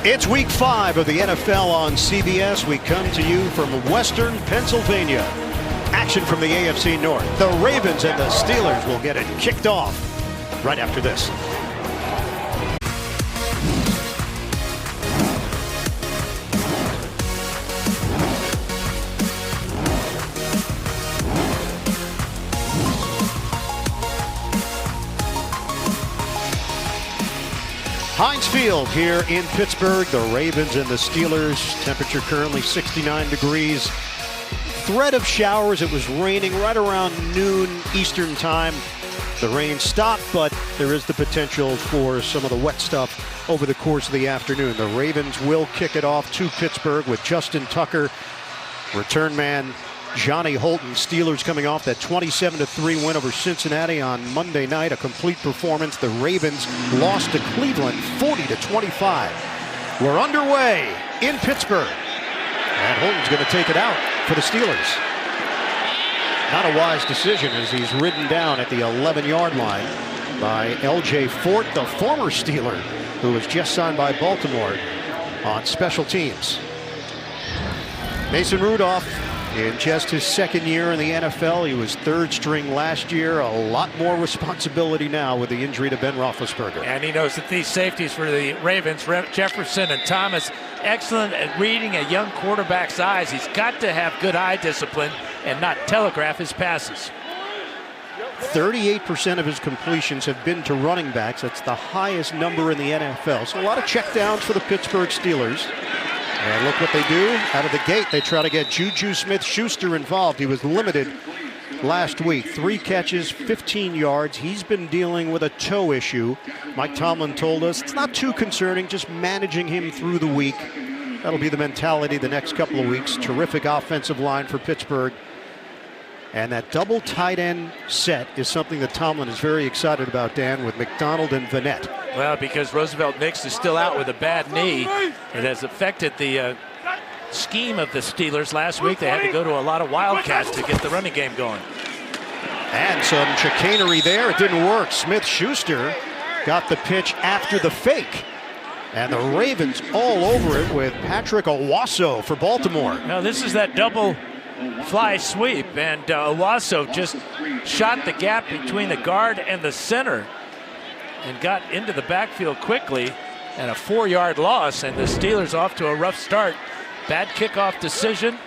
It's week 5 of the NFL on CBS. We come to you from Western Pennsylvania. Action from the AFC North. The Ravens and the Steelers will get it kicked off right after this. Heinz Field here in Pittsburgh. The Ravens and the Steelers. Temperature currently 69 degrees. Threat of showers. It was raining right around noon Eastern time. The rain stopped, but there is the potential for some of the wet stuff over the course of the afternoon. The Ravens will kick it off to Pittsburgh with Justin Tucker, return man Johnny Holton. Steelers coming off that 27-3 win over Cincinnati on Monday night. A complete performance. The Ravens lost to Cleveland 40-25. We're underway in Pittsburgh. And Holton's going to take it out for the Steelers. Not a wise decision as he's ridden down at the 11-yard line by L.J. Fort, the former Steeler, who was just signed by Baltimore on special teams. Mason Rudolph, in just his second year in the NFL, he was third string last year. A lot more responsibility now with the injury to Ben Roethlisberger. And he knows that these safeties for the Ravens, Jefferson and Thomas, excellent at reading a young quarterback's eyes. He's got to have good eye discipline and not telegraph his passes. 38% of his completions have been to running backs. That's the highest number in the NFL. So a lot of checkdowns for the Pittsburgh Steelers. And look what they do. Out of the gate, they try to get Juju Smith-Schuster involved. He was limited last week. 3 catches, 15 yards. He's been dealing with a toe issue. Mike Tomlin told us it's not too concerning, just managing him through the week. That'll be the mentality the next couple of weeks. Terrific offensive line for Pittsburgh. And that double tight end set is something that Tomlin is very excited about, Dan, with McDonald and Vannett. Well, because Roosevelt Nix is still out with a bad knee. It has affected the scheme of the Steelers. Last week they had to go to a lot of wildcats to get the running game going. And some chicanery there. It didn't work. Smith-Schuster got the pitch after the fake. And the Ravens all over it with Patrick Owasso for Baltimore. Now this is that double fly sweep, and Owasso just shot the gap between the guard and the center and got into the backfield quickly, and a 4-yard loss, and the Steelers off to a rough start. Bad kickoff decision,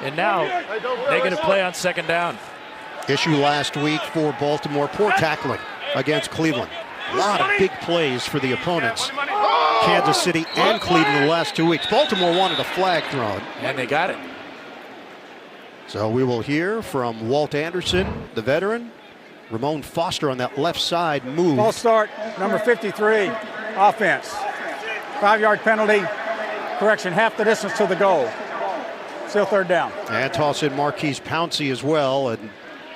and now negative play on second down. Issue last week for Baltimore, poor tackling against Cleveland. A lot of big plays for the opponents, Kansas City and Cleveland, the last 2 weeks. Baltimore wanted a flag thrown. And they got it. So we will hear from Walt Anderson, the veteran. Ramon Foster on that left side move. False start, number 53, offense. 5-yard penalty, correction, half the distance to the goal. Still third down. And toss in Marquise Pouncey as well, and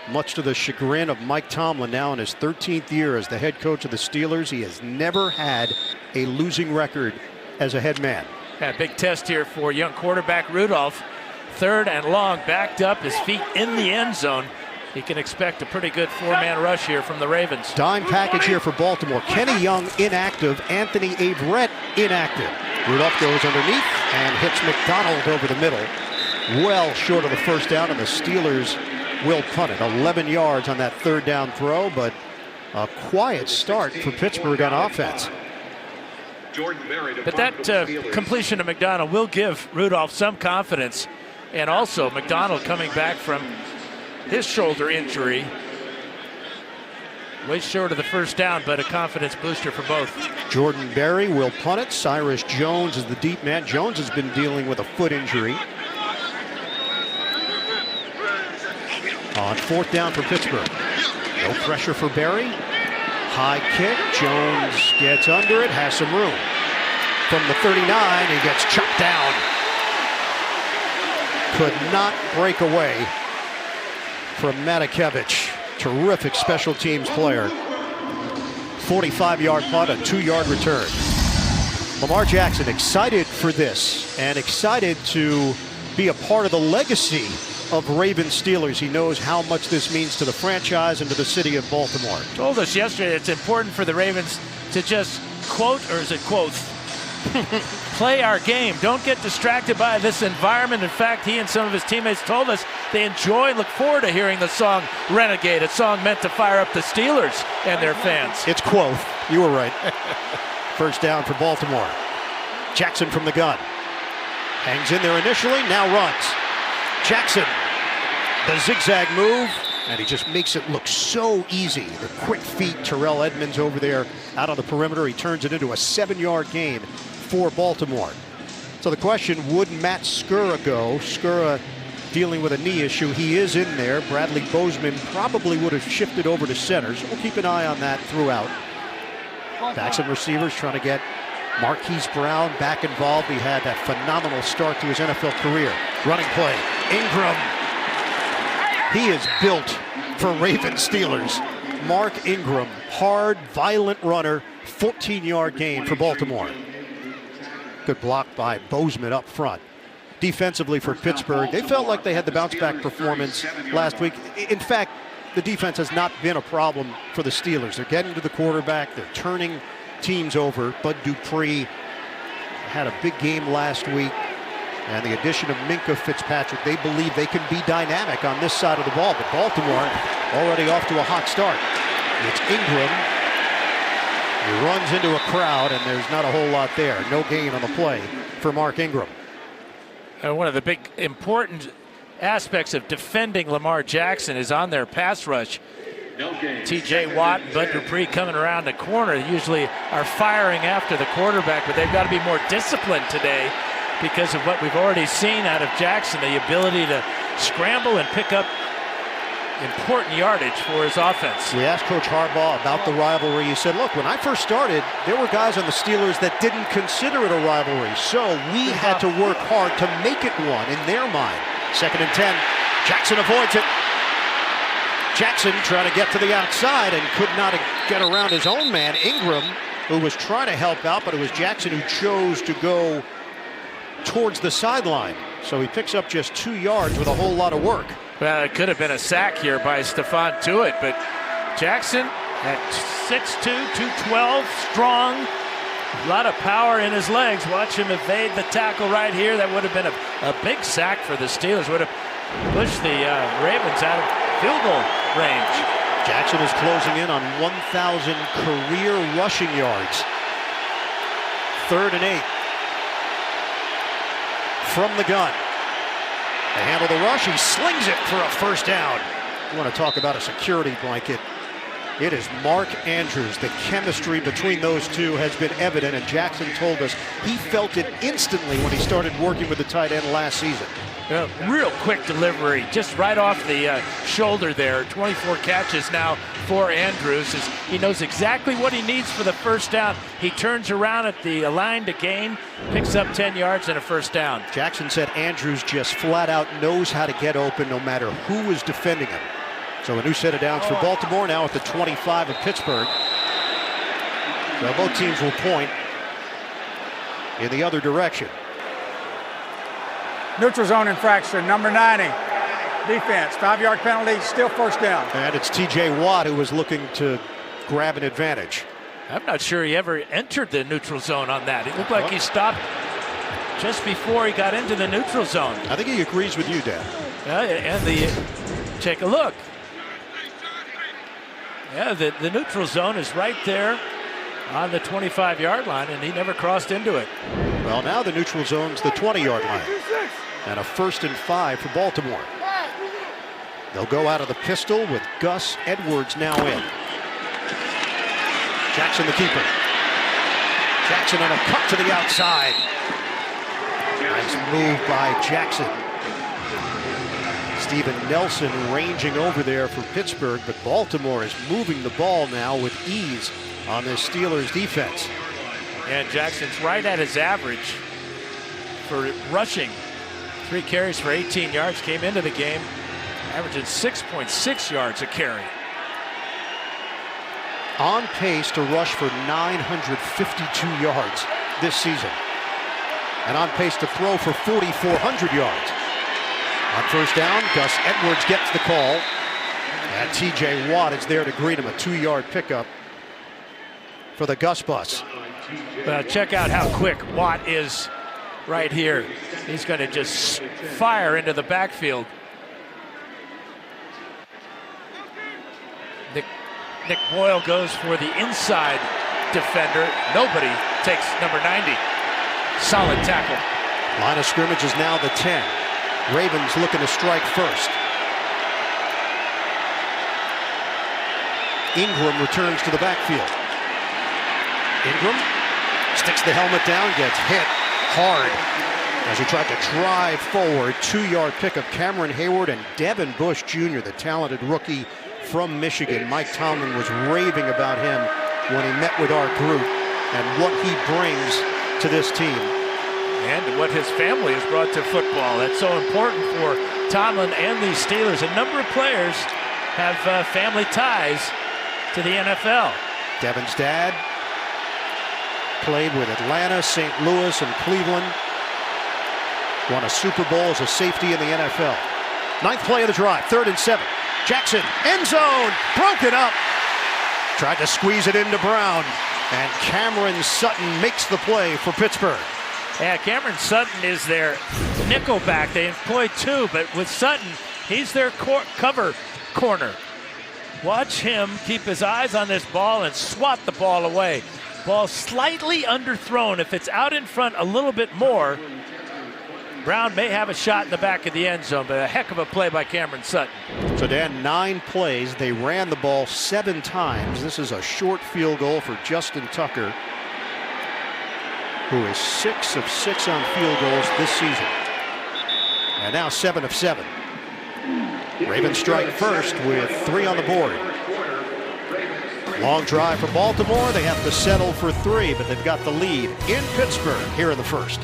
much to the chagrin of Mike Tomlin, now in his 13th year as the head coach of the Steelers, he has never had a losing record as a head man. Yeah, big test here for young quarterback Rudolph. Third and long, backed up, his feet in the end zone. He can expect a pretty good 4-man rush here from the Ravens. Dime package here for Baltimore. Kenny Young inactive, Anthony Averett inactive. Rudolph goes underneath and hits McDonald over the middle. Well short of the first down, and the Steelers will punt it. 11 yards on that third down throw, but a quiet start for Pittsburgh on offense. But that completion to McDonald will give Rudolph some confidence. And also McDonald coming back from his shoulder injury. Way short of the first down, but a confidence booster for both. Jordan Berry will punt it. Cyrus Jones is the deep man. Jones has been dealing with a foot injury. On fourth down for Pittsburgh. No pressure for Berry. High kick. Jones gets under it, has some room. From the 39, he gets chopped down. Could not break away from Matakevich. Terrific special teams player. 45-yard punt, a 2-yard return. Lamar Jackson excited for this and excited to be a part of the legacy of Ravens Steelers. He knows how much this means to the franchise and to the city of Baltimore. Told us yesterday it's important for the Ravens to just quote, or is it quote, play our game. Don't get distracted by this environment. In fact, he and some of his teammates told us they enjoy and look forward to hearing the song Renegade, a song meant to fire up the Steelers and their fans. It's Quoth. You were right. First down for Baltimore. Jackson from the gun. Hangs in there initially, now runs. Jackson, the zigzag move, and he just makes it look so easy. The quick feet, Terrell Edmonds over there out on the perimeter. He turns it into a 7-yard gain for Baltimore. So the question, would Matt Skura go? Skura dealing with a knee issue. He is in there. Bradley Bozeman probably would have shifted over to center, so we'll keep an eye on that throughout. Backs and receivers trying to get Marquise Brown back involved. He had that phenomenal start to his NFL career. Running play, Ingram. He is built for Ravens Steelers. Mark Ingram, hard, violent runner, 14-yard gain for Baltimore. Good block by Bozeman up front. Defensively for Pittsburgh, they felt like they had the bounce-back performance last week. In fact, the defense has not been a problem for the Steelers. They're getting to the quarterback. They're turning teams over. Bud Dupree had a big game last week. And the addition of Minkah Fitzpatrick, they believe they can be dynamic on this side of the ball. But Baltimore already off to a hot start. It's Ingram. He runs into a crowd, and there's not a whole lot there. No gain on the play for Mark Ingram. One of the big important aspects of defending Lamar Jackson is on their pass rush. TJ Watt and Bud Dupree coming around the corner usually are firing after the quarterback, but they've got to be more disciplined today because of what we've already seen out of Jackson, the ability to scramble and pick up important yardage for his offense. We asked Coach Harbaugh about the rivalry. He said, look, when I first started, there were guys on the Steelers that didn't consider it a rivalry, so we had to work hard to make it one in their mind. 2nd and 10. Jackson avoids it. Jackson trying to get to the outside and could not get around his own man, Ingram, who was trying to help out, but it was Jackson who chose to go towards the sideline. So he picks up just 2 yards with a whole lot of work. Well, it could have been a sack here by Stephon Tuitt, but Jackson at 6'2", 212, strong, a lot of power in his legs. Watch him evade the tackle right here. That would have been a big sack for the Steelers. Would have pushed the Ravens out of field goal range. Jackson is closing in on 1,000 career rushing yards. 3rd and 8. From the gun. They handle the rush. He slings it for a first down. You want to talk about a security blanket. It is Mark Andrews. The chemistry between those two has been evident, and Jackson told us he felt it instantly when he started working with the tight end last season. Real quick delivery, just right off the shoulder there. 24 catches now for Andrews. He knows exactly what he needs for the first down. He turns around at the line to gain, picks up 10 yards and a first down. Jackson said Andrews just flat out knows how to get open no matter who is defending him. So a new set of downs for Baltimore, now at the 25 of Pittsburgh. So both teams will point in the other direction. Neutral zone infraction, number 90. Defense, 5-yard penalty, still first down. And it's TJ Watt who was looking to grab an advantage. I'm not sure he ever entered the neutral zone on that. It looked like he stopped just before he got into the neutral zone. I think he agrees with you, Dan. And take a look. Yeah, the neutral zone is right there on the 25-yard line, and he never crossed into it. Well, now the neutral zone's the 20-yard line. And a 1st and 5 for Baltimore. They'll go out of the pistol with Gus Edwards now in. Jackson the keeper. Jackson on a cut to the outside. Nice move by Jackson. Steven Nelson ranging over there for Pittsburgh, but Baltimore is moving the ball now with ease on this Steelers defense. And Jackson's right at his average for rushing. 3 carries for 18 yards, came into the game averaging 6.6 yards a carry. On pace to rush for 952 yards this season. And on pace to throw for 4,400 yards. On first down, Gus Edwards gets the call. And TJ Watt is there to greet him, a 2-yard pickup for the Gus bus. Check out how quick Watt is right here. He's going to just fire into the backfield. Nick Boyle goes for the inside defender. Nobody takes number 90. Solid tackle. Line of scrimmage is now the 10. Ravens looking to strike first. Ingram returns to the backfield. Ingram sticks the helmet down, gets hit hard as he tried to drive forward. 2-yard pickup. Cameron Hayward and Devin Bush Jr., the talented rookie from Michigan. Mike Tomlin was raving about him when he met with our group and what he brings to this team. And what his family has brought to football. That's so important for Tomlin and these Steelers. A number of players have family ties to the NFL. Devin's dad played with Atlanta, St. Louis, and Cleveland. Won a Super Bowl as a safety in the NFL. 9th play of the drive, 3rd and 7. Jackson, end zone, broken up. Tried to squeeze it into Brown, and Cameron Sutton makes the play for Pittsburgh. Yeah, Cameron Sutton is their nickel back. They employ 2, but with Sutton, he's their cover corner. Watch him keep his eyes on this ball and swat the ball away. Ball slightly underthrown. If it's out in front a little bit more, Brown may have a shot in the back of the end zone, but a heck of a play by Cameron Sutton. So Dan, 9 plays. They ran the ball 7 times. This is a short field goal for Justin Tucker, who is 6 of 6 on field goals this season. And now 7 of 7. Ravens strike first with 3 on the board. Long drive for Baltimore. They have to settle for 3, but they've got the lead in Pittsburgh here in the first.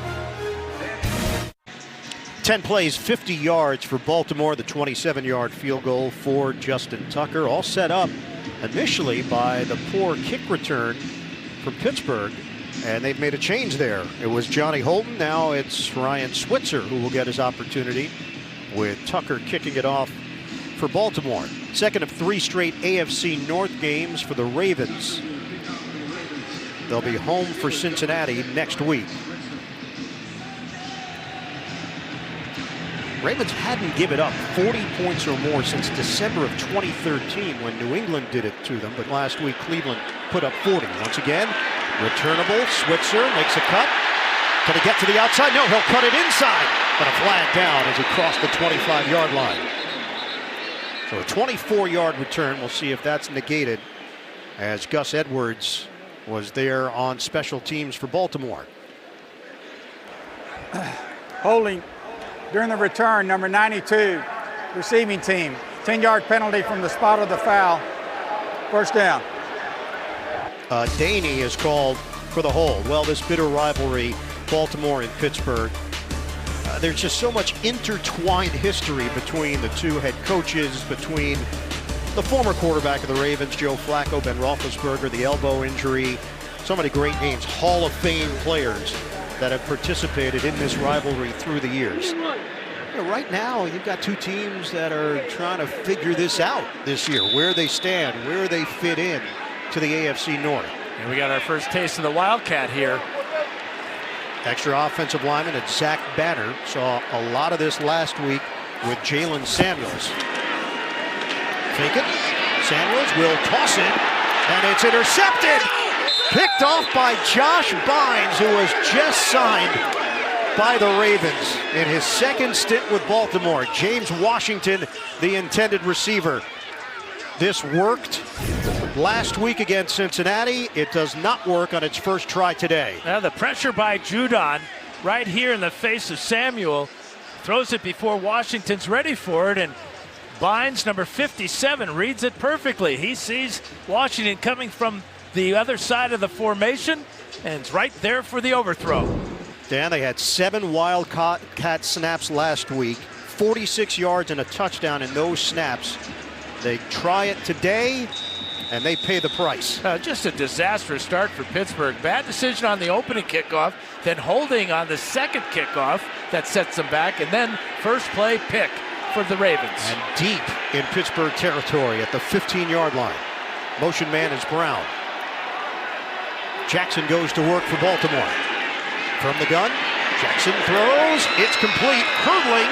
10 plays, 50 yards for Baltimore. The 27-yard field goal for Justin Tucker. All set up initially by the poor kick return from Pittsburgh. And they've made a change there. It was Johnny Holton. Now it's Ryan Switzer who will get his opportunity, with Tucker kicking it off for Baltimore. Second of 3 straight AFC North games for the Ravens. They'll be home for Cincinnati next week. Ravens hadn't given up 40 points or more since December of 2013 when New England did it to them. But last week, Cleveland put up 40. Once again, returnable. Switzer makes a cut. Can he get to the outside? No, he'll cut it inside. But a flag down as he crossed the 25-yard line. So a 24-yard return. We'll see if that's negated, as Gus Edwards was there on special teams for Baltimore. Holding during the return, number 92, receiving team. 10-yard penalty from the spot of the foul. First down. Daney is called for the hold. Well, this bitter rivalry, Baltimore and Pittsburgh, there's just so much intertwined history between the two head coaches, between the former quarterback of the Ravens, Joe Flacco, Ben Roethlisberger, the elbow injury. So many great names, Hall of Fame players that have participated in this rivalry through the years. You know, right now, you've got 2 teams that are trying to figure this out this year, where they stand, where they fit in to the AFC North. And we got our first taste of the Wildcat here. Extra offensive lineman at Zach Banner. Saw a lot of this last week with Jalen Samuels. Fake it. Samuels will toss it, and it's intercepted. Picked off by Josh Bynes, who was just signed by the Ravens in his second stint with Baltimore. James Washington, the intended receiver. This worked last week against Cincinnati. It does not work on its first try today. Now the pressure by Judon right here in the face of Samuel. Throws it before Washington's ready for it, and Bynes, number 57, reads it perfectly. He sees Washington coming from the other side of the formation, and it's right there for the overthrow. Dan, they had 7 Wildcat snaps last week, 46 yards and a touchdown in those snaps. They try it today, and they pay the price. Just a disastrous start for Pittsburgh. Bad decision on the opening kickoff, then holding on the second kickoff that sets them back, and then first play pick for the Ravens. And deep in Pittsburgh territory at the 15-yard line. Motion man is Brown. Jackson goes to work for Baltimore. From the gun, Jackson throws. It's complete. Hurdling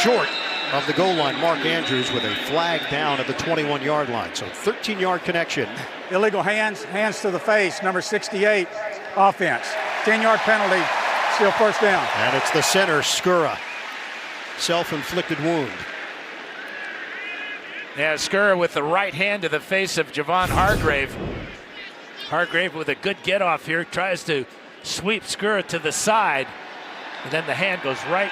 short of the goal line. Mark Andrews with a flag down at the 21-yard line. So 13-yard connection. Illegal hands to the face, number 68, offense. 10-yard penalty, still first down. And it's the center, Skura. Self-inflicted wound. Yeah, Skura with the right hand to the face of Javon Hargrave. Hargrave with a good get off here, tries to sweep Skura to the side, and then the hand goes right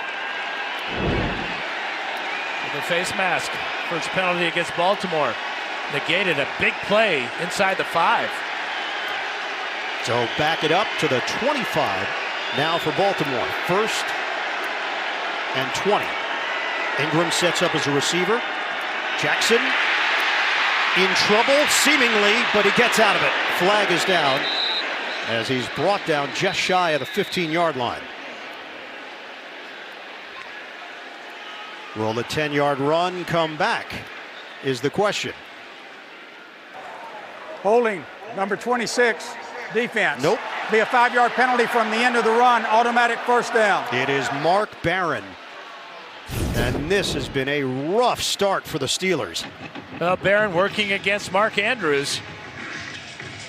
with the face mask. First penalty against Baltimore. Negated a big play inside the 5. So back it up to the 25 now for Baltimore. First and 20. Ingram sets up as a receiver. Jackson in trouble, seemingly, but he gets out of it. Flag is down as he's brought down just shy of the 15-yard line. Will the 10-yard run come back is the question. Holding, number 26, defense. Nope. Be a 5-yard penalty from the end of the run, automatic first down. It is Mark Barron. And this has been a rough start for the Steelers. Well, Barron working against Mark Andrews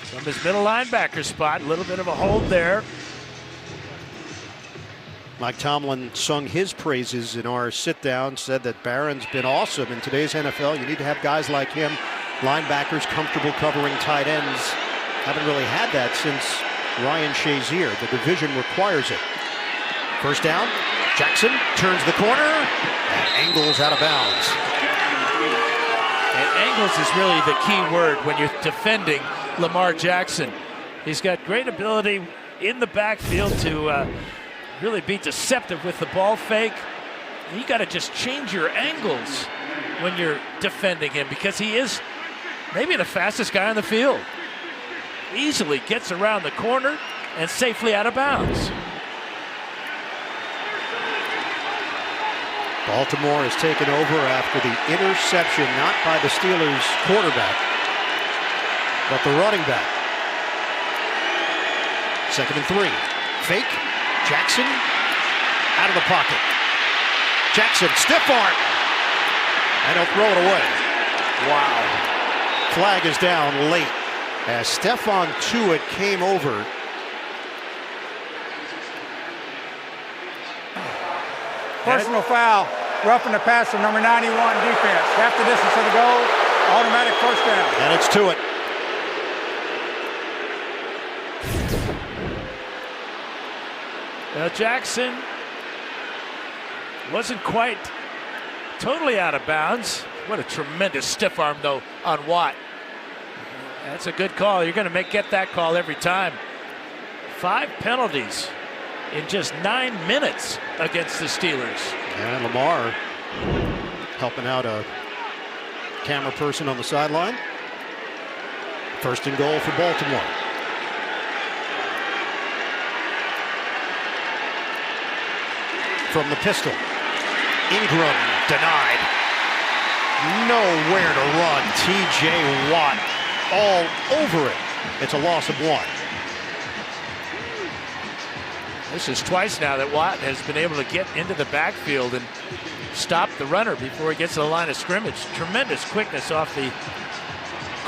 from his middle linebacker spot. A little bit of a hold there. Mike Tomlin sung his praises in our sit-down, said that Barron's been awesome in today's NFL. You need to have guys like him, linebackers comfortable covering tight ends. Haven't really had that since Ryan Shazier. The division requires it. First down, Jackson turns the corner and angles out of bounds. And angles is really the key word when you're defending Lamar Jackson. He's got great ability in the backfield to really be deceptive with the ball fake. You got to just change your angles when you're defending him because he is maybe the fastest guy on the field. Easily gets around the corner and safely out of bounds. Baltimore has taken over after the interception, not by the Steelers quarterback, but the running back. 2nd and 3. Fake. Jackson out of the pocket. Jackson, stiff arm. And he'll throw it away. Wow. Flag is down late as Stephon Tuitt came over. Personal foul, roughing the passer, number 91, defense. Half the distance to the goal, automatic first down. And it's Tuitt. Now Jackson wasn't quite totally out of bounds. What a tremendous stiff arm, though, on Watt. That's a good call. You're going to get that call every time. 5 penalties in just 9 minutes against the Steelers. And Lamar helping out a camera person on the sideline. 1st and goal for Baltimore. From the pistol. Ingram denied. Nowhere to run. TJ Watt all over it. It's a loss of 1. This is twice now that Watt has been able to get into the backfield and stop the runner before he gets to the line of scrimmage. Tremendous quickness off the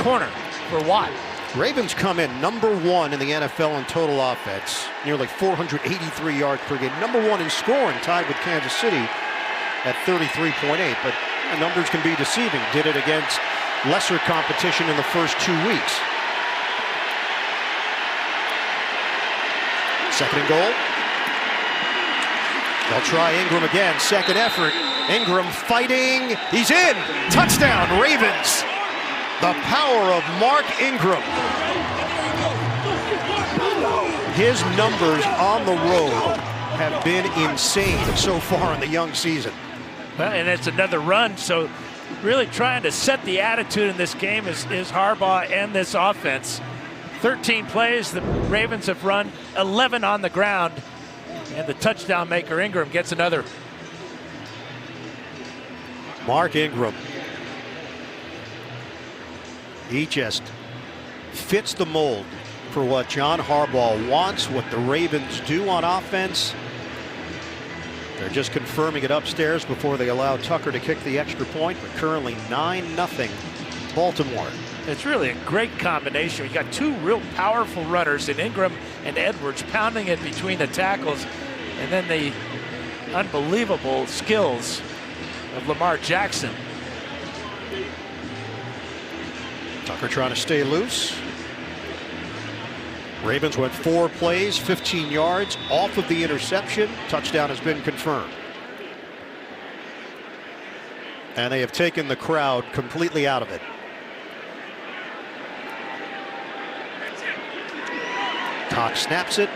corner for Watt. Ravens come in number 1 in the NFL in total offense. Nearly 483 yards per game. Number 1 in scoring, tied with Kansas City at 33.8. But the numbers can be deceiving. Did it against lesser competition in the first 2 weeks. 2nd and goal. They'll try Ingram again. 2nd effort. Ingram fighting. He's in. Touchdown, Ravens. The power of Mark Ingram. His numbers on the road have been insane so far in the young season. Well, and it's another run, so really trying to set the attitude in this game is Harbaugh and this offense. 13 plays, the Ravens have run 11 on the ground, and the touchdown maker Ingram gets another. Mark Ingram. He just fits the mold for what John Harbaugh wants, what the Ravens do on offense. They're just confirming it upstairs before they allow Tucker to kick the extra point, but currently 9-0 Baltimore. It's really a great combination. You got two real powerful runners in Ingram and Edwards pounding it between the tackles, and then the unbelievable skills of Lamar Jackson. Tucker trying to stay loose. Ravens went 4 plays, 15 yards off of the interception. Touchdown has been confirmed. And they have taken the crowd completely out of it. Cox snaps it.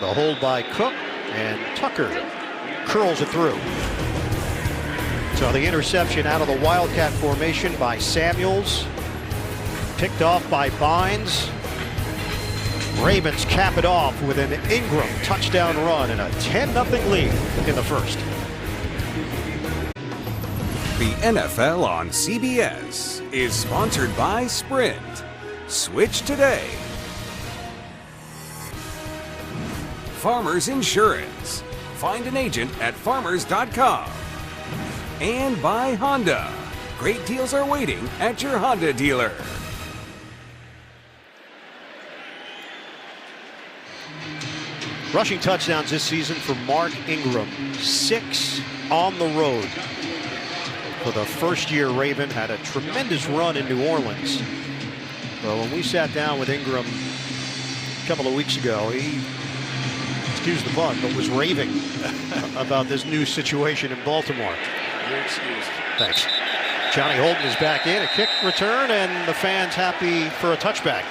The hold by Cook, and Tucker curls it through. So the interception out of the Wildcat formation by Samuels. Picked off by Bynes. Ravens cap it off with an Ingram touchdown run and a 10-0 lead in the first. The NFL on CBS is sponsored by Sprint. Switch today. Farmers Insurance. Find an agent at farmers.com. And by Honda. Great deals are waiting at your Honda dealer. Rushing touchdowns this season for Mark Ingram. 6 on the road. For the first-year Raven, had a tremendous run in New Orleans. But when we sat down with Ingram a couple of weeks ago, he, excuse the pun, but was raving about this new situation in Baltimore. You're excused. Thanks. Johnny Holden is back in. A kick return, and the fans happy for a touchback.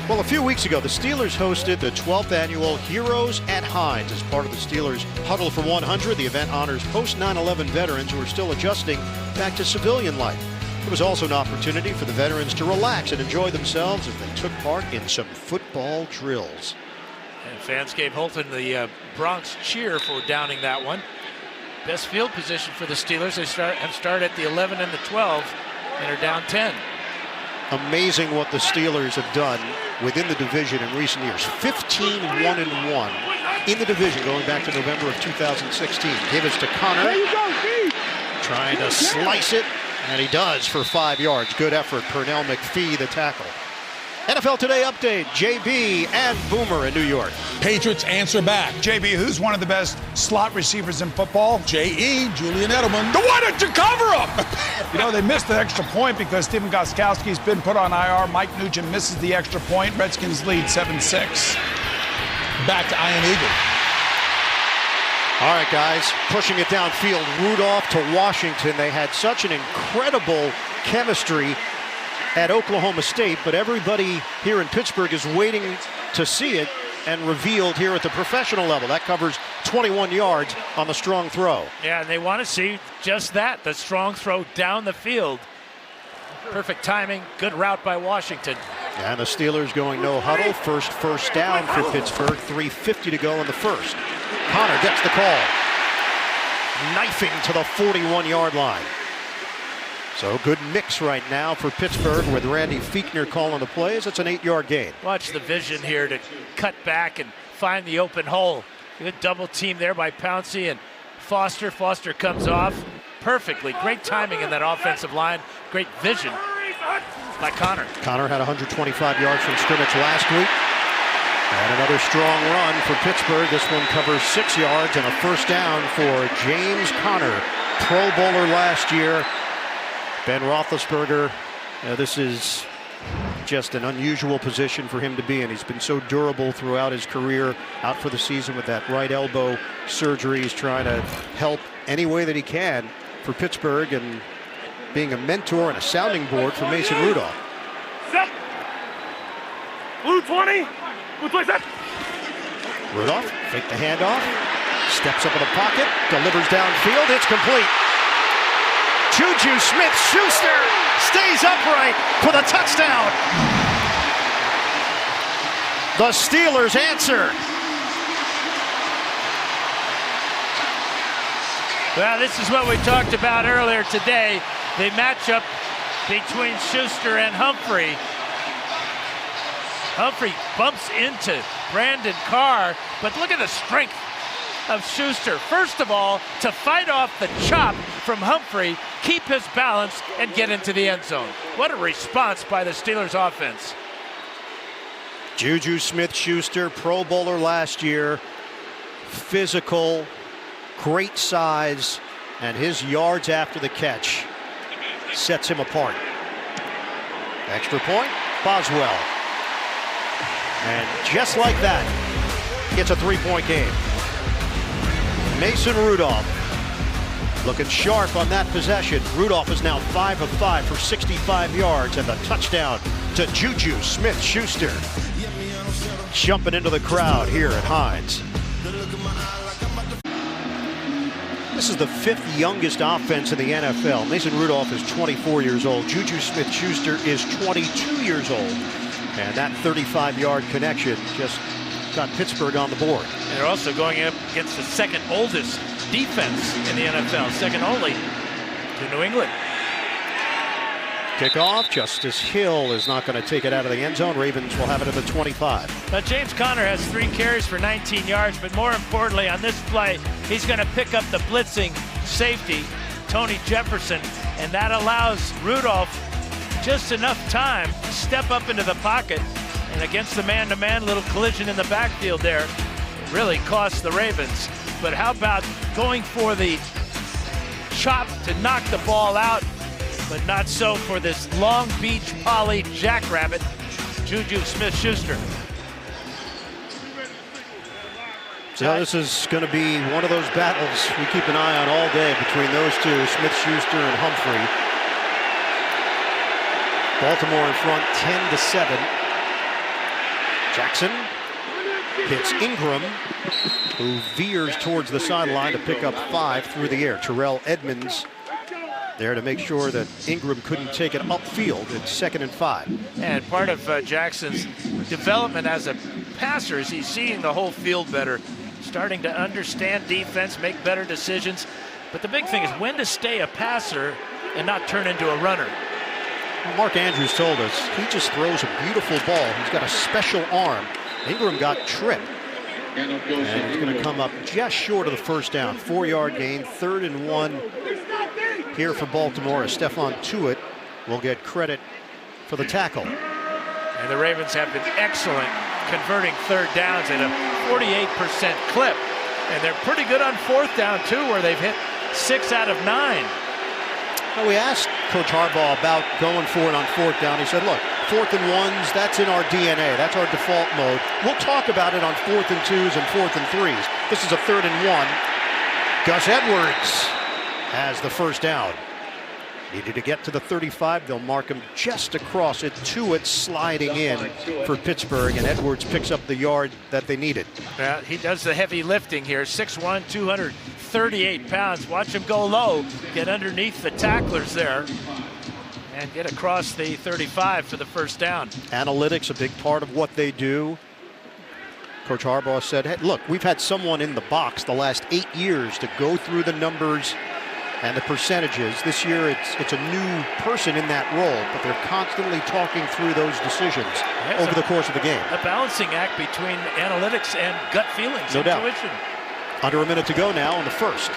Well, a few weeks ago, the Steelers hosted the 12th annual Heroes at Heinz as part of the Steelers Huddle for 100. The event honors post-9/11 veterans who are still adjusting back to civilian life. It was also an opportunity for the veterans to relax and enjoy themselves as they took part in some football drills. And fans gave Holton the Bronx cheer for downing that one. Best field position for the Steelers. They have started at the 11 and the 12 and are down 10. Amazing what the Steelers have done within the division in recent years. 15-1-1 in the division going back to November of 2016. Give us to Connor. There you go, Steve. Trying to slice it, and he does for 5 yards. Good effort. Pernell McPhee, the tackle. NFL Today update. JB and Boomer in New York. Patriots answer back. JB, who's one of the best slot receivers in football? J.E. Julian Edelman. The one at your cover-up. You know, they missed the extra point because Stephen Gostkowski's been put on IR. Mike Nugent misses the extra point. Redskins lead 7-6. Back to Iron Eagle. All right, guys, pushing it downfield. Rudolph to Washington. They had such an incredible chemistry at Oklahoma State, but everybody here in Pittsburgh is waiting to see it and revealed here at the professional level. That covers 21 yards on the strong throw. Yeah, and they want to see just that, the strong throw down the field. Perfect timing, good route by Washington. And the Steelers going no huddle. First down for Pittsburgh. 3:50 to go in the first. Connor gets the call. Knifing to the 41-yard line. So good mix right now for Pittsburgh with Randy Fiechner calling the plays. It's an 8-yard gain. Watch the vision here to cut back and find the open hole. Good double team there by Pouncey and Foster. Foster comes off perfectly. Great timing in that offensive line. Great vision by Connor. Connor had 125 yards from scrimmage last week. And another strong run for Pittsburgh. This one covers 6 yards and a first down for James Conner. Pro Bowler last year. Ben Roethlisberger, this is just an unusual position for him to be in. He's been so durable throughout his career, out for the season with that right elbow surgery. He's trying to help any way that he can for Pittsburgh and being a mentor and a sounding board for Mason Rudolph. Set. Blue 20. Blue 20 set. Rudolph, fake the handoff, steps up in the pocket, delivers downfield, it's complete. Juju Smith-Schuster stays upright for the touchdown. The Steelers answer. Well, this is what we talked about earlier today. The matchup between Schuster and Humphrey. Humphrey bumps into Brandon Carr, but look at the strength of Schuster. First of all, to fight off the chop from Humphrey, keep his balance, and get into the end zone. What a response by the Steelers offense. Juju Smith-Schuster, Pro Bowler last year, physical, great size, and his yards after the catch sets him apart. Extra point, Boswell. And just like that, gets a 3-point game. Mason Rudolph looking sharp on that possession. Rudolph is now 5 of 5 for 65 yards and the touchdown to Juju Smith-Schuster. Jumping into the crowd here at Heinz. This is the 5th youngest offense in the NFL. Mason Rudolph is 24 years old. Juju Smith-Schuster is 22 years old. And that 35-yard connection just got Pittsburgh on the board. And they're also going up against the second oldest defense in the NFL, second only to New England. Kickoff, Justice Hill is not going to take it out of the end zone. Ravens will have it at the 25. Now James Conner has 3 carries for 19 yards, but more importantly on this play, he's going to pick up the blitzing safety, Tony Jefferson, and that allows Rudolph just enough time to step up into the pocket, and against the man-to-man, little collision in the backfield there, it really cost the Ravens. But how about going for the chop to knock the ball out, but not so for this Long Beach Poly jackrabbit, Juju Smith-Schuster. So this is going to be one of those battles we keep an eye on all day between those two, Smith-Schuster and Humphrey. Baltimore in front 10-7. Jackson hits Ingram, who veers towards the sideline to pick up 5 through the air. Terrell Edmonds there to make sure that Ingram couldn't take it upfield. It's 2nd and 5. And part of Jackson's development as a passer is he's seeing the whole field better, starting to understand defense, make better decisions. But the big thing is when to stay a passer and not turn into a runner. Well, Mark Andrews told us he just throws a beautiful ball. He's got a special arm. Ingram got tripped. And he's going to come up just short of the first down. 4-yard gain, 3rd and 1 here for Baltimore, as Stephon Tuitt will get credit for the tackle. And the Ravens have been excellent converting 3rd downs at a 48% clip. And they're pretty good on 4th down too, where they've hit 6 out of 9. Well, we asked Coach Harbaugh about going for it on 4th down. He said, look, 4th and 1s, that's in our DNA. That's our default mode. We'll talk about it on 4th and 2s and 4th and 3s. This is a 3rd and 1. Gus Edwards has the first down. Needed to get to the 35. They'll mark him just across it. Tuitt sliding in for Pittsburgh, and Edwards picks up the yard that they needed. Yeah, he does the heavy lifting here. 6'1", 238 pounds. Watch him go low, get underneath the tacklers there, and get across the 35 for the first down. Analytics, a big part of what they do. Coach Harbaugh said, hey, look, we've had someone in the box the last 8 years to go through the numbers and the percentages. This year it's a new person in that role, but they're constantly talking through those decisions over the course of the game. A balancing act between analytics and gut feelings, no doubt. intuition. Under a minute to go now in the first.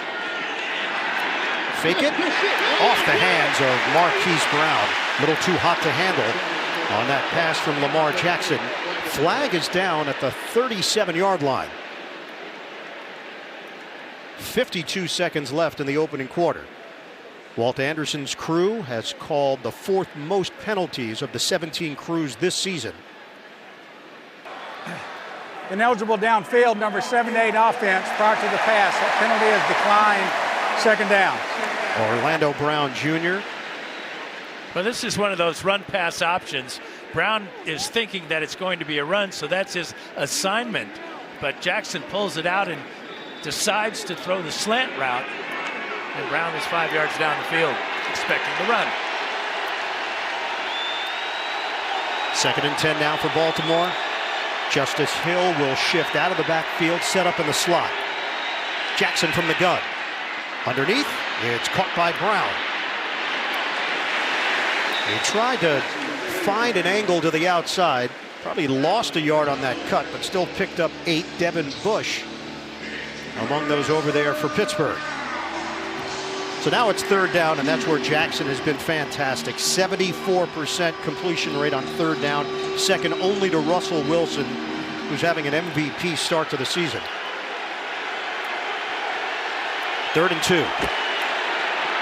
Fake it off the hands of Marquise Brown. A little too hot to handle on that pass from Lamar Jackson. Flag is down at the 37-yard line. 52 seconds left in the opening quarter. Walt Anderson's crew has called the 4th most penalties of the 17 crews this season. Ineligible downfield, number 78 offense prior to the pass. That penalty has declined. 2nd down. Orlando Brown Jr. Well, this is one of those run-pass options. Brown is thinking that it's going to be a run, so that's his assignment. But Jackson pulls it out and decides to throw the slant route. And Brown is 5 yards down the field, expecting the run. 2nd and 10 now for Baltimore. Justice Hill will shift out of the backfield, set up in the slot. Jackson from the gun. Underneath, it's caught by Brown. He tried to find an angle to the outside. Probably lost a yard on that cut, but still picked up 8. Devin Bush among those over there for Pittsburgh. So now it's 3rd down, and that's where Jackson has been fantastic. 74% completion rate on 3rd down, second only to Russell Wilson, who's having an MVP start to the season. 3rd and 2.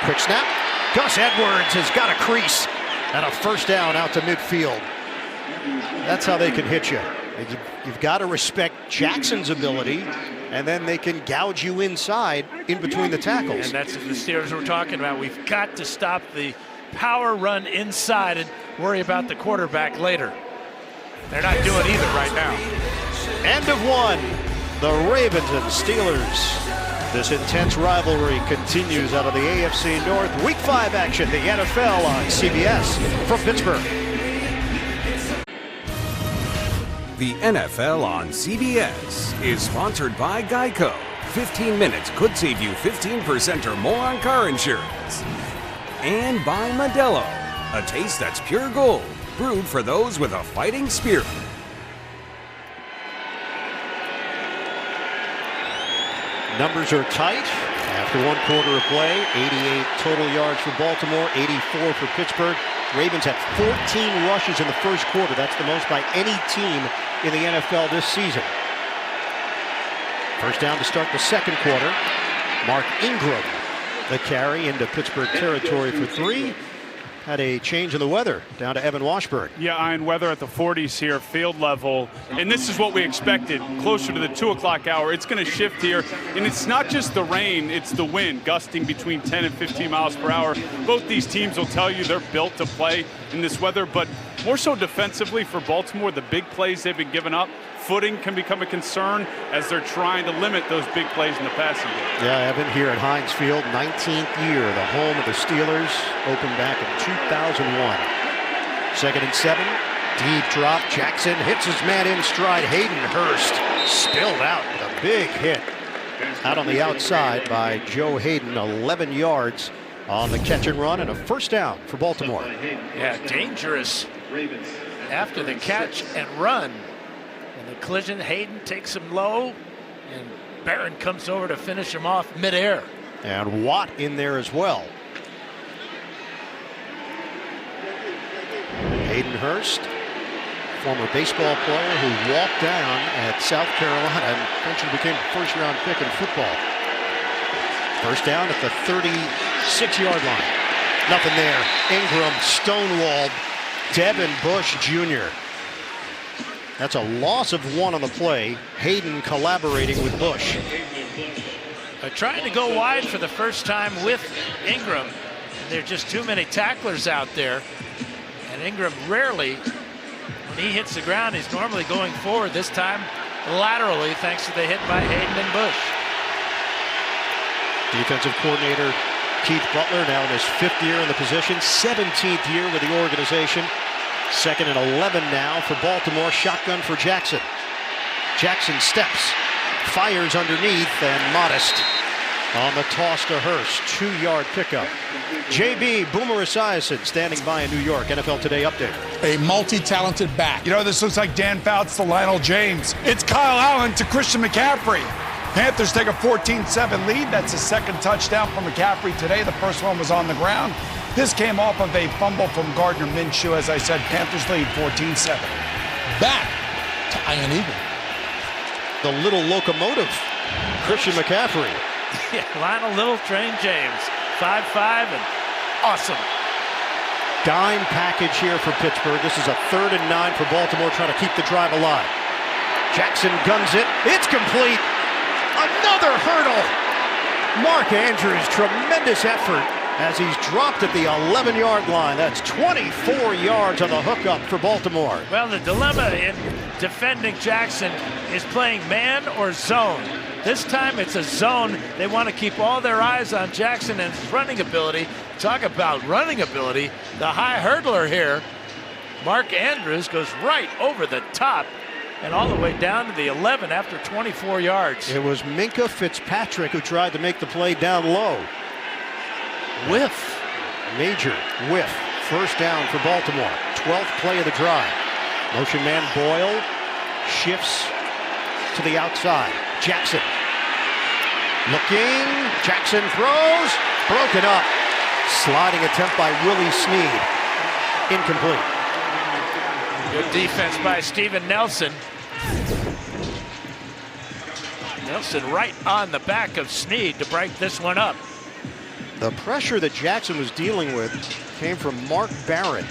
Quick snap. Gus Edwards has got a crease and a 1st down out to midfield. That's how they can hit you. You've got to respect Jackson's ability, and then they can gouge you inside in between the tackles. And that's what the Steelers were talking about. We've got to stop the power run inside and worry about the quarterback later. They're not doing either right now. End of 1. The Ravens and Steelers. This intense rivalry continues out of the AFC North. Week 5 action, the NFL on CBS from Pittsburgh. The NFL on CBS is sponsored by Geico. 15 minutes could save you 15% or more on car insurance. And by Modelo, a taste that's pure gold, brewed for those with a fighting spirit. Numbers are tight after 1 quarter of play. 88 total yards for Baltimore, 84 for Pittsburgh. Ravens had 14 rushes in the 1st quarter. That's the most by any team in the NFL this season. 1st down to start the 2nd quarter. Mark Ingram, the carry into Pittsburgh territory for 3. Had a change in the weather down to Evan Washburn. Yeah, Ian, weather at the 40s here, field level. And this is what we expected, closer to the 2 o'clock hour. It's going to shift here. And it's not just the rain, it's the wind, gusting between 10 and 15 miles per hour. Both these teams will tell you they're built to play in this weather, but more so defensively for Baltimore, the big plays they've been giving up. Footing can become a concern as they're trying to limit those big plays in the passing game. Yeah, Evan here at Heinz Field, 19th year, the home of the Steelers, opened back in 2001. 2nd and 7, deep drop. Jackson hits his man in stride. Hayden Hurst spilled out with a big hit out on the outside by Joe Hayden. 11 yards on the catch and run, and a 1st down for Baltimore. Yeah, dangerous after the catch and run. And the collision, Hayden takes him low, and Barron comes over to finish him off midair. And Watt in there as well. Hayden Hurst, former baseball player who walked down at South Carolina and eventually became a 1st-round pick in football. 1st down at the 36-yard line. Nothing there. Ingram stonewalled Devin Bush Jr. That's a loss of 1 on the play. Hayden collaborating with Bush. Trying to go wide for the first time with Ingram. There are just too many tacklers out there. And Ingram rarely, when he hits the ground, he's normally going forward. This time laterally, thanks to the hit by Hayden and Bush. Defensive coordinator Keith Butler now in his 5th year in the position, 17th year with the organization. 2nd and 11 now for Baltimore. Shotgun for Jackson. Jackson steps, fires underneath, and Modest on the toss to Hurst. 2-yard pickup. JB Boomer Esiason standing by in New York. NFL Today update. A multi-talented back. You know, this looks like Dan Fouts to Lionel James. It's Kyle Allen to Christian McCaffrey. Panthers take a 14-7 lead. That's the 2nd touchdown for McCaffrey today. The first one was on the ground. This came off of a fumble from Gardner Minshew. As I said, Panthers lead 14-7. Back to Ian Eagle. The little locomotive, Christian McCaffrey. Yeah, Lionel Little Train James. 5'5" and awesome. Dime package here for Pittsburgh. This is a 3rd and 9 for Baltimore, trying to keep the drive alive. Jackson guns it. It's complete. Another hurdle. Mark Andrews, tremendous effort as he's dropped at the 11-yard line. That's 24 yards on the hookup for Baltimore. Well, the dilemma in defending Jackson is playing man or zone. This time it's a zone. They want to keep all their eyes on Jackson and his running ability. Talk about running ability. The high hurdler here, Mark Andrews, goes right over the top and all the way down to the 11 after 24 yards. It was Minkah Fitzpatrick who tried to make the play down low. Whiff. Major whiff. 1st down for Baltimore. 12th play of the drive. Motion man Boyle shifts to the outside. Jackson looking. Jackson throws. Broken up. Sliding attempt by Willie Snead. Incomplete. Good defense by Steven Nelson. Nelson right on the back of Snead to break this one up. The pressure that Jackson was dealing with came from Mark Barron.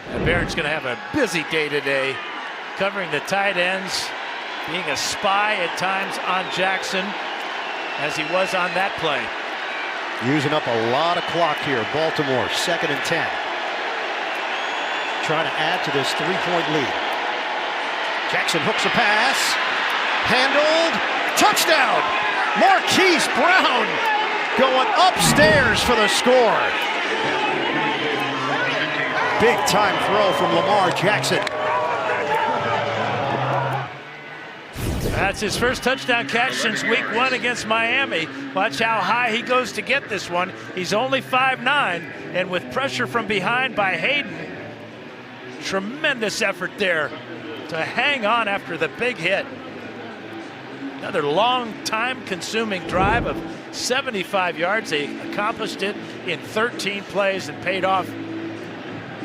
And Barron's going to have a busy day today, covering the tight ends, being a spy at times on Jackson, as he was on that play. Using up a lot of clock here. Baltimore, 2nd and 10. Trying to add to this 3-point lead. Jackson hooks a pass. Handled. Touchdown! Marquise Brown going upstairs for the score. Big time throw from Lamar Jackson. That's his first touchdown catch since week 1 against Miami. Watch how high he goes to get this one. He's only 5'9", and with pressure from behind by Hayden, tremendous effort there to hang on after the big hit. Another long time consuming drive of 75 yards. They accomplished it in 13 plays and paid off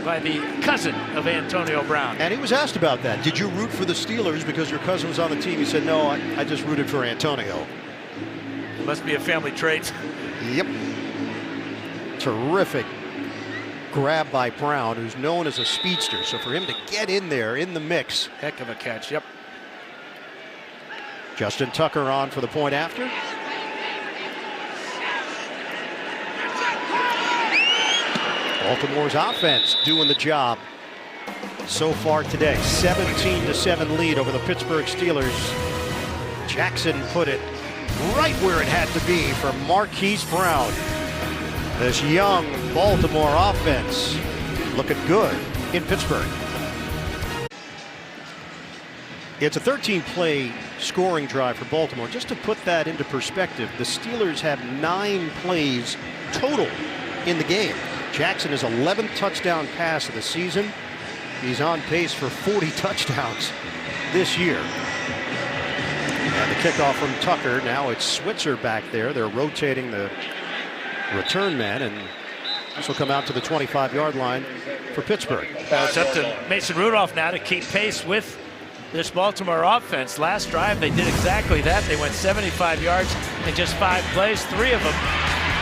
by the cousin of Antonio Brown. And he was asked about that. Did you root for the Steelers because your cousin was on the team? He said, no, I just rooted for Antonio. It must be a family trait. Yep. Terrific grab by Brown, who's known as a speedster. So for him to get in there in the mix. Heck of a catch, yep. Justin Tucker on for the point after. Baltimore's offense doing the job so far today. 17-7 lead over the Pittsburgh Steelers. Jackson put it right where it had to be for Marquise Brown. This young Baltimore offense looking good in Pittsburgh. It's a 13-play scoring drive for Baltimore. Just to put that into perspective, the Steelers have 9 plays total in the game. Jackson is 11th touchdown pass of the season. He's on pace for 40 touchdowns this year. And the kickoff from Tucker. Now it's Switzer back there. They're rotating the return man, and this will come out to the 25-yard line for Pittsburgh. It's up to Mason Rudolph now to keep pace with this Baltimore offense. Last drive, they did exactly that. They went 75 yards in just 5 plays. 3 of them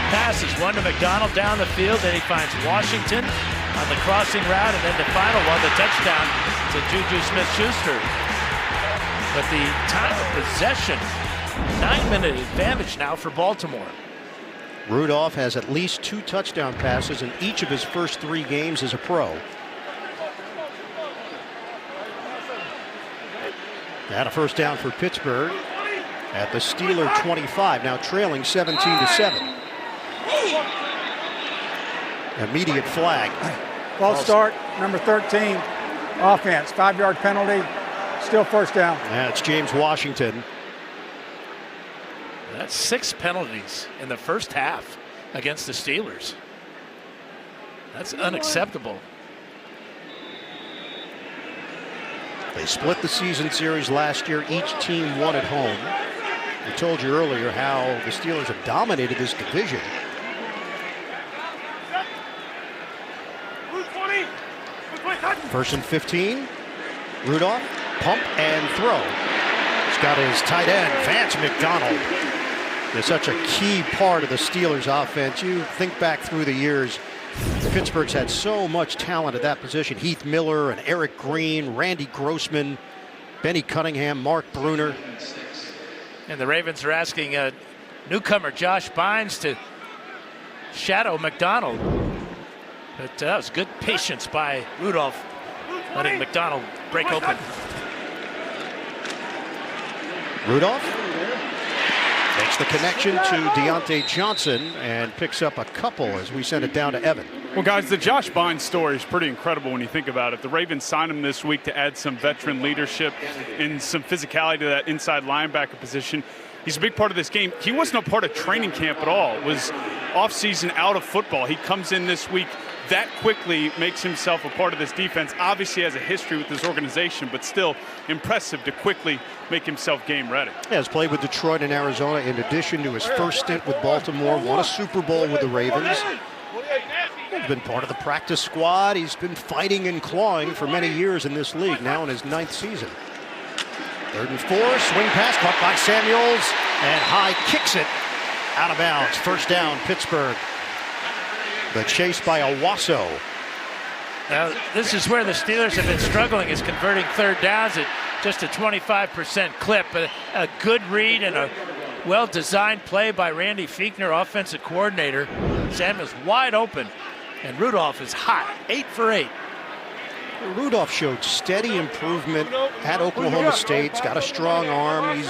passes. One to McDonald down the field, then he finds Washington on the crossing route, and then the final one, the touchdown to Juju Smith-Schuster. But the time of possession, 9-minute advantage now for Baltimore. Rudolph has at least 2 touchdown passes in each of his first 3 games as a pro. And a first down for Pittsburgh at the Steeler 25, now trailing 17-7. Immediate flag. False start, number 13, offense, 5-yard penalty, still first down. That's James Washington. That's 6 penalties in the first half against the Steelers. That's unacceptable. They split the season series last year. Each team won at home. I told you earlier how the Steelers have dominated this division. First and 15. Rudolph, pump and throw. He's got his tight end, Vance McDonald. They're such a key part of the Steelers offense. You think back through the years, Pittsburgh's had so much talent at that position. Heath Miller and Eric Green, Randy Grossman, Benny Cunningham, Mark Bruner. And the Ravens are asking newcomer Josh Bynes to shadow McDonald. But that was good patience by Rudolph, letting McDonald break open. Rudolph makes the connection to Deontay Johnson and picks up a couple as we send it down to Evan. Well, guys, the Josh Bynes story is pretty incredible when you think about it. The Ravens signed him this week to add some veteran leadership and some physicality to that inside linebacker position. He's a big part of this game. He wasn't a part of training camp at all. It was off-season, out of football. He comes in this week that quickly makes himself a part of this defense. Obviously has a history with this organization, but still impressive to quickly make himself game ready. He has played with Detroit and Arizona in addition to his first stint with Baltimore, won a Super Bowl with the Ravens. He's been part of the practice squad. He's been fighting and clawing for many years in this league, now in his 9th season. 3rd and 4, swing pass caught by Samuels, and High kicks it out of bounds. First down, Pittsburgh. The chase by Owasso. Now, this is where the Steelers have been struggling, is converting 3rd downs at just a 25% clip. A good read and a well-designed play by Randy Fiechner, offensive coordinator. Samuels wide open, and Rudolph is hot, 8 for 8. Rudolph showed steady improvement at Oklahoma State. He's got a strong arm. He's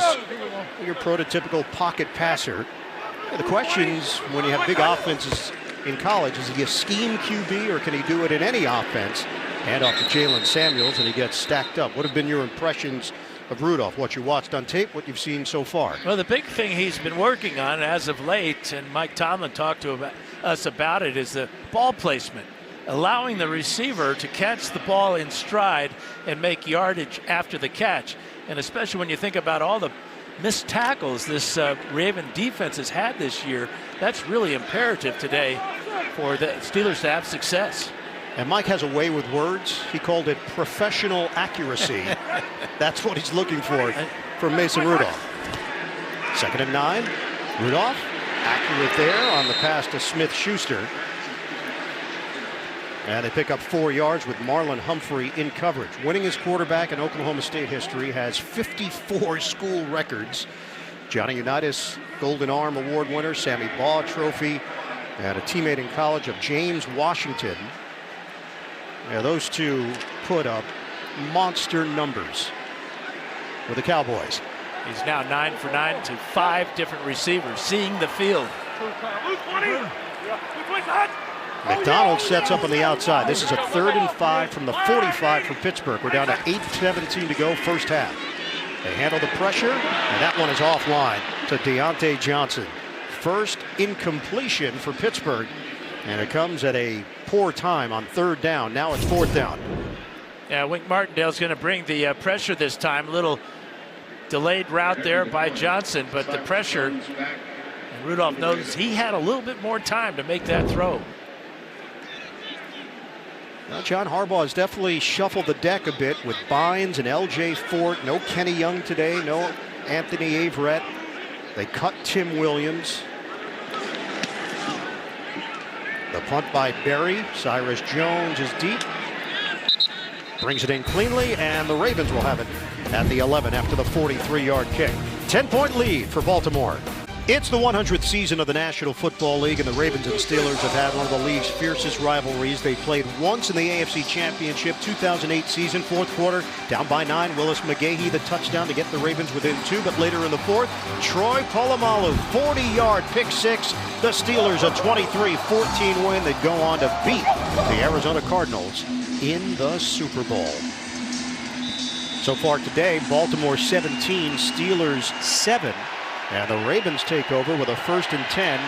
your prototypical pocket passer. The questions when you have big offenses in college, is he a scheme QB or can he do it in any offense? Hand off to Jalen Samuels and he gets stacked up. What have been your impressions of Rudolph? What you watched on tape, what you've seen so far? Well, the big thing he's been working on as of late, and Mike Tomlin talked to us about it, is the ball placement. Allowing the receiver to catch the ball in stride and make yardage after the catch. And especially when you think about all the missed tackles this Raven defense has had this year, that's really imperative today for the Steelers to have success. And Mike has a way with words. He called it professional accuracy. That's what he's looking for from Mason Rudolph. 2nd and 9. Rudolph accurate there on the pass to Smith-Schuster. And they pick up 4 yards with Marlon Humphrey in coverage. Winningest quarterback in Oklahoma State history, has 54 school records. Johnny Unitas Golden Arm Award winner, Sammy Baugh Trophy, and a teammate in college of James Washington. Yeah, those two put up monster numbers with the Cowboys. He's now 9 for 9 to 5 different receivers, seeing the field. McDonald sets up on the outside. This is a 3rd and 5 from the 45 for Pittsburgh. We're down to 8:17 to go, first half. They handle the pressure, and that one is offline to Deontay Johnson. First incompletion for Pittsburgh, and it comes at a poor time on 3rd down. Now it's 4th down. Yeah, Wink Martindale's going to bring the pressure this time. A little delayed route there by Johnson, but the pressure, and Rudolph knows he had a little bit more time to make that throw. Well, John Harbaugh has definitely shuffled the deck a bit with Bynes and L.J. Fort. No Kenny Young today, no Anthony Averett. They cut Tim Williams. The punt by Berry. Cyrus Jones is deep. Brings it in cleanly, and the Ravens will have it at the 11 after the 43-yard kick. 10-point lead for Baltimore. It's the 100th season of the National Football League, and the Ravens and Steelers have had one of the league's fiercest rivalries. They played once in the AFC Championship 2008 season, 4th quarter, down by 9. Willis McGahee, the touchdown to get the Ravens within 2, but later in the 4th, Troy Polamalu, 40-yard pick 6. The Steelers a 23-14 win. They'd go on to beat the Arizona Cardinals in the Super Bowl. So far today, Baltimore 17, Steelers 7. And the Ravens take over with a 1st and 10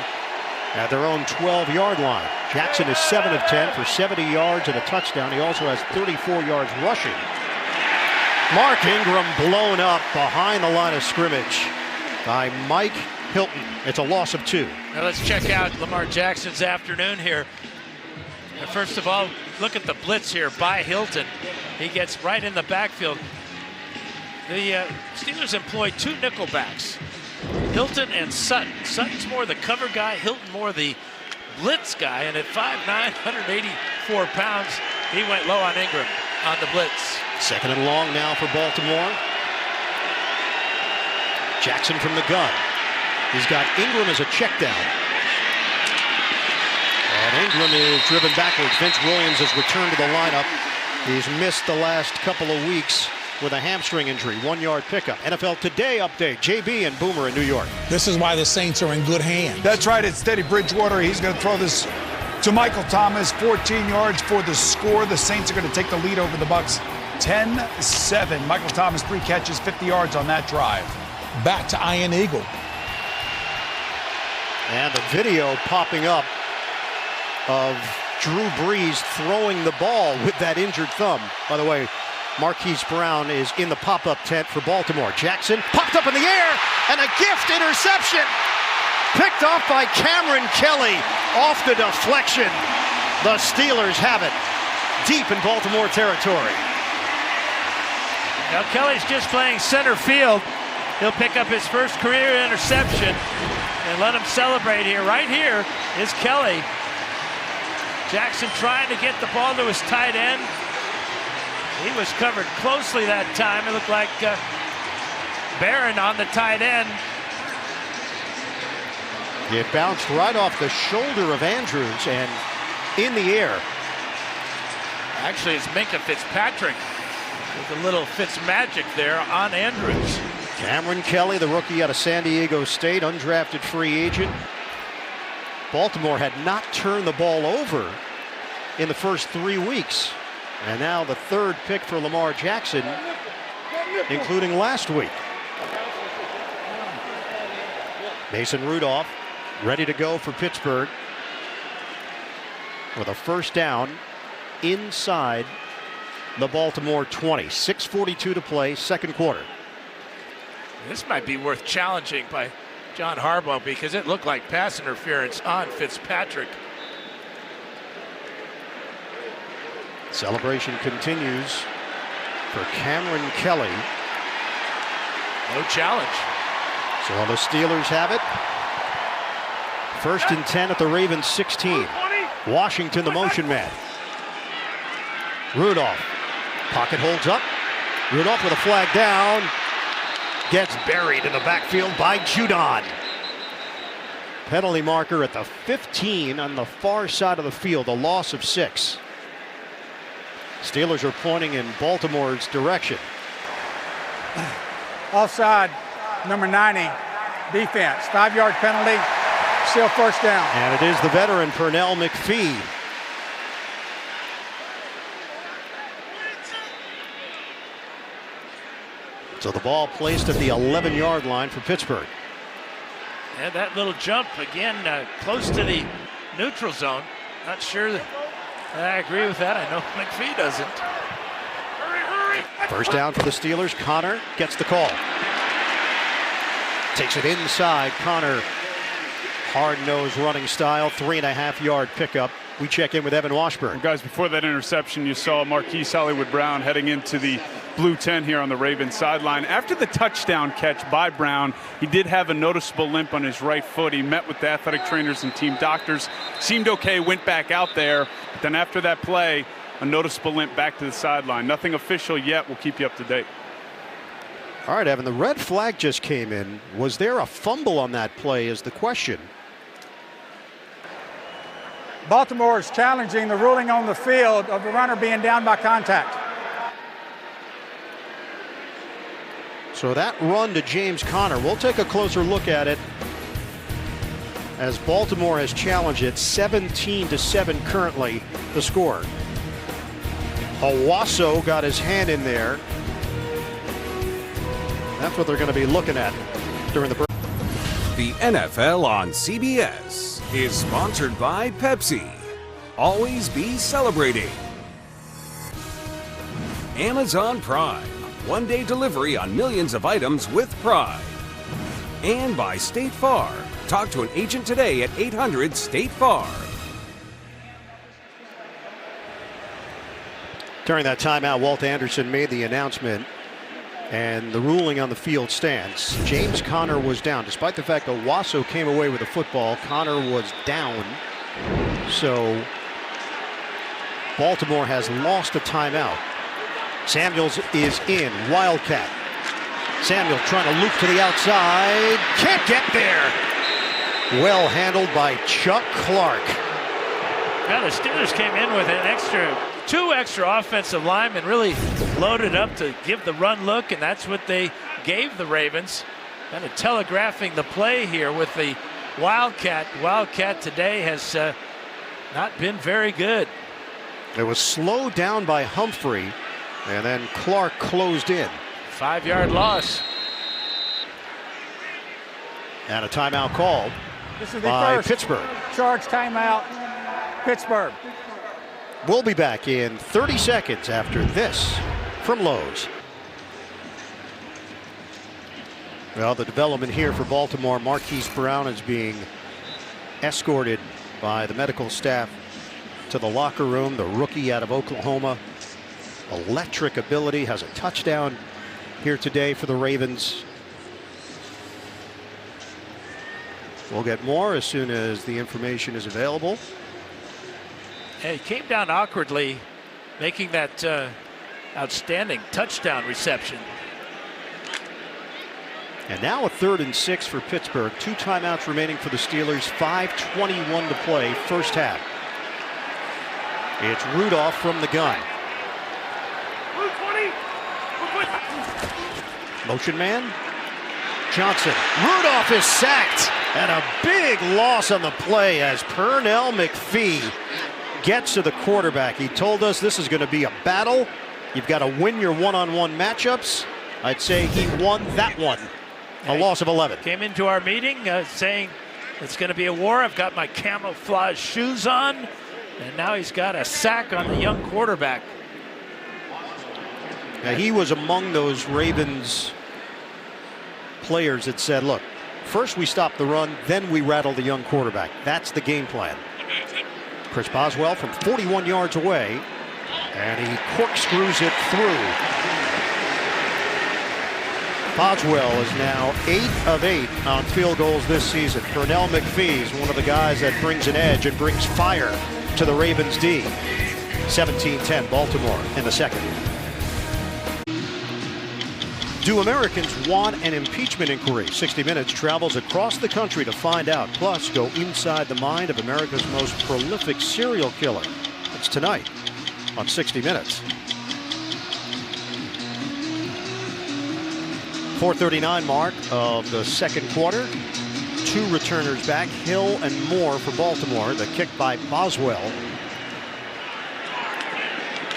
at their own 12-yard line. Jackson is 7 of 10 for 70 yards and a touchdown. He also has 34 yards rushing. Mark Ingram blown up behind the line of scrimmage by Mike Hilton. It's a loss of 2. Now let's check out Lamar Jackson's afternoon here. First of all, look at the blitz here by Hilton. He gets right in the backfield. The Steelers employ 2 nickelbacks, Hilton and Sutton. Sutton's more the cover guy, Hilton more the blitz guy, and at 5'9", 184 pounds, he went low on Ingram on the blitz. 2nd and long now for Baltimore. Jackson from the gun. He's got Ingram as a check down. And Ingram is driven backwards. Vince Williams has returned to the lineup. He's missed the last couple of weeks with a hamstring injury. 1-yard pickup. NFL Today update. JB and Boomer in New York. This is why the Saints are in good hands. That's right. It's Teddy Bridgewater. He's going to throw this to Michael Thomas. 14 yards for the score. The Saints are going to take the lead over the Bucs 10-7. Michael Thomas, 3 catches, 50 yards on that drive. Back to Iron Eagle. And the video popping up of Drew Brees throwing the ball with that injured thumb. By the way, Marquise Brown is in the pop-up tent for Baltimore. Jackson popped up in the air, and a gift interception. Picked off by Cameron Kelly off the deflection. The Steelers have it deep in Baltimore territory. Now Kelly's just playing center field. He'll pick up his first career interception and let him celebrate here. Right here is Kelly. Jackson trying to get the ball to his tight end. He was covered closely that time. It looked like Barron on the tight end. It bounced right off the shoulder of Andrews and in the air. Actually, it's Minkah Fitzpatrick with a little Fitzmagic there on Andrews. Cameron Kelly, the rookie out of San Diego State, undrafted free agent. Baltimore had not turned the ball over in the first 3 weeks. And now the third pick for Lamar Jackson, including last week. Mason Rudolph ready to go for Pittsburgh with a first down inside the Baltimore 20. 6:42 to play, second quarter. This might be worth challenging by John Harbaugh because it looked like pass interference on Fitzpatrick. Celebration continues for Cameron Kelly. No challenge. So the Steelers have it. First and 10 at the Ravens 16. Washington the motion man. Rudolph. Pocket holds up. Rudolph with a flag down. Gets buried in the backfield by Judon. Penalty marker at the 15 on the far side of the field. A loss of 6. Steelers are pointing in Baltimore's direction. Offside, number 90, defense. 5-yard penalty, still first down. And it is the veteran Pernell McPhee. So the ball placed at the 11-yard line for Pittsburgh. And that little jump again close to the neutral zone. Not sure that I agree with that. I know McPhee doesn't. First down for the Steelers. Connor gets the call. Takes it inside. Connor, hard-nosed running style, 3.5-yard pickup. We check in with Evan Washburn. Guys, before that interception, you saw Marquise Hollywood Brown heading into the blue tent here on the Ravens sideline. After the touchdown catch by Brown, he did have a noticeable limp on his right foot. He met with the athletic trainers and team doctors. Seemed okay, went back out there. But then after that play, a noticeable limp back to the sideline. Nothing official yet. We'll keep you up to date. All right, Evan, the red flag just came in. Was there a fumble on that play is the question. Baltimore is challenging the ruling on the field of the runner being down by contact. So that run to James Conner, we'll take a closer look at it as Baltimore has challenged it. 17-7 currently the score. Owasso got his hand in there. That's what they're going to be looking at during the break. The NFL on CBS is sponsored by Pepsi. Always be celebrating. Amazon Prime. One-day delivery on millions of items with Prime. And by State Farm. Talk to an agent today at 800-STATE-FARM. During that timeout, Walt Anderson made the announcement, and the ruling on the field stands. James Conner was down. Despite the fact that Owasso came away with the football, Conner was down. So Baltimore has lost a timeout. Samuels is in. Wildcat. Samuel trying to loop to the outside. Can't get there. Well handled by Chuck Clark. Now the Steelers came in with two extra offensive linemen, really loaded up to give the run look, and that's what they gave the Ravens. Kind of telegraphing the play here with the Wildcat. Wildcat today has not been very good. It was slowed down by Humphrey, and then Clark closed in. 5-yard loss. And a timeout called This is the by first Pittsburgh. charge timeout, Pittsburgh. We'll be back in 30 seconds after this from Lowe's. Well, the development here for Baltimore, Marquise Brown is being escorted by the medical staff to the locker room. The rookie out of Oklahoma, electric ability, has a touchdown here today for the Ravens. We'll get more as soon as the information is available. He came down awkwardly, making that outstanding touchdown reception. And now a 3rd and 6 for Pittsburgh. 2 timeouts remaining for the Steelers. 5:21 to play, first half. It's Rudolph from the gun. Motion man. Johnson. Rudolph is sacked. And a big loss on the play as Pernell McPhee gets to the quarterback. He told us this is going to be a battle. You've got to win your one-on-one matchups. I'd say he won that one. A loss of 11. Came into our meeting saying it's going to be a war. I've got my camouflage shoes on. And now he's got a sack on the young quarterback. Now, he was among those Ravens players that said, look, first we stop the run, then we rattle the young quarterback. That's the game plan. Chris Boswell from 41 yards away, and he corkscrews it through. Boswell is now 8 of 8 on field goals this season. Pernell McPhee is one of the guys that brings an edge and brings fire to the Ravens D. 17-10 Baltimore in the second. Do Americans want an impeachment inquiry? 60 Minutes travels across the country to find out. Plus, go inside the mind of America's most prolific serial killer. It's tonight on 60 Minutes. 4:39 mark of the second quarter. 2 returners back, Hill and Moore for Baltimore. The kick by Boswell.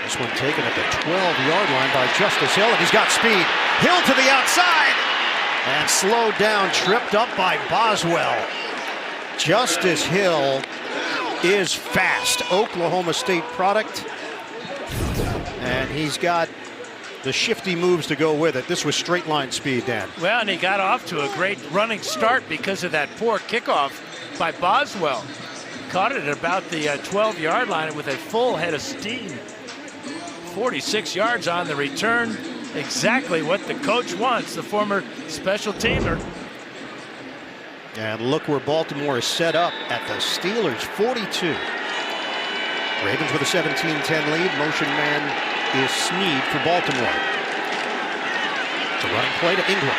This one taken at the 12-yard line by Justice Hill, and he's got speed. Hill to the outside, and slowed down, tripped up by Boswell. Justice Hill is fast. Oklahoma State product, and he's got the shifty moves to go with it. This was straight line speed, Dan. Well, and he got off to a great running start because of that poor kickoff by Boswell. Caught it at about the 12-yard line with a full head of steam. 46 yards on the return. Exactly what the coach wants, the former special teamer. And look where Baltimore is set up at the Steelers' 42. Ravens with a 17-10 lead. Motion man is Snead for Baltimore. It's a running play to Ingram.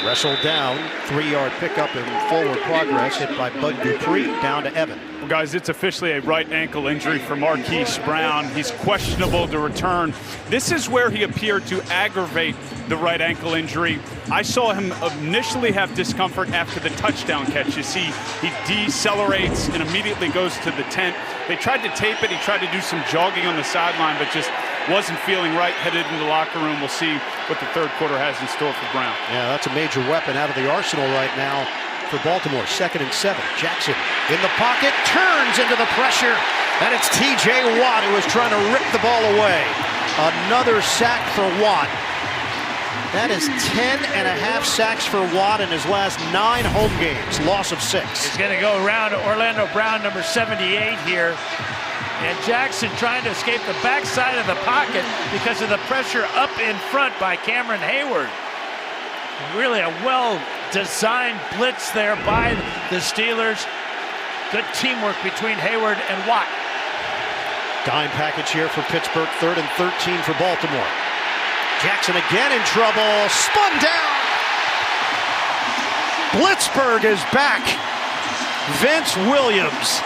Wrestled down, 3-yard pickup and forward progress, hit by Bud Dupree, down to Evan. Well, guys, it's officially a right ankle injury for Marquise Brown. He's questionable to return. This is where he appeared to aggravate the right ankle injury. I saw him initially have discomfort after the touchdown catch. You see, he decelerates and immediately goes to the tent. They tried to tape it. He tried to do some jogging on the sideline, but just wasn't feeling right. Headed into the locker room. We'll see what the third quarter has in store for Brown. Yeah, that's a major weapon out of the arsenal right now for Baltimore. 2nd and 7. Jackson in the pocket, turns into the pressure, and it's TJ Watt who is trying to rip the ball away. Another sack for Watt. That is 10.5 sacks for Watt in his last 9 home games. Loss of 6. He's going to go around to Orlando Brown, number 78 here. And Jackson trying to escape the backside of the pocket because of the pressure up in front by Cameron Hayward. Really a well-designed blitz there by the Steelers. Good teamwork between Hayward and Watt. Dime package here for Pittsburgh. 3rd and 13 for Baltimore. Jackson again in trouble. Spun down. Blitzburg is back. Vince Williams.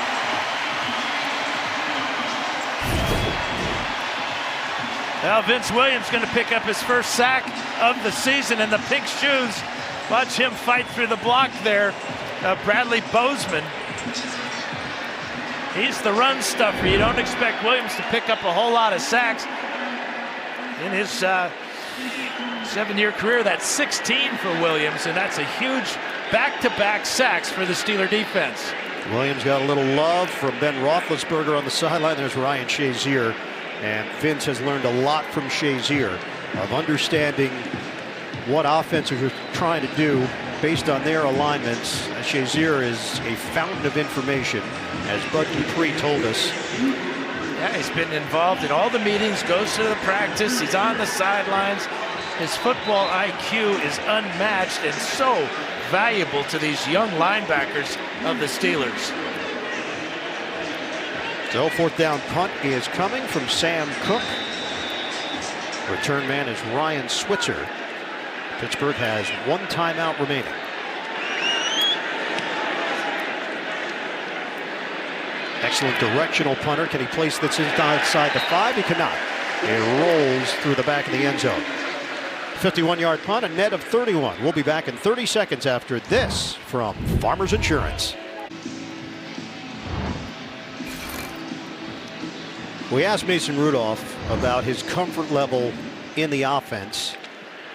Well, Vince Williams going to pick up his first sack of the season in the pink shoes. Watch him fight through the block there. Bradley Bozeman. He's the run stuffer. You don't expect Williams to pick up a whole lot of sacks. In his 7-year career, that's 16 for Williams, and that's a huge back-to-back sacks for the Steeler defense. Williams got a little love from Ben Roethlisberger on the sideline. There's Ryan Shazier. And Vince has learned a lot from Shazier of understanding what offenses are trying to do based on their alignments. Shazier is a fountain of information, as Bud Dupree told us. Yeah, he's been involved in all the meetings, goes to the practice, he's on the sidelines. His football IQ is unmatched and so valuable to these young linebackers of the Steelers. So fourth down punt is coming from Sam Cook. Return man is Ryan Switzer. Pittsburgh has one timeout remaining. Excellent directional punter. Can he place this inside the 5? He cannot. It rolls through the back of the end zone. 51-yard punt, a net of 31. We'll be back in 30 seconds after this from Farmers Insurance. We asked Mason Rudolph about his comfort level in the offense.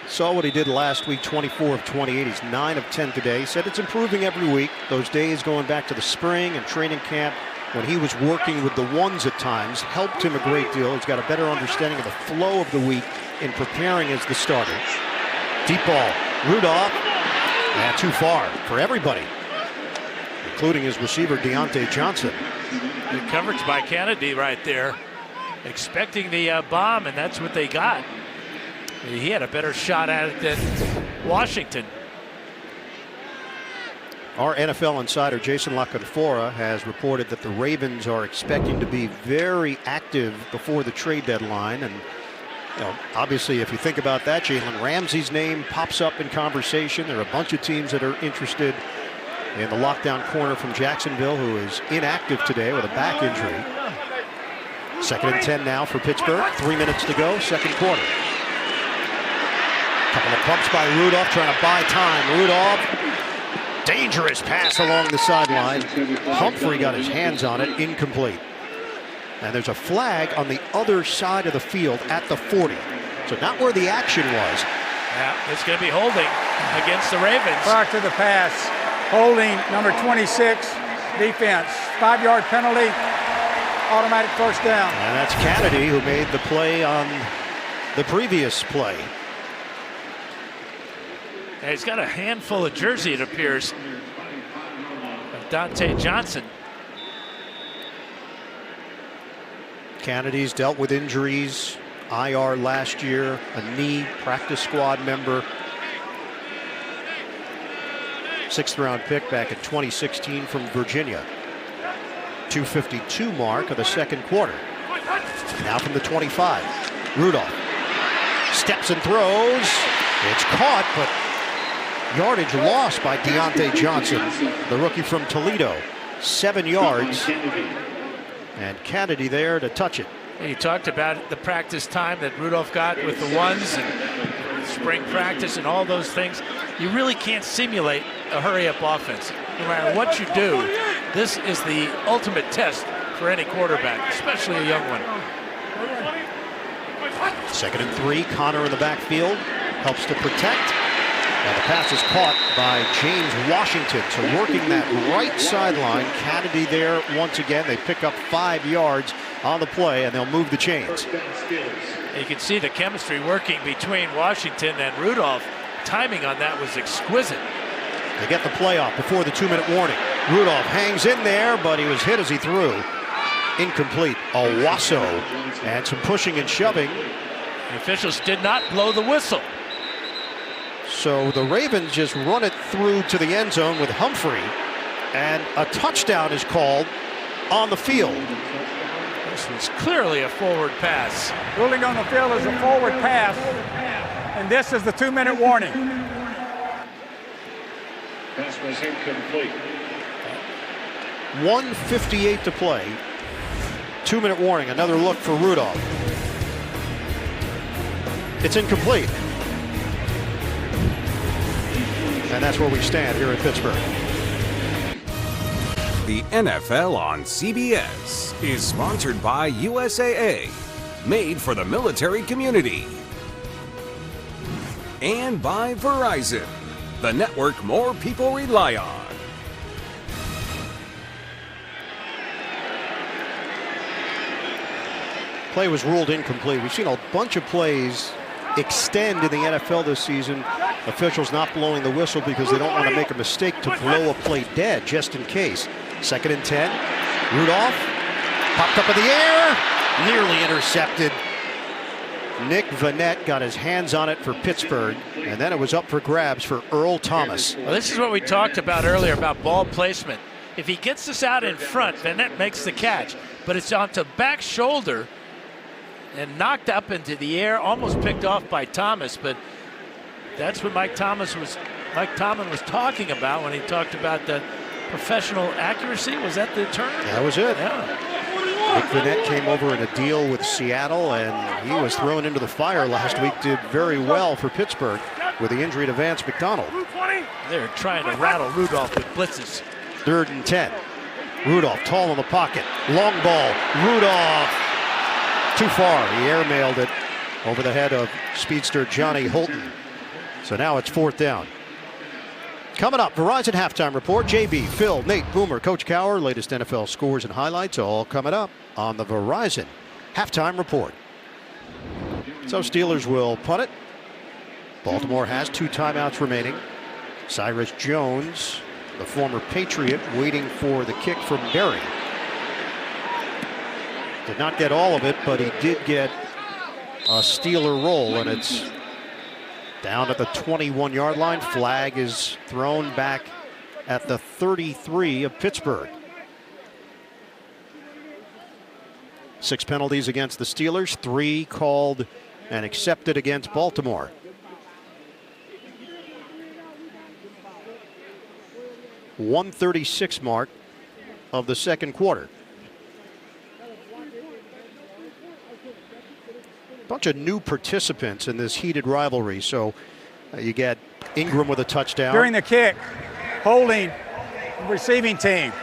Saw what he did last week, 24 of 28. He's 9 of 10 today. Said it's improving every week. Those days going back to the spring and training camp when he was working with the ones at times helped him a great deal. He's got a better understanding of the flow of the week in preparing as the starter. Deep ball. Rudolph. And too far for everybody, including his receiver, Deontay Johnson. Good coverage by Kennedy right there. Expecting the bomb, and that's what they got. He had a better shot at it than Washington. Our NFL insider, Jason La Canfora, has reported that the Ravens are expecting to be very active before the trade deadline. And obviously, if you think about that, Jalen Ramsey's name pops up in conversation. There are a bunch of teams that are interested in the lockdown corner from Jacksonville, who is inactive today with a back injury. 2nd and 10 now for Pittsburgh. 3 minutes to go, second quarter. Couple of pumps by Rudolph, trying to buy time. Rudolph, dangerous pass along the sideline. Humphrey got his hands on it, incomplete. And there's a flag on the other side of the field at the 40. So not where the action was. Yeah, it's going to be holding against the Ravens. Prior to the pass, holding number 26, defense. 5-yard penalty, automatic first down. And that's Kennedy, who made the play on the previous play. Yeah, he's got a handful of jersey, it appears, of Deontay Johnson. Kennedy's dealt with injuries, IR last year, a knee, practice squad member. 6th-round pick back in 2016 from Virginia. 2:52 mark of the second quarter. Now from the 25. Rudolph steps and throws. It's caught, but yardage lost by Deontay Johnson, the rookie from Toledo. 7 yards. And Kennedy there to touch it. You talked about the practice time that Rudolph got with the ones and spring practice and all those things. You really can't simulate a hurry-up offense. No matter what you do, this is the ultimate test for any quarterback, especially a young one. 2nd and 3, Connor in the backfield, helps to protect. And the pass is caught by James Washington. So working that right sideline, Kennedy there once again. They pick up 5 yards on the play, and they'll move the chains. You can see the chemistry working between Washington and Rudolph. Timing on that was exquisite. They get the play off before the 2-minute warning. Rudolph hangs in there, but he was hit as he threw. Incomplete. Owasso. And some pushing and shoving. The officials did not blow the whistle. So the Ravens just run it through to the end zone with Humphrey, and a touchdown is called on the field. This was clearly a forward pass. Ruling on the field is a forward pass, and this is the 2-minute warning. Pass was incomplete. 1:58 to play. 2-minute warning. Another look for Rudolph. It's incomplete. And that's where we stand here in Pittsburgh. The NFL on CBS is sponsored by USAA, made for the military community. And by Verizon, the network more people rely on. Play was ruled incomplete. We've seen a bunch of plays extend in the NFL this season. Officials not blowing the whistle because they don't want to make a mistake to blow a play dead, just in case. 2nd and 10. Rudolph popped up in the air, nearly intercepted. Nick Vannett got his hands on it for Pittsburgh, and then it was up for grabs for Earl Thomas. Well, this is what we talked about earlier about ball placement. If he gets this out in front, Vannett makes the catch, but it's onto back shoulder and knocked up into the air, almost picked off by Thomas. But that's what Mike Tomlin was talking about when he talked about the professional accuracy. Was that the term? That was it. Yeah. Nick Vannett came over in a deal with Seattle, and he was thrown into the fire last week. Did very well for Pittsburgh with the injury to Vance McDonald. They're trying to rattle Rudolph with blitzes. 3rd and 10. Rudolph tall in the pocket. Long ball. Rudolph too far. He airmailed it over the head of speedster Johnny Holton. So now it's 4th down. Coming up, Verizon Halftime Report. JB, Phil, Nate, Boomer, Coach Cowher, latest NFL scores and highlights all coming up on the Verizon Halftime Report. So Steelers will punt it. Baltimore has 2 timeouts remaining. Cyrus Jones, the former Patriot, waiting for the kick from Berry. Did not get all of it, but he did get a Steeler roll, and it's down at the 21-yard line. Flag is thrown back at the 33 of Pittsburgh. 6 penalties against the Steelers, 3 called and accepted against Baltimore. .136 mark of the 2nd quarter. Bunch of new participants in this heated rivalry. So you get Ingram with a touchdown. During the kick, holding receiving team.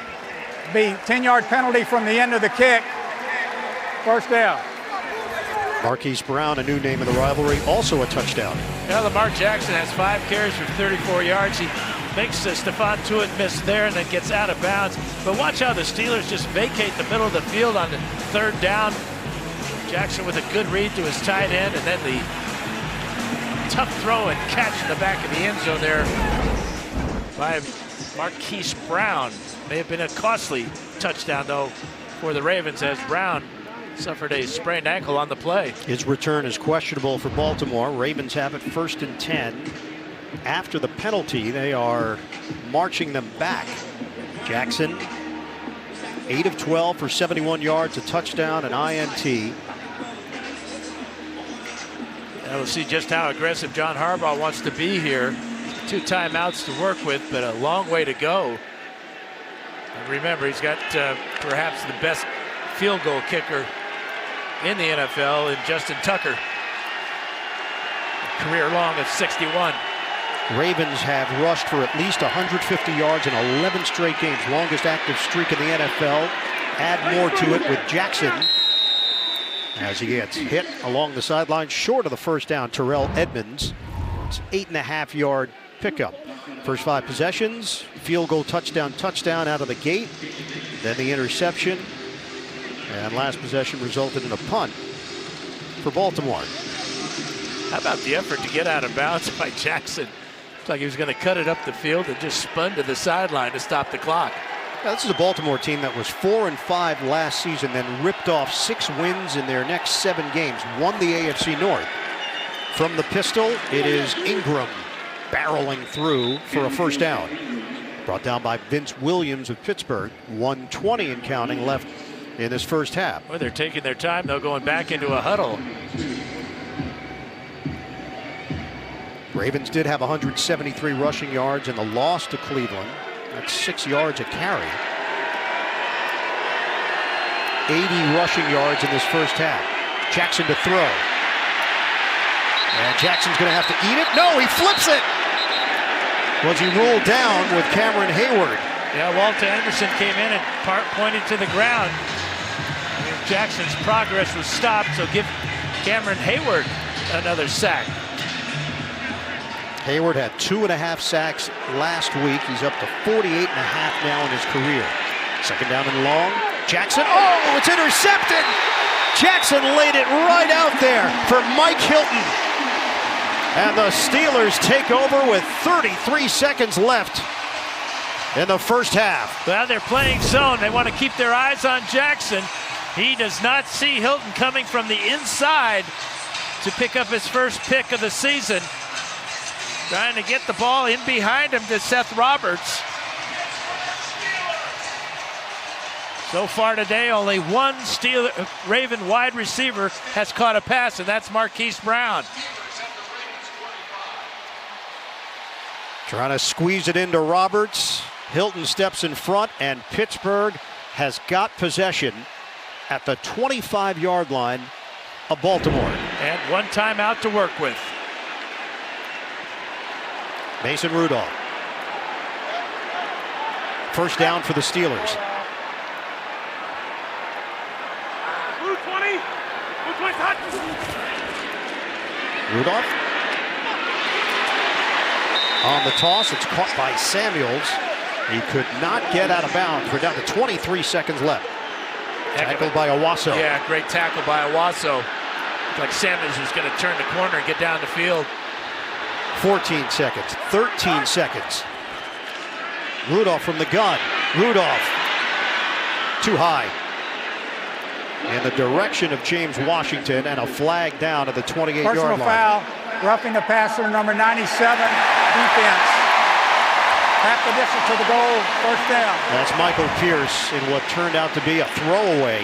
Be 10-yard penalty from the end of the kick. 1st down. Marquise Brown, a new name in the rivalry, also a touchdown. Yeah, Lamar Jackson has 5 carries for 34 yards. He makes Stephon Tuitt miss there and then gets out of bounds. But watch how the Steelers just vacate the middle of the field on the 3rd down. Jackson with a good read to his tight end, and then the tough throw and catch in the back of the end zone there by Marquise Brown. May have been a costly touchdown, though, for the Ravens, as Brown suffered a sprained ankle on the play. His return is questionable for Baltimore. Ravens have it 1st and 10. After the penalty, they are marching them back. Jackson, 8 of 12 for 71 yards, a touchdown, an INT. And we'll see just how aggressive John Harbaugh wants to be here. 2 timeouts to work with, but a long way to go. And remember, he's got perhaps the best field goal kicker in the NFL in Justin Tucker. Career long of 61. Ravens have rushed for at least 150 yards in 11 straight games. Longest active streak in the NFL. Add more to it with Jackson as he gets hit along the sideline short of the 1st down. Terrell Edmonds. It's 8.5-yard pickup. First 5 possessions, field goal, touchdown out of the gate. Then the interception. And last possession resulted in a punt for Baltimore. How about the effort to get out of bounds by Jackson? It's like he was going to cut it up the field and just spun to the sideline to stop the clock. Now, this is a Baltimore team that was 4-5 last season, then ripped off 6 wins in their next 7 games, won the AFC North. From the pistol, it is Ingram barreling through for a 1st down. Brought down by Vince Williams of Pittsburgh. 1:20 and counting left in this 1st half. Well, they're taking their time, though, going back into a huddle. Ravens did have 173 rushing yards in the loss to Cleveland. That's 6 yards a carry. 80 rushing yards in this 1st half. Jackson to throw. And Jackson's going to have to eat it. No, he flips it. Was he ruled down with Cameron Hayward? Yeah, Walter Anderson came in and pointed to the ground. I mean, Jackson's progress was stopped, so give Cameron Hayward another sack. Hayward had 2.5 sacks last week. He's up to 48.5 now in his career. 2nd down and long. Jackson, oh, it's intercepted. Jackson laid it right out there for Mike Hilton. And the Steelers take over with 33 seconds left in the first half. Well, they're playing zone. They want to keep their eyes on Jackson. He does not see Hilton coming from the inside to pick up his first pick of the season. Trying to get the ball in behind him to Seth Roberts. So far today, only one Raven wide receiver has caught a pass, and that's Marquise Brown. Trying to squeeze it into Roberts. Hilton steps in front, and Pittsburgh has got possession at the 25-yard line of Baltimore. And one timeout to work with. Mason Rudolph. First down for the Steelers. Rudolph. On the toss, it's caught by Samuels. He could not get out of bounds. We're down to 23 seconds left. Tackled by Owasso. Yeah, great tackle by Owasso. Looked like Samuels was going to turn the corner and get down the field. 14 seconds, 13 seconds. Rudolph from the gun. Rudolph. Too high. In the direction of James Washington, and a flag down at the 28-yard line. Personal foul, roughing the passer, number 97, defense. Half the distance to the goal, first down. That's Michael Pierce in what turned out to be a throwaway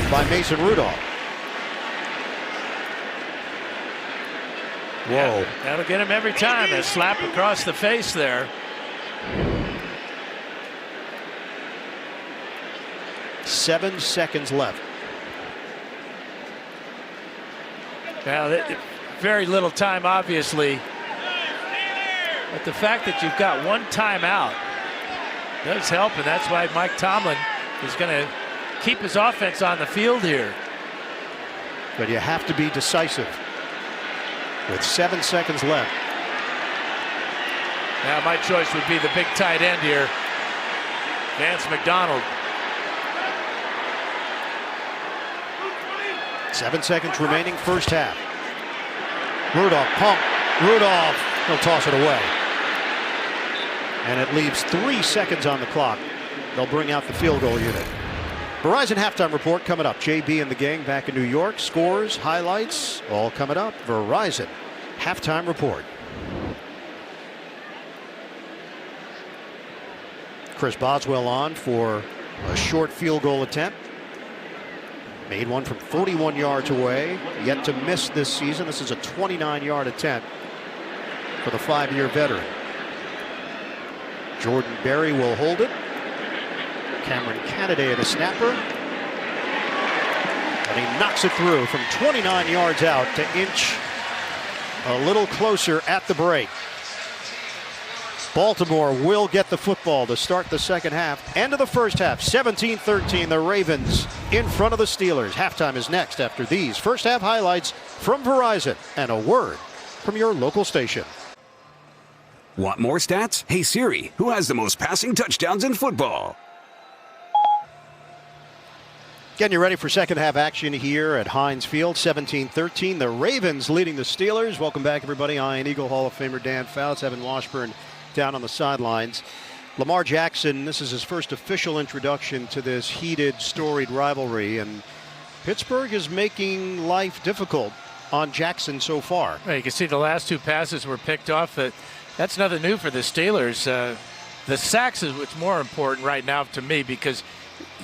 by Mason Rudolph. Whoa. Yeah, that'll get him every time. A slap across the face there. Seven seconds left. Well, very little time, obviously. But the fact that you've got one timeout does help, and that's why Mike Tomlin is going to keep his offense on the field here. But you have to be decisive with 7 seconds left. Now my choice would be the big tight end here, Vance McDonald. 7 seconds remaining, first half. Rudolph pump. Rudolph, he'll toss it away. And it leaves 3 seconds on the clock. They'll bring out the field goal unit. Verizon halftime report coming up. JB and the gang back in New York. Scores, highlights, all coming up. Verizon halftime report. Chris Boswell on for a short field goal attempt. Made one from 41 yards away. Yet to miss this season. This is a 29-yard attempt for the 5-year veteran. Jordan Berry will hold it. Cameron Canaday, the snapper. And he knocks it through from 29 yards out to inch a little closer at the break. Baltimore will get the football to start the second half. End of the first half, 17-13. The Ravens in front of the Steelers. Halftime is next after these first half highlights from Verizon and a word from your local station. Want more stats? Hey Siri, who has the most passing touchdowns in football? Getting you ready for second half action here at Heinz Field, 17-13. The Ravens leading the Steelers. Welcome back, everybody. Iron Eagle Hall of Famer Dan Fouts, Evan Washburn down on the sidelines. Lamar Jackson, this is his first official introduction to this heated, storied rivalry, and Pittsburgh is making life difficult on Jackson so far. Well, you can see the last two passes were picked off. That's nothing new for the Steelers. The sacks is what's more important right now to me, because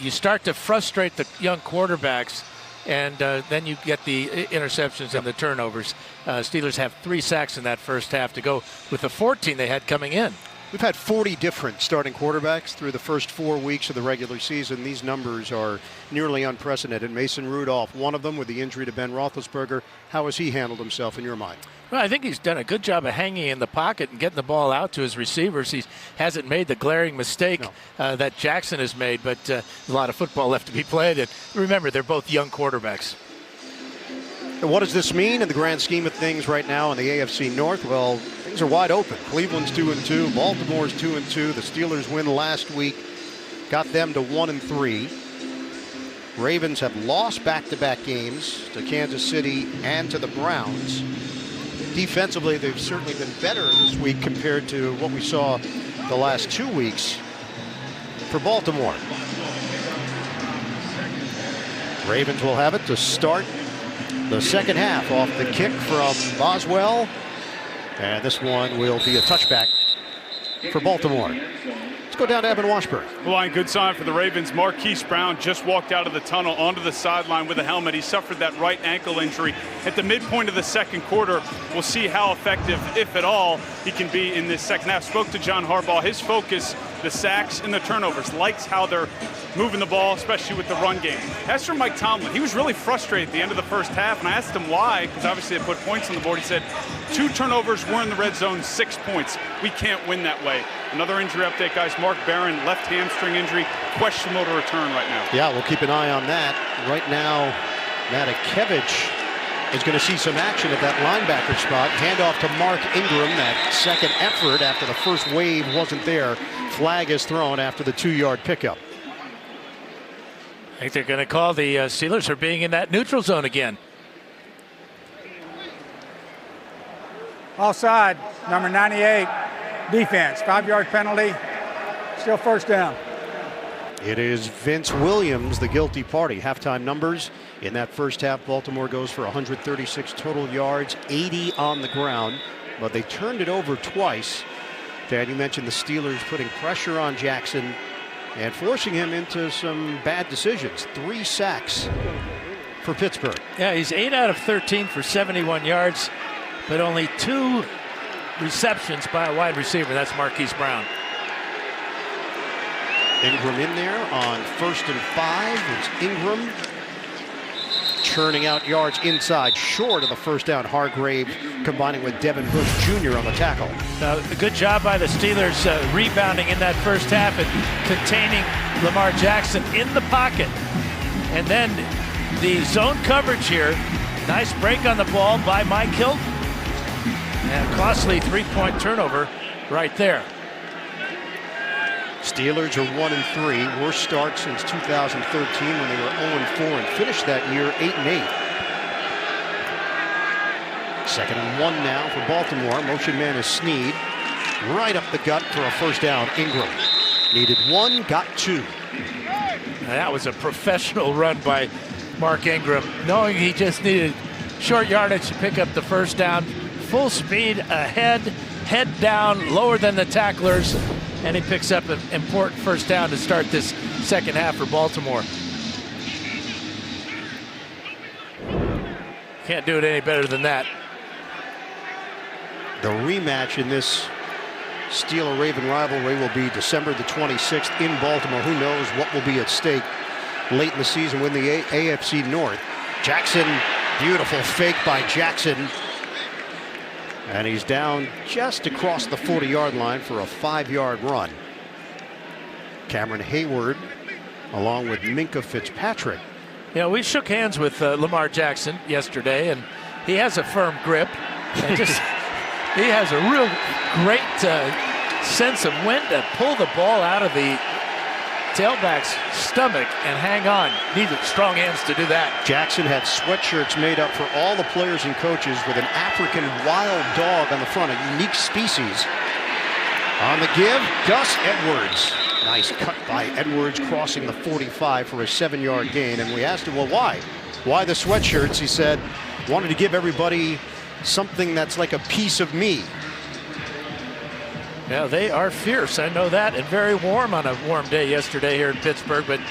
you start to frustrate the young quarterbacks, and then you get the interceptions and the turnovers. Steelers have 3 sacks in that first half to go with the 14 they had coming in. We've had 40 different starting quarterbacks through the first 4 weeks of the regular season. These numbers are nearly unprecedented. Mason Rudolph, one of them with the injury to Ben Roethlisberger. How has he handled himself in your mind? Well, I think he's done a good job of hanging in the pocket and getting the ball out to his receivers. He hasn't made the glaring mistake that Jackson has made, but a lot of football left to be played. And remember, they're both young quarterbacks. And what does this mean in the grand scheme of things right now in the AFC North? Well, things are wide open. Cleveland's 2-2. Baltimore's 2-2. The Steelers win last week, got them to 1-3. Ravens have lost back-to-back games to Kansas City and to the Browns. Defensively, they've certainly been better this week compared to what we saw the last 2 weeks for Baltimore. Ravens will have it to start the second half off the kick from Boswell. And this one will be a touchback for Baltimore. Let's go down to Evan Washburn. Line, good sign for the Ravens. Marquise Brown just walked out of the tunnel onto the sideline with a helmet. He suffered that right ankle injury at the midpoint of the second quarter. We'll see how effective, if at all, he can be in this second half. Spoke to John Harbaugh. His focus, the sacks and the turnovers. Likes how they're moving the ball, especially with the run game. As for Mike Tomlin, he was really frustrated at the end of the first half, and I asked him why, because obviously they put points on the board. He said, 2 turnovers, we're in the red zone, 6 points. We can't win that way. Another injury update, guys. Mark Barron, left hamstring injury, questionable to return right now. Yeah, we'll keep an eye on that. Right now, Matakevich is going to see some action at that linebacker spot. Handoff to Mark Ingram. That second effort after the first wave wasn't there. Flag is thrown after the 2-yard pickup. I think they're going to call the Steelers for being in that neutral zone again. Offside, number 98, defense. 5-yard penalty, still first down. It is Vince Williams, the guilty party. Halftime numbers in that first half, Baltimore goes for 136 total yards, 80 on the ground, but they turned it over twice. Dan, you mentioned the Steelers putting pressure on Jackson and forcing him into some bad decisions. 3 sacks for Pittsburgh. Yeah, he's 8 out of 13 for 71 yards, but only 2 receptions by a wide receiver. That's Marquise Brown. Ingram in there on 1st and 5. It's Ingram churning out yards inside, short of the first down. Hargrave combining with Devin Bush Jr. on the tackle. Now, a good job by the Steelers rebounding in that first half and containing Lamar Jackson in the pocket. And then the zone coverage here. Nice break on the ball by Mike Hilton. And a costly 3-point turnover right there. Steelers are 1-3, worst start since 2013 when they were 0-4 and finished that year 8-8. 2nd and 1 now for Baltimore. Motion man is Snead. Right up the gut for a first down. Ingram needed 1, got 2. That was a professional run by Mark Ingram, knowing he just needed short yardage to pick up the first down. Full speed ahead, head down, lower than the tacklers, and he picks up an important first down to start this second half for Baltimore. Can't do it any better than that. The rematch in this Steeler-Raven rivalry will be December the 26th in Baltimore. Who knows what will be at stake late in the season when the AFC North. Jackson, beautiful fake by Jackson. And he's down just across the 40-yard line for a 5-yard run. Cameron Hayward along with Minkah Fitzpatrick. You know, we shook hands with Lamar Jackson yesterday, and he has a firm grip. And he has a real great sense of when to pull the ball out of the tailback's stomach and hang on. Needed strong hands to do that. Jackson had sweatshirts made up for all the players and coaches with an African wild dog on the front, a unique species. On the give, Gus Edwards. Nice cut by Edwards, crossing the 45 for a 7-yard gain. And we asked him, well, why? Why the sweatshirts? He said, wanted to give everybody something that's like a piece of me. Yeah, they are fierce, I know that, and very warm on a warm day yesterday here in Pittsburgh, but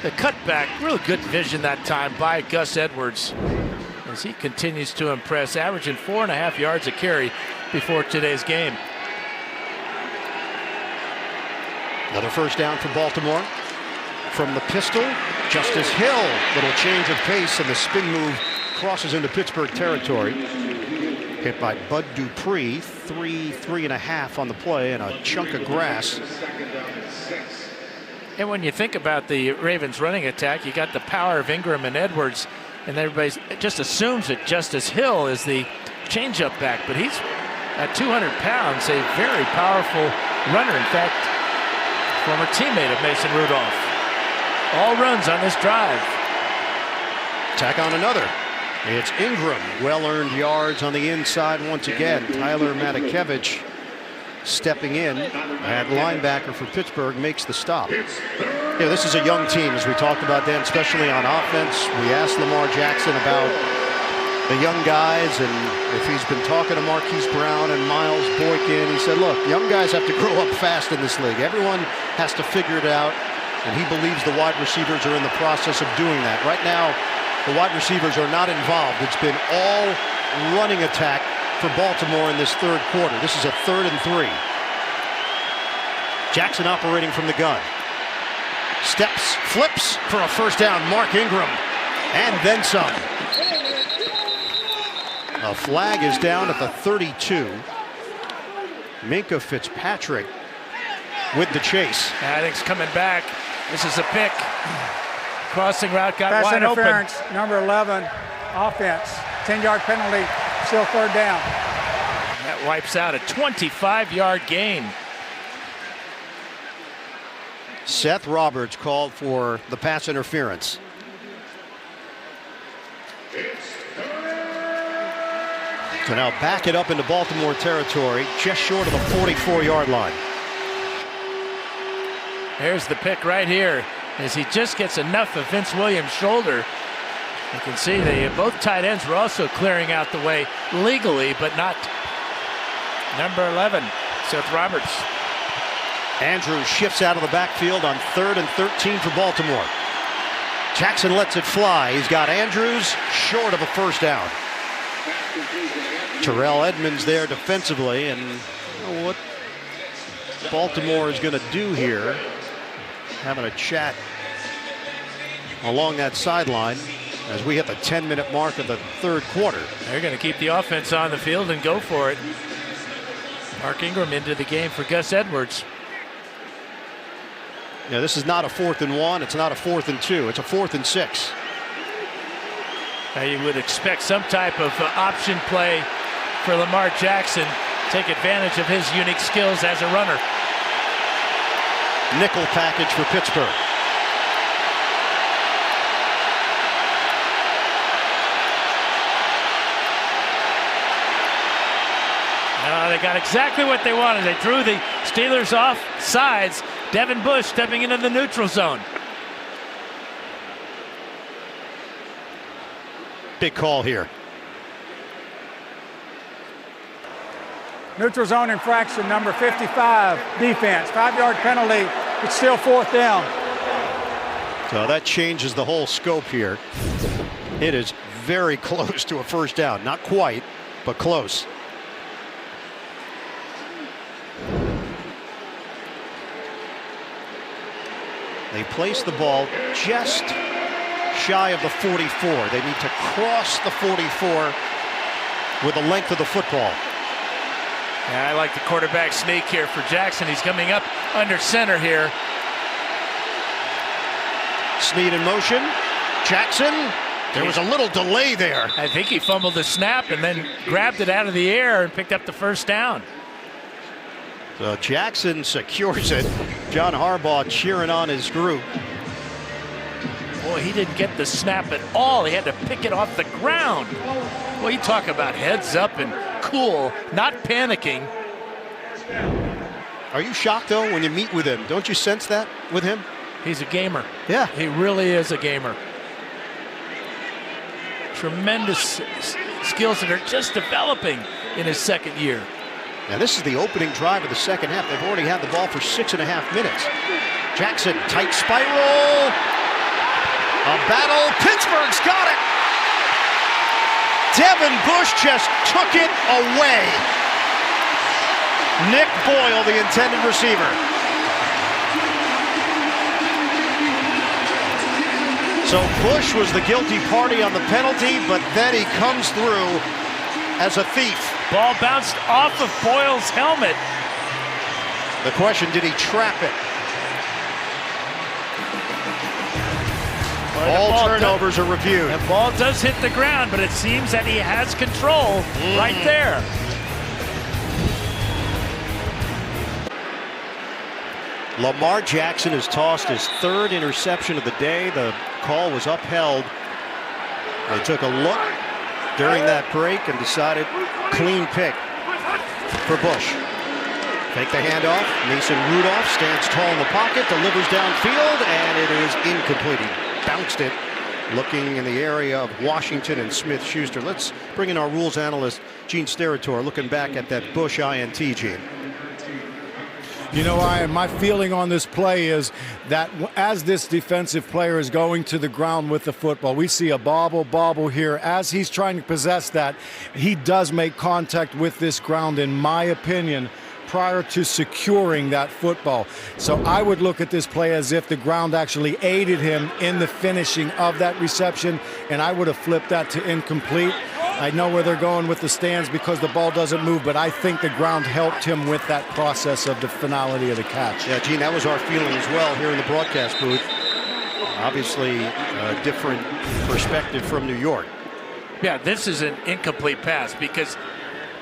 the cutback, real good vision that time by Gus Edwards as he continues to impress, averaging 4.5 yards a carry before today's game. Another first down for Baltimore. From the pistol, Justice Hill, little change of pace, and the spin move crosses into Pittsburgh territory. Hit by Bud Dupree, 3.5 on the play, and a chunk of grass. And when you think about the Ravens running attack, you got the power of Ingram and Edwards, and everybody just assumes that Justice Hill is the changeup back, but he's at 200 pounds, a very powerful runner. In fact, former teammate of Mason Rudolph. all runs on this drive. Tack on another. It's Ingram. Well-earned yards on the inside once again. Tyler Matakevich stepping in at linebacker for Pittsburgh makes the stop. Yeah, this is a young team, as we talked about, Dan, especially on offense. We asked Lamar Jackson about the young guys and if he's been talking to Marquise Brown and Miles Boykin. He said, look, young guys have to grow up fast in this league. Everyone has to figure it out, and he believes the wide receivers are in the process of doing that. Right now, the wide receivers are not involved. It's been all running attack for Baltimore in this third quarter. This is a 3rd and 3. Jackson operating from the gun. Steps, flips for a first down. Mark Ingram, and then some. A flag is down at the 32. Minkah Fitzpatrick with the chase. Maddox coming back. This is a pick. Crossing route got Pass wide open. interference, number 11, offense. 10-yard penalty, still 3rd down. That wipes out a 25-yard gain. Seth Roberts called for the pass interference. So now back it up into Baltimore territory, just short of the 44-yard line. Here's the pick right here, as he just gets enough of Vince Williams' shoulder. You can see both tight ends were also clearing out the way legally, but not number 11, Seth Roberts. Andrews shifts out of the backfield on 3rd and 13 for Baltimore. Jackson lets it fly. He's got Andrews short of a first down. Terrell Edmonds there defensively, and what Baltimore is going to do here, having a chat along that sideline as we hit the 10-minute mark of the third quarter. They're going to keep the offense on the field and go for it. Mark Ingram into the game for Gus Edwards. Yeah, this is not a 4th and 1. It's not a 4th and 2. It's a 4th and 6. Now you would expect some type of option play for Lamar Jackson. Take advantage of his unique skills as a runner. Nickel package for Pittsburgh. They got exactly what they wanted. They threw the Steelers off sides. Devin Bush stepping into the neutral zone. Big call here. Neutral zone infraction, number 55, defense. 5-yard penalty. It's still 4th down. So that changes the whole scope here. It is very close to a first down. Not quite, but close. They place the ball just shy of the 44. They need to cross the 44 with the length of the football. Yeah, I like the quarterback sneak here for Jackson. He's coming up under center here. Snead in motion. Jackson. There was a little delay there. I think he fumbled the snap and then grabbed it out of the air and picked up the first down. So Jackson secures it. John Harbaugh cheering on his group. Boy, he didn't get the snap at all. He had to pick it off the ground. Well, you talk about heads up and cool, not panicking. Are you shocked, though, when you meet with him? Don't you sense that with him? He's a gamer. Yeah. He really is a gamer. Tremendous skills that are just developing in his second year. Now, this is the opening drive of the second half. They've already had the ball for 6.5 minutes. Jackson, tight spiral. A battle. Pittsburgh's got it. Devin Bush just took it away. Nick Boyle, the intended receiver. So Bush was the guilty party on the penalty, but then he comes through as a thief. Ball bounced off of Boyle's helmet. The question, did he trap it? All turnovers are reviewed. The ball does hit the ground, but it seems that he has control right there. Lamar Jackson has tossed his third interception of the day. The call was upheld. They took a look during that break and decided clean pick for Bush. Fake the handoff. Mason Rudolph stands tall in the pocket, delivers downfield, and it is incomplete. He bounced it, looking in the area of Washington and Smith-Schuster. Let's bring in our rules analyst, Gene Steratore, looking back at that Bush INT, Gene. You know, my feeling on this play is that as this defensive player is going to the ground with the football, we see a bobble here. As he's trying to possess that, he does make contact with this ground, in my opinion, prior to securing that football. So I would look at this play as if the ground actually aided him in the finishing of that reception, and I would have flipped that to incomplete. I know where they're going with the stands because the ball doesn't move, but I think the ground helped him with that process of the finality of the catch. Yeah, Gene, that was our feeling as well here in the broadcast booth. Obviously, a different perspective from New York. Yeah, this is an incomplete pass because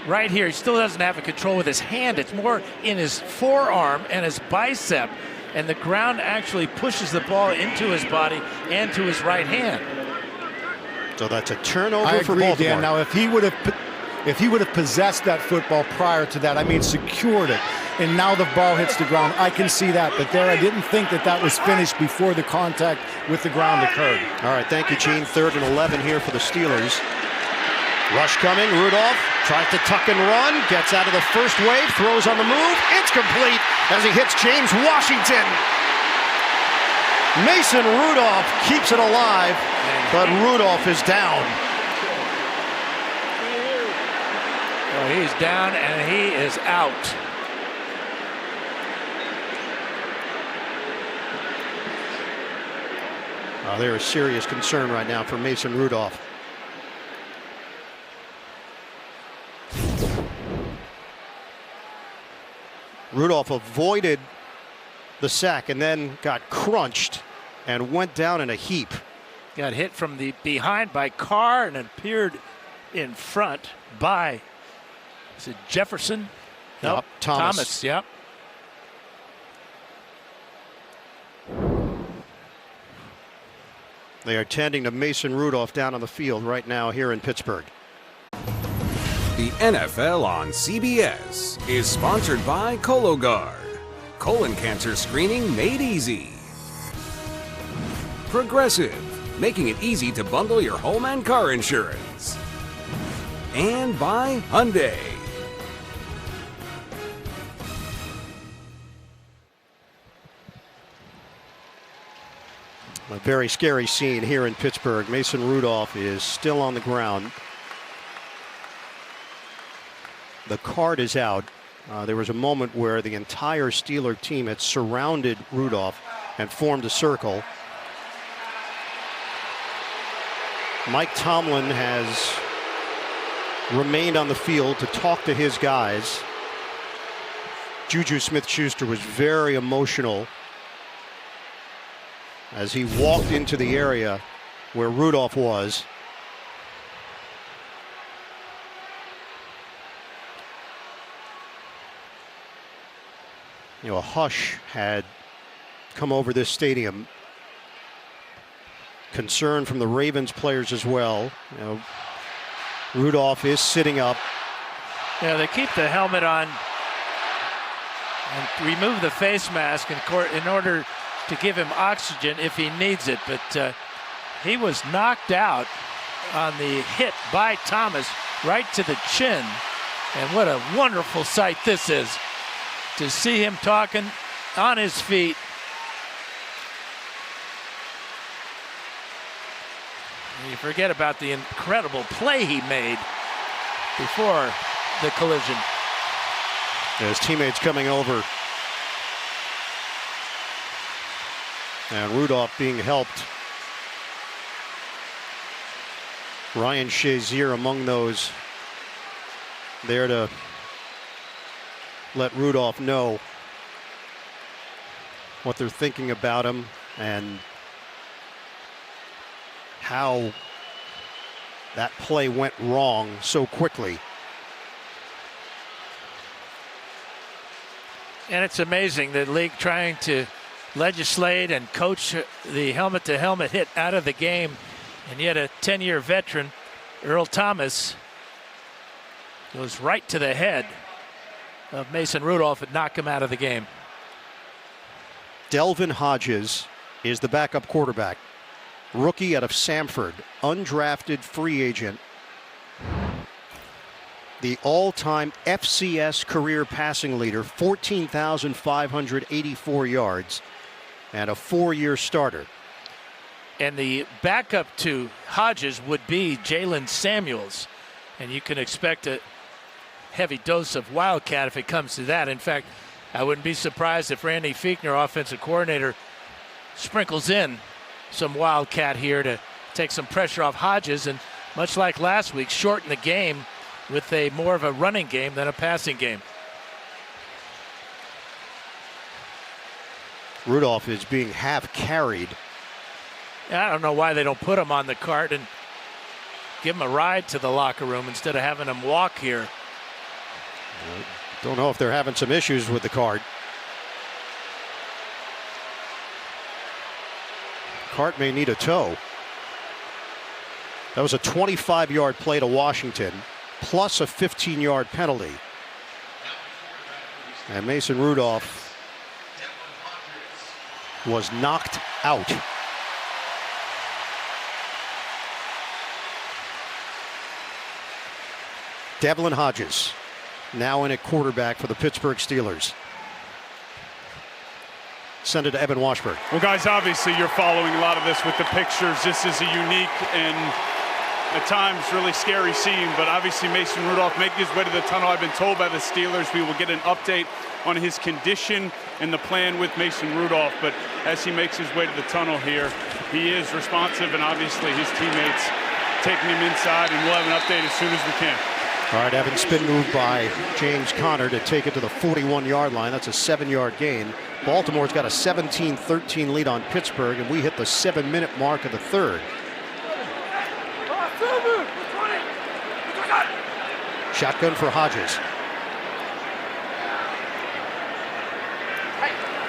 right here, he still doesn't have a control with his hand. It's more in his forearm and his bicep, and the ground actually pushes the ball into his body and to his right hand. So that's a turnover I for agree, Baltimore. Dan. Now, if he would have possessed that football prior to that, I mean, secured it, and now the ball hits the ground, I can see that. But there, I didn't think that was finished before the contact with the ground occurred. All right, thank you, Gene. 3rd and 11 here for the Steelers. Rush coming. Rudolph tries to tuck and run, gets out of the first wave, throws on the move. It's complete as he hits James Washington. Mason Rudolph keeps it alive, but Rudolph is down. Well, he's down and he is out. There is serious concern right now for Mason Rudolph. Rudolph avoided the sack and then got crunched and went down in a heap. Got hit from the behind by Carr and appeared in front by, is it Jefferson? Nope, Thomas. Yep. They are tending to Mason Rudolph down on the field right now here in Pittsburgh. The NFL on CBS is sponsored by Cologuard. Colon cancer screening made easy. Progressive, making it easy to bundle your home and car insurance. And by Hyundai. A very scary scene here in Pittsburgh. Mason Rudolph is still on the ground. The card is out. There was a moment where the entire Steeler team had surrounded Rudolph and formed a circle. Mike Tomlin has remained on the field to talk to his guys. Juju Smith-Schuster was very emotional as he walked into the area where Rudolph was. You know, a hush had come over this stadium. Concern from the Ravens players as well. You know, Rudolph is sitting up. Yeah, they keep the helmet on and remove the face mask in order to give him oxygen if he needs it. But he was knocked out on the hit by Thomas right to the chin. And what a wonderful sight this is, to see him talking on his feet. And you forget about the incredible play he made before the collision. His teammates coming over. And Rudolph being helped. Ryan Shazier among those there to let Rudolph know what they're thinking about him and how that play went wrong so quickly. And it's amazing the league trying to legislate and coach the helmet-to-helmet hit out of the game, and yet a 10-year veteran, Earl Thomas, goes right to the head of Mason Rudolph and knocked him out of the game. Delvin Hodges is the backup quarterback. Rookie out of Samford, undrafted free agent. The all-time FCS career passing leader, 14,584 yards, and a 4-year starter. And the backup to Hodges would be Jalen Samuels. And you can expect a heavy dose of Wildcat if it comes to that. In fact, I wouldn't be surprised if Randy Fichtner, offensive coordinator, sprinkles in some Wildcat here to take some pressure off Hodges, and much like last week, shorten the game with a more of a running game than a passing game. Rudolph is being half carried. I don't know why they don't put him on the cart and give him a ride to the locker room instead of having him walk here. Don't know if they're having some issues with the cart. Cart may need a tow. That was a 25-yard play to Washington, plus a 15-yard penalty. And Mason Rudolph was knocked out. Devlin Hodges now in at quarterback for the Pittsburgh Steelers. Send it to Evan Washburn. Well, guys, obviously you're following a lot of this with the pictures. This is a unique and at times really scary scene, but obviously Mason Rudolph making his way to the tunnel. I've been told by the Steelers we will get an update on his condition and the plan with Mason Rudolph, but as he makes his way to the tunnel here, he is responsive, and obviously his teammates taking him inside, and we'll have an update as soon as we can. All right, Evan, spin move by James Conner to take it to the 41-yard line. That's a 7-yard gain. Baltimore's got a 17-13 lead on Pittsburgh, and we hit the 7-minute mark of the third. Shotgun for Hodges.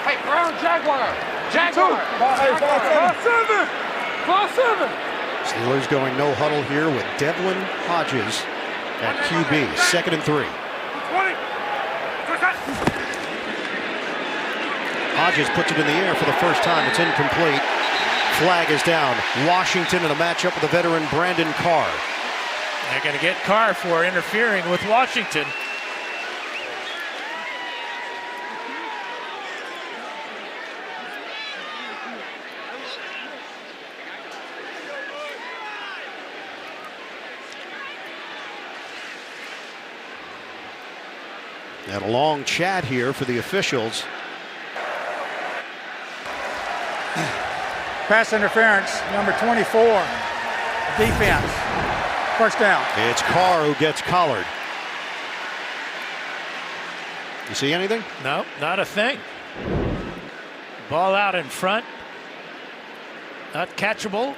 Hey, Brown, Jaguar. Class 7. Steelers going no huddle here with Devlin Hodges at QB. 2nd and 3. Hodges puts it in the air for the first time. It's incomplete. Flag is down. Washington in a matchup with the veteran Brandon Carr. They're going to get Carr for interfering with Washington. And a long chat here for the officials. Pass interference, number 24, defense. First down. It's Carr who gets collared. You see anything? No, not a thing. Ball out in front. Not catchable.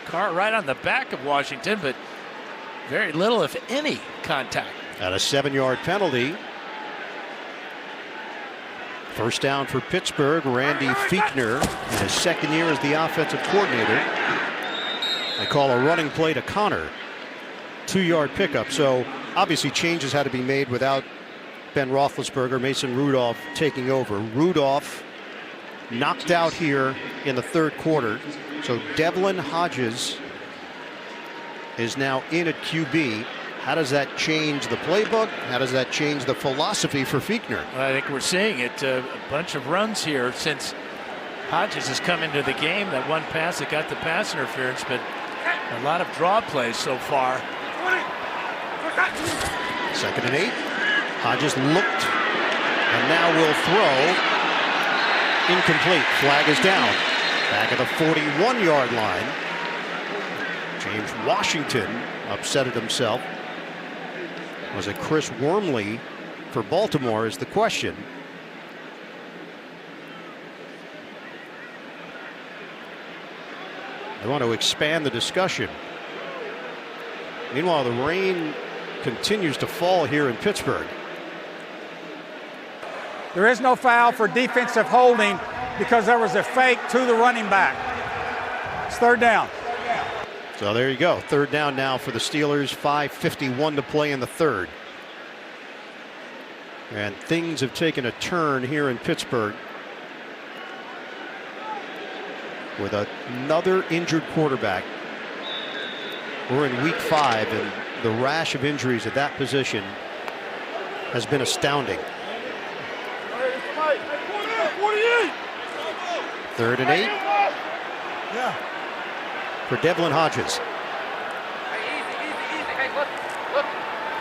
Carr right on the back of Washington, but very little, if any, contact. At a 7-yard penalty. First down for Pittsburgh. Randy Fichtner in his 2nd year as the offensive coordinator. They call a running play to Conner. 2-yard pickup. So obviously changes had to be made without Ben Roethlisberger, Mason Rudolph taking over. Rudolph knocked out here in the 3rd quarter. So Devlin Hodges is now in at QB. How does that change the playbook? How does that change the philosophy for Fichtner? Well, I think we're seeing it. A bunch of runs here since Hodges has come into the game. That one pass that got the pass interference, but a lot of draw plays so far. 2nd and 8. Hodges looked and now will throw. Incomplete. Flag is down. Back at the 41-yard line. James Washington upset it himself. Was it Chris Wormley for Baltimore is the question. They want to expand the discussion. Meanwhile, the rain continues to fall here in Pittsburgh. There is no foul for defensive holding because there was a fake to the running back. It's third down. So there you go. Third down now for the Steelers. 5:51 to play in the third. And things have taken a turn here in Pittsburgh with another injured quarterback. We're in week 5, and the rash of injuries at that position has been astounding. 3rd and 8 for Devlin Hodges.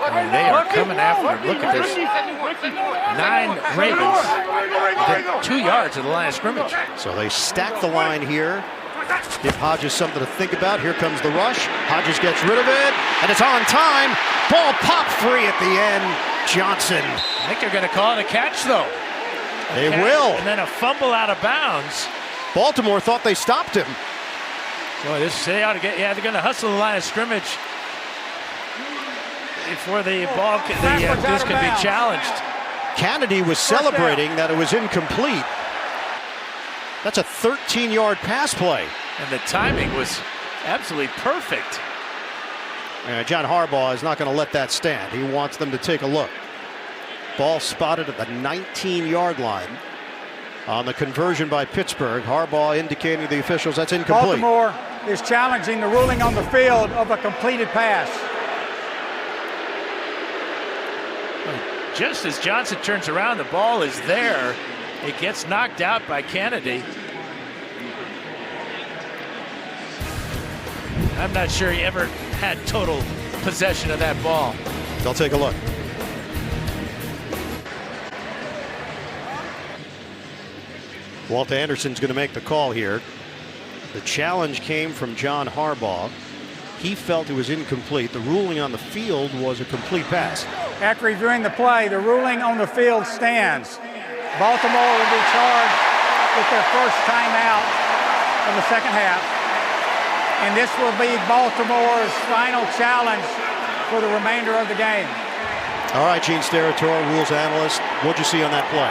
I mean, they are coming after him. Look at this. 9 Ravens within 2 yards of the line of scrimmage. So they stack the line here. Give Hodges something to think about. Here comes the rush. Hodges gets rid of it, and it's on time. Ball popped free at the end. Johnson. I think they're going to call it a catch, though. They will. And then a fumble out of bounds. Baltimore thought they stopped him. Boy, they ought to get. Yeah, they're going to hustle the line of scrimmage before the ball. This could be challenged. Kennedy was celebrating that it was incomplete. That's a 13-yard pass play. And the timing was absolutely perfect. John Harbaugh is not going to let that stand. He wants them to take a look. Ball spotted at the 19-yard line on the conversion by Pittsburgh. Harbaugh indicating to the officials that's incomplete. Baltimore is challenging the ruling on the field of a completed pass. Just as Johnson turns around, the ball is there. It gets knocked out by Kennedy. I'm not sure he ever had total possession of that ball. They'll take a look. Walt Anderson's going to make the call here. The challenge came from John Harbaugh. He felt it was incomplete. The ruling on the field was a complete pass. After reviewing the play, the ruling on the field stands. Baltimore will be charged with their first timeout of the second half. And this will be Baltimore's final challenge for the remainder of the game. All right, Gene Steratore, rules analyst. What'd you see on that play?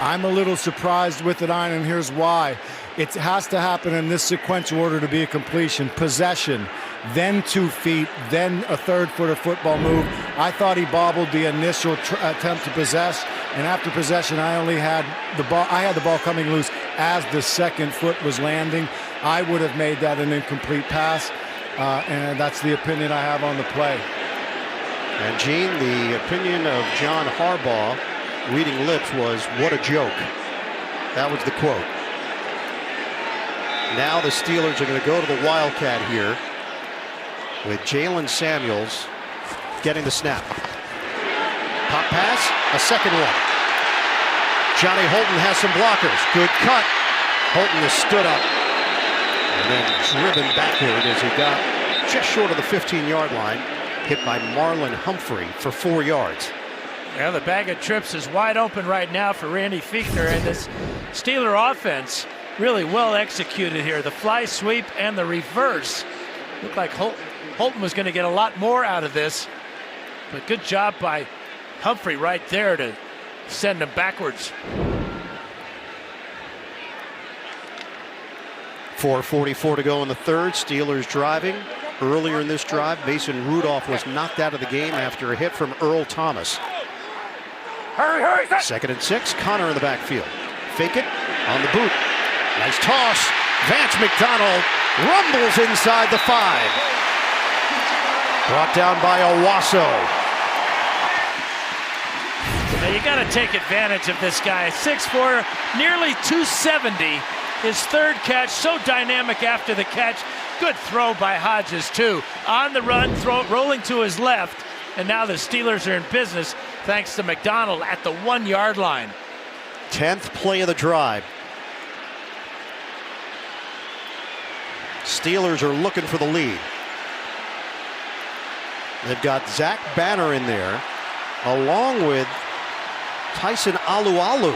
I'm a little surprised with it, and here's why. It has to happen in this sequential order to be a completion. Possession, then 2 feet, then a third-footer football move. I thought he bobbled the initial attempt to possess, and after possession, I only had the ball. I had the ball coming loose as the second foot was landing. I would have made that an incomplete pass, and that's the opinion I have on the play. And Gene, the opinion of John Harbaugh, reading lips, was, "What a joke." That was the quote. Now the Steelers are going to go to the Wildcat here with Jalen Samuels getting the snap. Pop pass, a second one. Johnny Holton has some blockers. Good cut. Holton has stood up and then driven backward as he got just short of the 15-yard line, hit by Marlon Humphrey for 4 yards. Well, the bag of trips is wide open right now for Randy Fichtner, and this Steeler offense really well executed here. The fly sweep and the reverse. Looked like Holton was going to get a lot more out of this, but good job by Humphrey right there to send him backwards. 4:44 to go in the third. Steelers driving. Earlier in this drive, Mason Rudolph was knocked out of the game after a hit from Earl Thomas. Hurry, 2nd and 6. Connor in the backfield. Fake it on the boot. Nice toss. Vance McDonald rumbles inside the 5. Brought down by Owasso. Now you got to take advantage of this guy. 6'4", nearly 270. His third catch, so dynamic after the catch. Good throw by Hodges, too. On the run, rolling to his left. And now the Steelers are in business thanks to McDonald at the 1-yard line. 10th play of the drive. Steelers are looking for the lead. They've got Zach Banner in there, along with Tyson Alualu.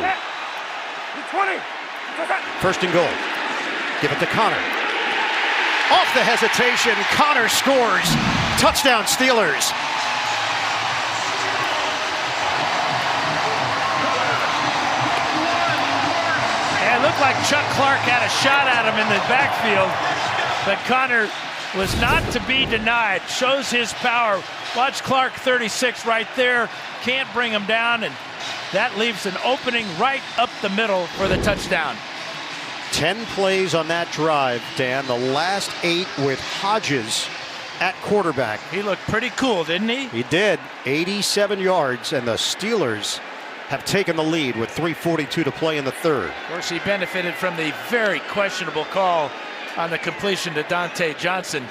20. 1st and goal. Give it to Connor. Off the hesitation, Connor scores. Touchdown, Steelers. it looked like Chuck Clark had a shot at him in the backfield, but Connor was not to be denied. Shows his power. Watch Clark, 36 right there. Can't bring him down, and that leaves an opening right up the middle for the touchdown. 10 plays on that drive, Dan. The last 8 with Hodges at quarterback. He looked pretty cool, didn't he? He did. 87 yards, and the Steelers have taken the lead with 3:42 to play in the third. Of course, he benefited from the very questionable call on the completion to Dante Johnson.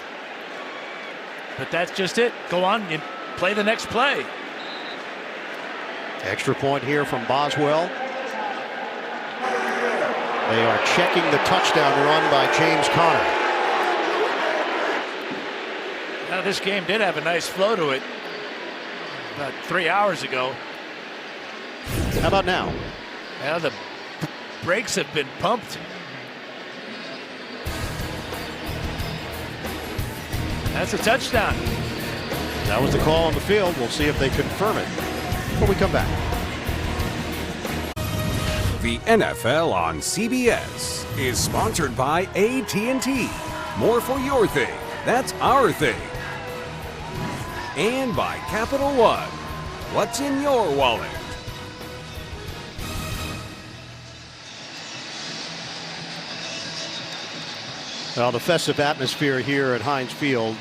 But that's just it. Go on and play the next play. Extra point here from Boswell. They are checking the touchdown run by James Conner. Now, this game did have a nice flow to it about 3 hours ago. How about now? Well, the brakes have been pumped. That's a touchdown. That was the call on the field. We'll see if they confirm it when we come back. The NFL on CBS is sponsored by AT&T. More for your thing. That's our thing. And by Capital One. What's in your wallet? Well, the festive atmosphere here at Heinz Field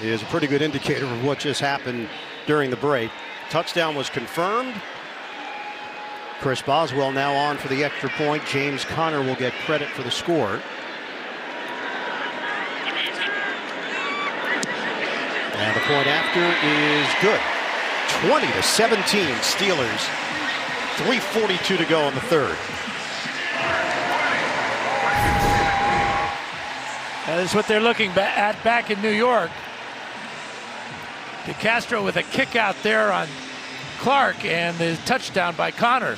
is a pretty good indicator of what just happened during the break. Touchdown was confirmed. Chris Boswell now on for the extra point. James Conner will get credit for the score. And the point after is good. 20-17 Steelers. 3:42 to go in the third. That is what they're looking at back in New York. DeCastro with a kick out there on Clark, and the touchdown by Conner.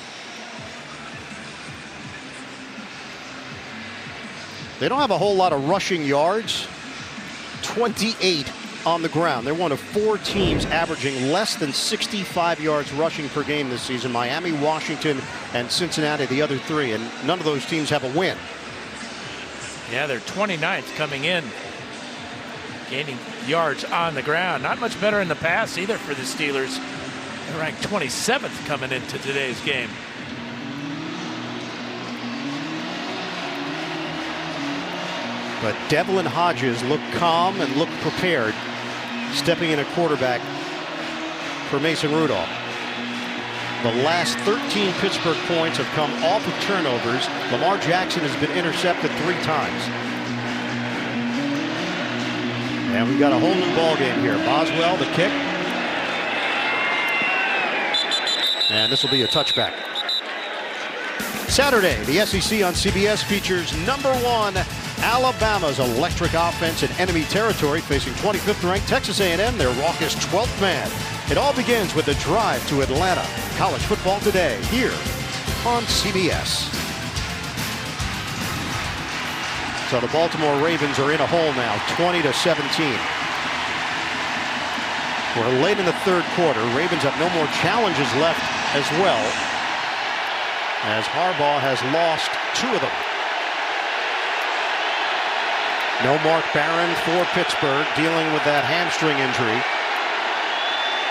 They don't have a whole lot of rushing yards. 28 on the ground. They're one of 4 teams averaging less than 65 yards rushing per game this season. Miami, Washington, and Cincinnati, the other 3, and none of those teams have a win. Yeah, they're 29th coming in, gaining yards on the ground. Not much better in the pass either for the Steelers. They're ranked 27th coming into today's game. But Devlin Hodges looked calm and looked prepared, stepping in a quarterback for Mason Rudolph. The last 13 Pittsburgh points have come off of turnovers. Lamar Jackson has been intercepted 3 times. And we've got a whole new ball game here. Boswell, the kick. And this will be a touchback. Saturday, the SEC on CBS features #1 Alabama's electric offense in enemy territory, facing 25th ranked Texas A&M, their raucous 12th man. It all begins with a drive to Atlanta. College football today, here on CBS. So the Baltimore Ravens are in a hole now, 20-17. We're late in the third quarter. Ravens have no more challenges left as well, as Harbaugh has lost 2 of them. No Mark Barron for Pittsburgh, dealing with that hamstring injury.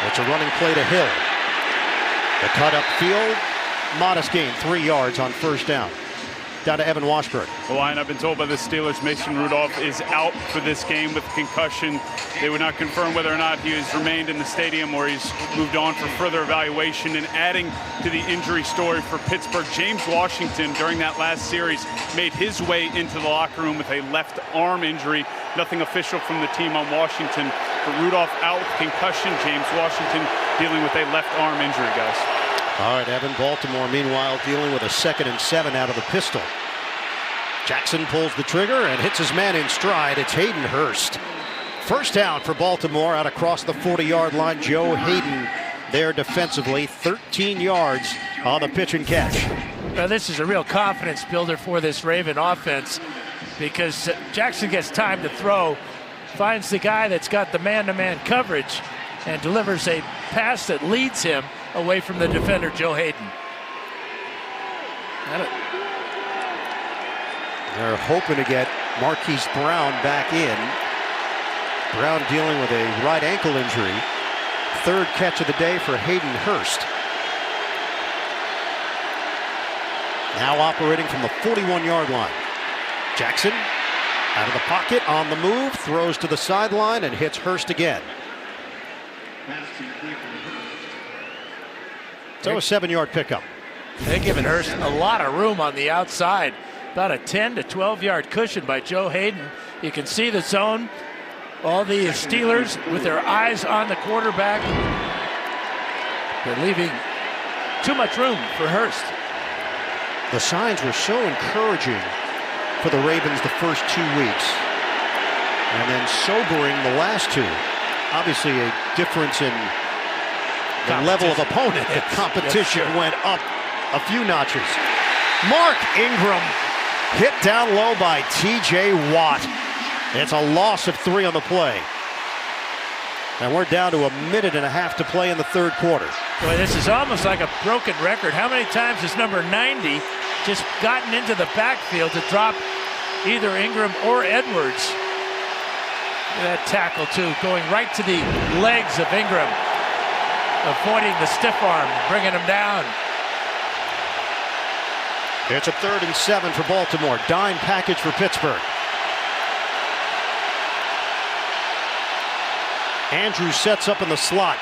It's a running play to Hill. The cut upfield, modest gain, 3 yards on first down. Down to Evan Washburn. Well, and I've been told by the Steelers Mason Rudolph is out for this game with concussion. They would not confirm whether or not he has remained in the stadium or he's moved on for further evaluation. And adding to the injury story for Pittsburgh, James Washington during that last series made his way into the locker room with a left arm injury. Nothing official from the team on Washington. But Rudolph out with concussion. James Washington dealing with a left arm injury, guys. All right, Evan. Baltimore, meanwhile, dealing with a 2nd and 7 out of the pistol. Jackson pulls the trigger and hits his man in stride. It's Hayden Hurst. First down for Baltimore out across the 40-yard line. Joe Hayden there defensively. 13 yards on the pitch and catch. Well, this is a real confidence builder for this Raven offense, because Jackson gets time to throw, finds the guy that's got the man-to-man coverage, and delivers a pass that leads him away from the defender, Joe Hayden. They're hoping to get Marquise Brown back in. Brown dealing with a right ankle injury. Third catch of the day for Hayden Hurst. Now operating from the 41-yard line. Jackson out of the pocket, on the move, throws to the sideline and hits Hurst again. So a 7-yard pickup. They're giving Hurst a lot of room on the outside. About a 10 to 12-yard cushion by Joe Hayden. You can see the zone. All the Steelers with their eyes on the quarterback. They're leaving too much room for Hurst. The signs were so encouraging for the Ravens the first 2 weeks, and then sobering the last two. Obviously a difference in the level of opponent. The competition went up a few notches. Mark Ingram hit down low by T.J. Watt. It's a loss of 3 on the play. And we're down to 1.5 minutes to play in the third quarter. Boy, this is almost like a broken record. How many times has number 90 just gotten into the backfield to drop either Ingram or Edwards? That tackle, too, going right to the legs of Ingram, avoiding the stiff arm, bringing him down. It's a 3rd and 7 for Baltimore. Dime package for Pittsburgh. Andrews sets up in the slot.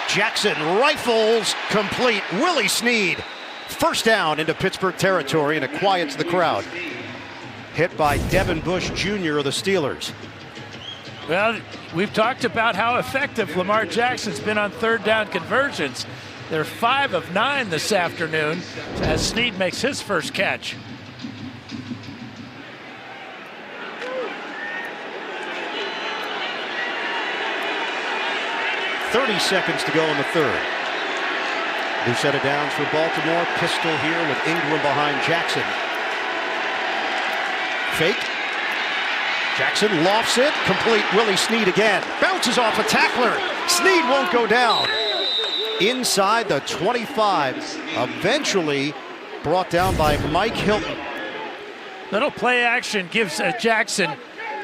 Jackson rifles complete. Willie Snead. First down into Pittsburgh territory, and it quiets the crowd. Hit by Devin Bush Jr. of the Steelers. Well, we've talked about how effective Lamar Jackson's been on third down conversions. They're 5 of 9 this afternoon as Snead makes his first catch. 30 seconds to go in the third. New set of downs for Baltimore. Pistol here with Ingram behind Jackson. Fake. Jackson lofts it. Complete. Willie Snead again. Bounces off a tackler. Snead won't go down. Inside the 25. Eventually brought down by Mike Hilton. Little play action gives Jackson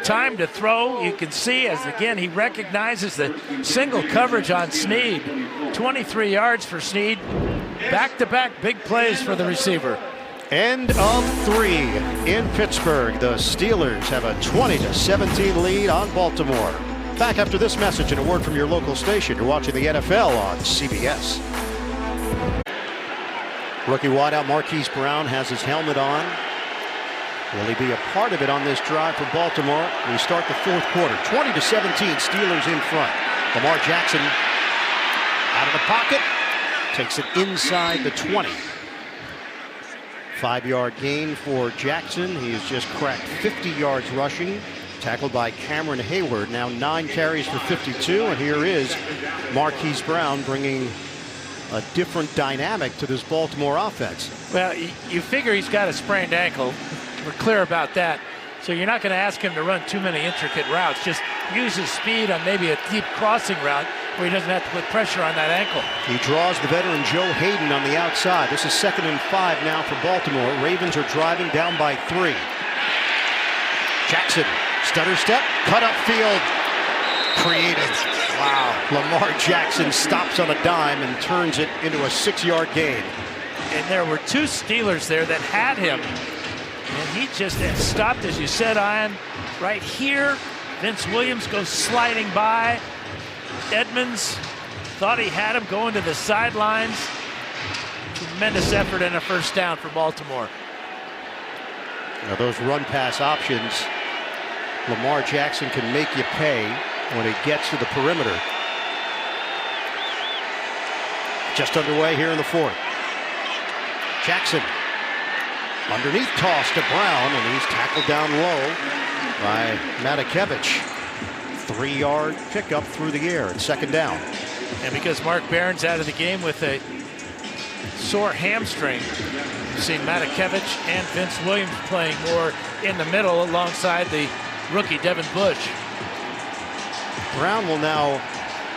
time to throw. You can see as again he recognizes the single coverage on Snead. 23 yards for Snead. Back-to-back big plays for the receiver. End of 3 in Pittsburgh. The Steelers have a 20-17 lead on Baltimore. Back after this message and a word from your local station. You're watching the NFL on CBS. Rookie wideout Marquise Brown has his helmet on. Will he be a part of it on this drive for Baltimore? We start the fourth quarter. 20-17, Steelers in front. Lamar Jackson out of the pocket. Takes it inside the 20. 5-yard gain for Jackson. He has just cracked 50 yards rushing. Tackled by Cameron Hayward. Now 9 carries for 52. And here is Marquise Brown bringing a different dynamic to this Baltimore offense. Well, you figure he's got a sprained ankle. We're clear about that. So you're not going to ask him to run too many intricate routes. Just use his speed on maybe a deep crossing route where he doesn't have to put pressure on that ankle. He draws the veteran Joe Hayden on the outside. This is 2nd and 5 now for Baltimore. Ravens are driving down by 3. Jackson, stutter step, cut up field. Creative. Wow. Lamar Jackson stops on a dime and turns it into a 6-yard gain. And there were 2 Steelers there that had him. And he just stopped, as you said, Ian, right here. Vince Williams goes sliding by. Edmonds thought he had him going to the sidelines. Tremendous effort and a first down for Baltimore. Now those run-pass options, Lamar Jackson can make you pay when he gets to the perimeter. Just underway here in the fourth. Jackson. Underneath toss to Brown, and he's tackled down low by Matakevich. 3-yard pickup through the air. It's 2nd down. And because Mark Barron's out of the game with a sore hamstring, you've seen Matakevich and Vince Williams playing more in the middle alongside the rookie Devin Bush. Brown will now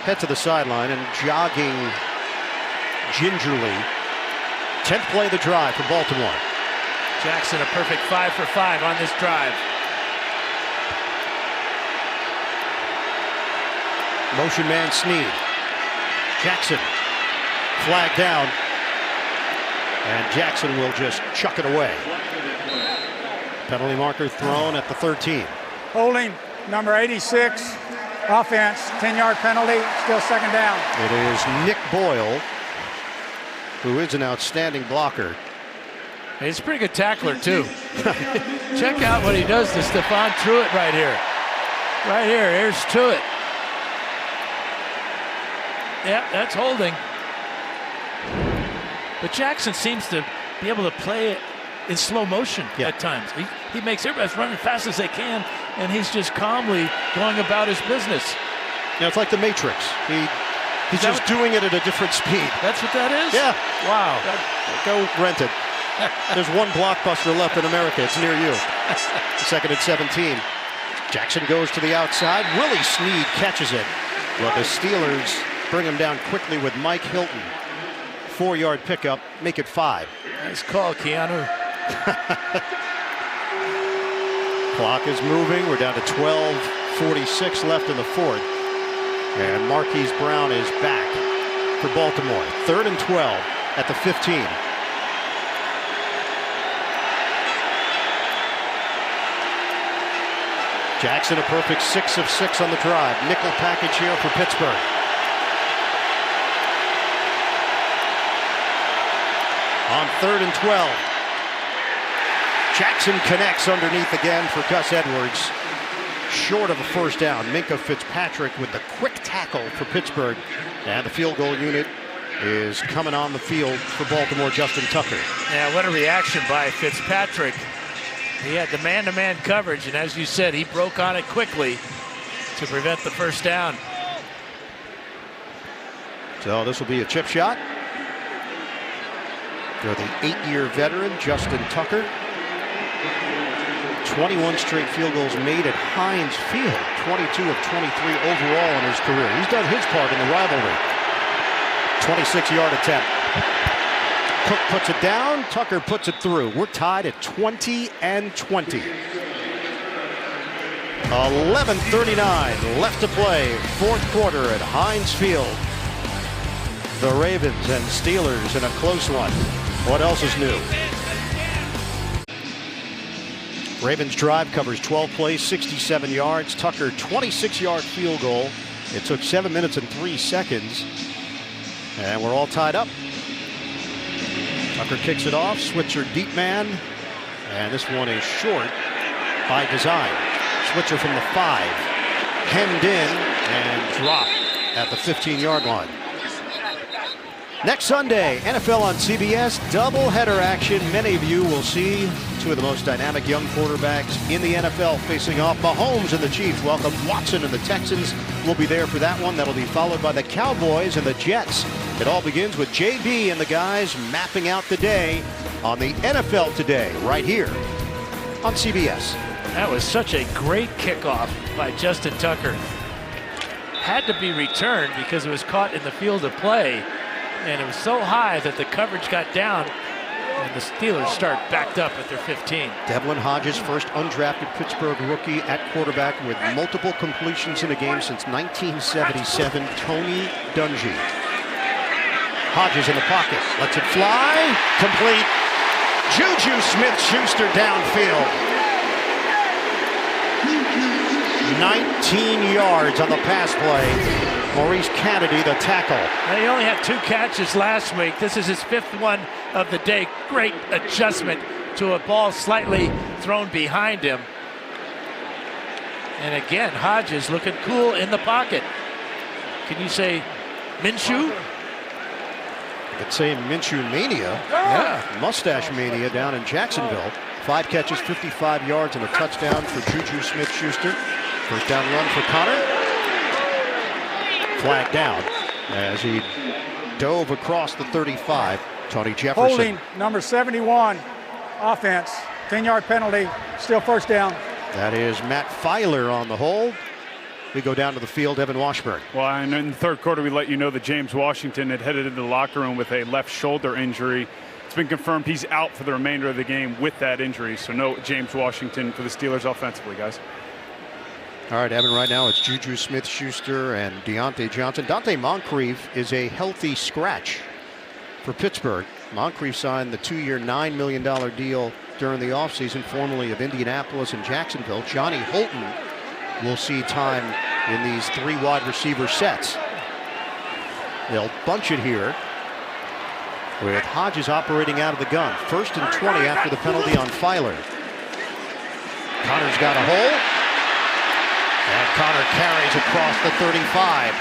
head to the sideline and jogging gingerly. 10th play of the drive for Baltimore. Jackson a perfect 5 for 5 on this drive. Motion man Snead. Jackson flag down. And Jackson will just chuck it away. Penalty marker thrown at the 13. Holding number 86, offense, 10-yard penalty, still second down. It is Nick Boyle, who is an outstanding blocker. He's a pretty good tackler, too. Check out what he does to Stephon Tuitt right here. Right here, here's Tuitt. Yeah, that's holding. But Jackson seems to be able to play it in slow motion at times. He makes everybody run as fast as they can, and he's just calmly going about his business. Yeah, it's like the Matrix. He's just doing it at a different speed. That's what that is? Yeah. Wow. Go rent it. There's one Blockbuster left in America. It's near you. Second and 17. Jackson goes to the outside. Willie Snead catches it. Well, the Steelers bring him down quickly with Mike Hilton. 4-yard pickup, make it 5. Nice call, Keanu. Clock is moving. We're down to 12:46 left in the fourth. And Marquise Brown is back for Baltimore. 3rd and 12 at the 15. Jackson a perfect 6 of 6 on the drive. Nickel package here for Pittsburgh. On 3rd and 12. Jackson connects underneath again for Gus Edwards. Short of a first down. Minkah Fitzpatrick with the quick tackle for Pittsburgh. And the field goal unit is coming on the field for Baltimore, Justin Tucker. Yeah, what a reaction by Fitzpatrick. He had the man-to-man coverage, and as you said, he broke on it quickly to prevent the first down. So this will be a chip shot. For the 8-year veteran, Justin Tucker. 21 straight field goals made at Heinz Field. 22 of 23 overall in his career. He's done his part in the rivalry. 26-yard attempt. Cook puts it down. Tucker puts it through. We're tied at 20 and 20. 11:39 left to play. Fourth quarter at Heinz Field. The Ravens and Steelers in a close one. What else is new? Ravens drive covers 12 plays, 67 yards. Tucker 26-yard field goal. It took 7 minutes and 3 seconds. And we're all tied up. Tucker kicks it off. Switzer deep man. And this one is short by design. Switzer from the 5. Hemmed in and dropped at the 15-yard line. Next Sunday, NFL on CBS, doubleheader action. Many of you will see two of the most dynamic young quarterbacks in the NFL facing off. Mahomes and the Chiefs welcome Watson and the Texans. We'll be there for that one. That'll be followed by the Cowboys and the Jets. It all begins with JB and the guys mapping out the day on the NFL Today, right here on CBS. That was such a great kickoff by Justin Tucker. Had to be returned because it was caught in the field of play. And it was so high that the coverage got down, and the Steelers start backed up at their 15. Devlin Hodges, first undrafted Pittsburgh rookie at quarterback with multiple completions in a game since 1977. Tony Dungy. Hodges in the pocket, lets it fly, complete. Juju Smith-Schuster downfield. 19 yards on the pass play. Maurice Kennedy, the tackle. He only had 2 catches last week. This is his 5th one of the day. Great adjustment to a ball slightly thrown behind him. And again, Hodges looking cool in the pocket. Can you say Minshew? I could say Minshew mania. Yeah. Mustache mania down in Jacksonville. 5 catches, 55 yards, and a touchdown for Juju Smith-Schuster. First down run for Connor. Flag down as he dove across the 35. Tony Jefferson. Holding number 71, offense, 10-yard penalty, still first down. That is Matt Filer on the hold. We go down to the field, Evan Washburn. Well, and in the third quarter, we let you know that James Washington had headed into the locker room with a left shoulder injury. it's been confirmed he's out for the remainder of the game with that injury. So no James Washington for the Steelers offensively, guys. All right, Evan, right now it's Juju Smith-Schuster and Deontay Johnson. Dante Moncrief is a healthy scratch for Pittsburgh. Moncrief signed the 2-year, $9 million deal during the offseason, formerly of Indianapolis and Jacksonville. Johnny Holton will see time in these 3 wide receiver sets. They'll bunch it here with Hodges operating out of the gun. 1st and 20 after the penalty on Filer. Connor's got a hole. And Connor carries across the 35.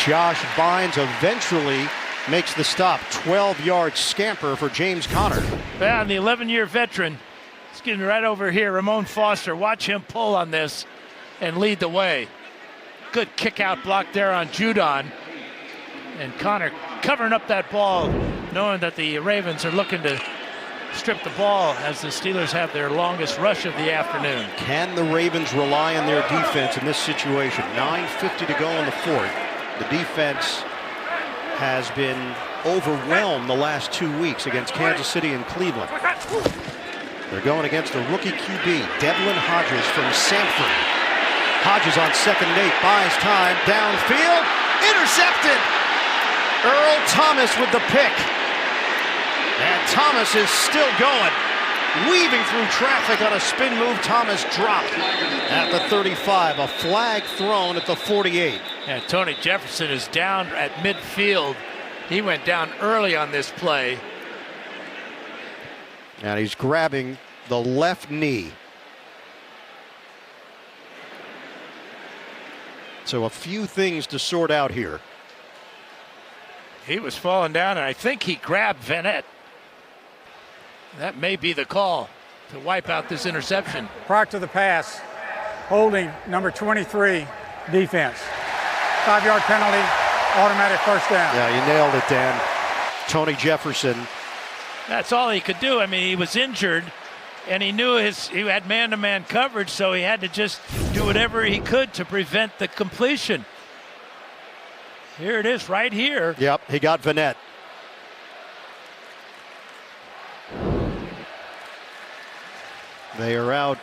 Josh Bynes eventually makes the stop. 12-yard scamper for James Conner. Yeah, and the 11-year veteran, excuse me, right over here, Ramon Foster. Watch him pull on this and lead the way. Good kick-out block there on Judon. And Connor covering up that ball, knowing that the Ravens are looking to strip the ball as the Steelers have their longest rush of the afternoon. Can the Ravens rely on their defense in this situation? 9:50 to go in the 4th. The defense has been overwhelmed the last 2 weeks against Kansas City and Cleveland. They're going against the rookie QB, Devlin Hodges from Sanford. Hodges on 2nd and 8, buys time, downfield, intercepted! Earl Thomas with the pick. And Thomas is still going. Weaving through traffic on a spin move. Thomas dropped at the 35. A flag thrown at the 48. And Tony Jefferson is down at midfield. He went down early on this play. And he's grabbing the left knee. So a few things to sort out here. He was falling down, and I think he grabbed Vanette. That may be the call to wipe out this interception. Prior to the pass, holding number 23, defense. 5-yard penalty, automatic first down. Yeah, you nailed it, Dan. Tony Jefferson. That's all he could do. I mean, he was injured, and he knew he had man-to-man coverage, so he had to just do whatever he could to prevent the completion. Here it is, right here. Yep, he got Vanette. They are out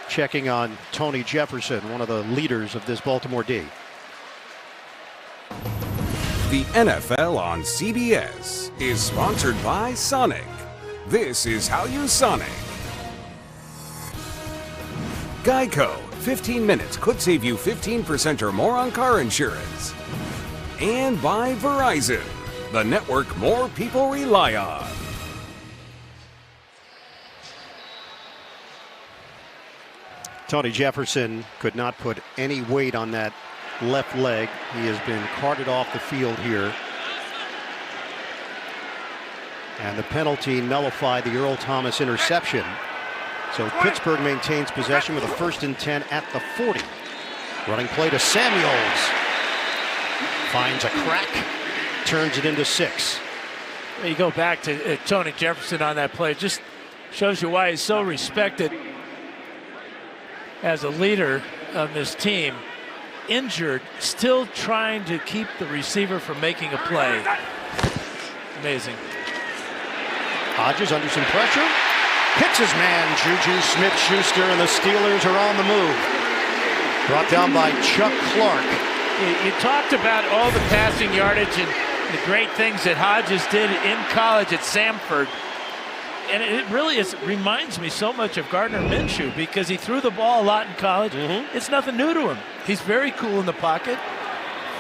checking on Tony Jefferson, one of the leaders of this Baltimore D. The NFL on CBS is sponsored by Sonic. This is how you Sonic. Geico, 15 minutes could save you 15% or more on car insurance. And by Verizon, the network more people rely on. Tony Jefferson could not put any weight on that left leg. He has been carted off the field here. And the penalty nullified the Earl Thomas interception. So Pittsburgh maintains possession with a 1st and 10 at the 40. Running play to Samuels. Finds a crack. Turns it into 6. You go back to Tony Jefferson on that play. Just shows you why he's so respected as a leader of this team. Injured, still trying to keep the receiver from making a play. Amazing. Hodges under some pressure. Hits his man, Juju Smith-Schuster, and the Steelers are on the move. Brought down by Chuck Clark. You talked about all the passing yardage and the great things that Hodges did in college at Samford. And it really reminds me so much of Gardner Minshew because he threw the ball a lot in college. It's nothing new to him. He's very cool in the pocket,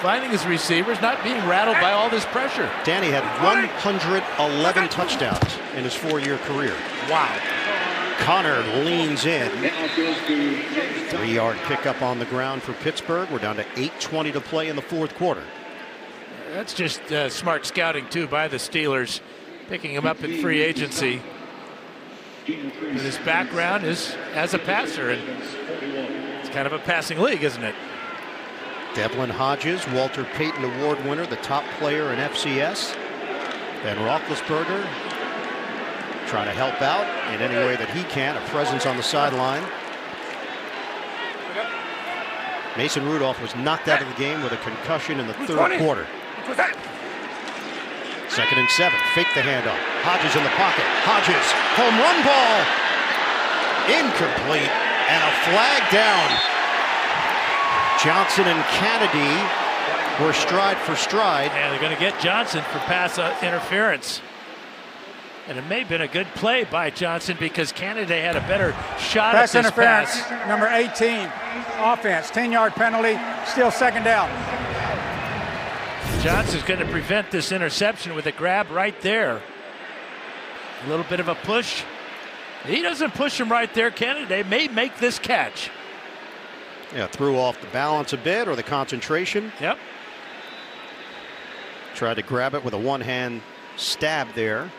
finding his receivers, not being rattled by all this pressure. Danny had 111 touchdowns in his 4-year career. Wow. Connor leans in. 3-yard pickup on the ground for Pittsburgh. We're down to 8:20 to play in the 4th quarter. That's just smart scouting, too, by the Steelers, picking him up in free agency. But his background is as a passer, and it's kind of a passing league, isn't it? Devlin Hodges, Walter Payton Award winner, the top player in FCS. Ben Roethlisberger trying to help out in any way that he can, a presence on the sideline. Mason Rudolph was knocked out of the game with a concussion in the 3rd quarter. 2nd and 7. Fake the handoff. Hodges in the pocket. Hodges. Home run ball. Incomplete. And a flag down. Johnson and Kennedy were stride for stride. And they're going to get Johnson for pass interference. And it may have been a good play by Johnson because Kennedy had a better shot at Pass this interference, pass. number 18, offense, 10-yard penalty, still 2nd down. Johnson's going to prevent this interception with a grab right there. A little bit of a push. He doesn't push him right there. Kennedy may make this catch. Yeah, threw off the balance a bit or the concentration. Yep. Tried to grab it with a one-hand stab there.